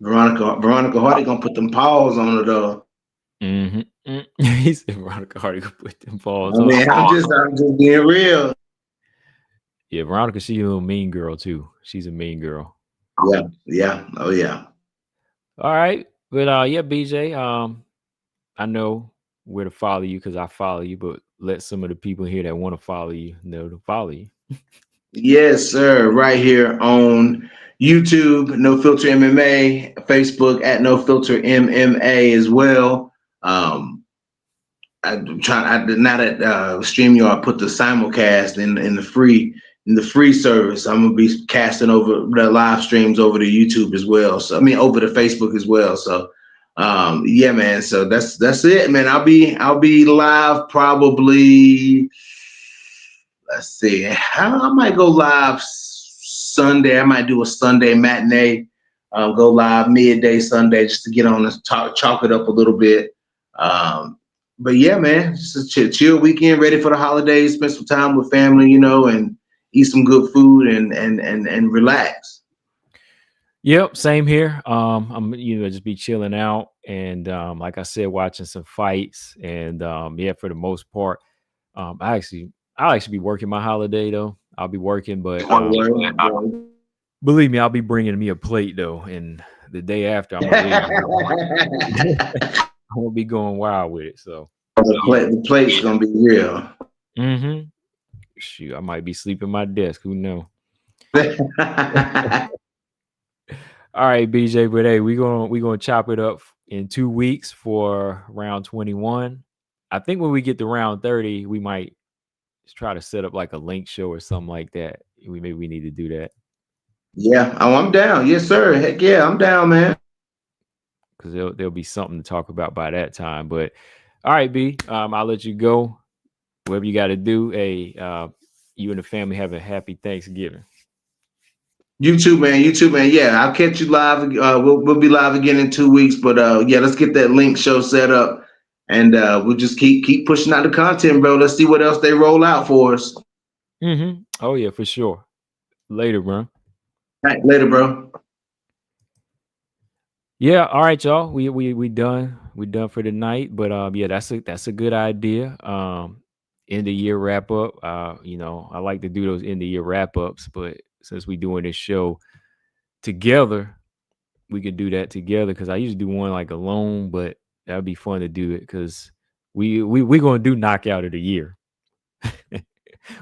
Veronica Hardy gonna put them paws on her though. Hmm. He said Veronica Hardy could put them balls I on. mean, I'm just being real. Yeah, Veronica, she's a little mean girl too. She's a mean girl. Yeah, yeah, oh yeah. All right, but yeah, BJ. I know where to follow you because I follow you, but let some of the people here that want to follow you know to follow you. Yes, sir. Right here on YouTube, No Filter MMA, Facebook at No Filter MMA as well. Um, I'm trying. I did not at StreamYard put the simulcast in the free service. I'm gonna be casting over the live streams over to YouTube as well. So I mean over to Facebook as well. So yeah, man. So that's it, man. I'll be live probably. Let's see. I might go live Sunday. I might do a Sunday matinee. Go live midday Sunday just to get on and chalk it up a little bit. Um, but yeah, man, just a chill weekend, ready for the holidays. Spend some time with family, and eat some good food and relax. Yep, same here. I'm just be chilling out and like I said, watching some fights and yeah, for the most part, I'll actually be working my holiday though. I'll be working, but believe me, I'll be bringing me a plate though, and the day after I'm gonna really I won't be going wild with it. So yeah. The plate's gonna be real. Mm-hmm. Shoot, I might be sleeping my desk. Who knows? All right, BJ, but hey, we gonna chop it up in 2 weeks for round 21. I think when we get to round 30, we might try to set up like a link show or something like that. We need to do that Yeah. Oh, I'm down. Yes, sir. Heck yeah, I'm down, man. because there'll be something to talk about by that time. But all right, B, I'll let you go. Whatever you got to do. Hey, you and the family have a happy Thanksgiving. You too, man. You too, man. Yeah, I'll catch you live. We'll be live again in 2 weeks. But yeah, let's get that link show set up, and we'll just keep pushing out the content, bro. Let's see what else they roll out for us. Mm-hmm. Oh yeah, for sure. Later, bro. All right, later, bro. Yeah, all right, y'all. We done. We done for the night. But yeah, that's a good idea. End of year wrap up. I like to do those end of year wrap ups, but since we doing this show together, we could do that together because I usually do one like alone, but that'd be fun to do it because we gonna do knockout of the year.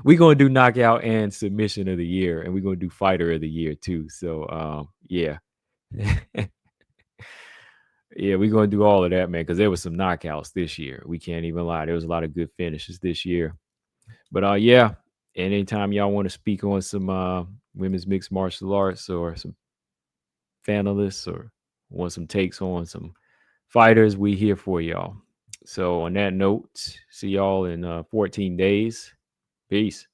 We gonna do knockout and submission of the year, and we're gonna do fighter of the year too. So yeah. Yeah, we're gonna do all of that, man, because there was some knockouts this year. We can't even lie. There was a lot of good finishes this year. But yeah, anytime y'all want to speak on some women's mixed martial arts or some finalists or want some takes on some fighters, we here for y'all. So on that note, see y'all in 14 days. Peace.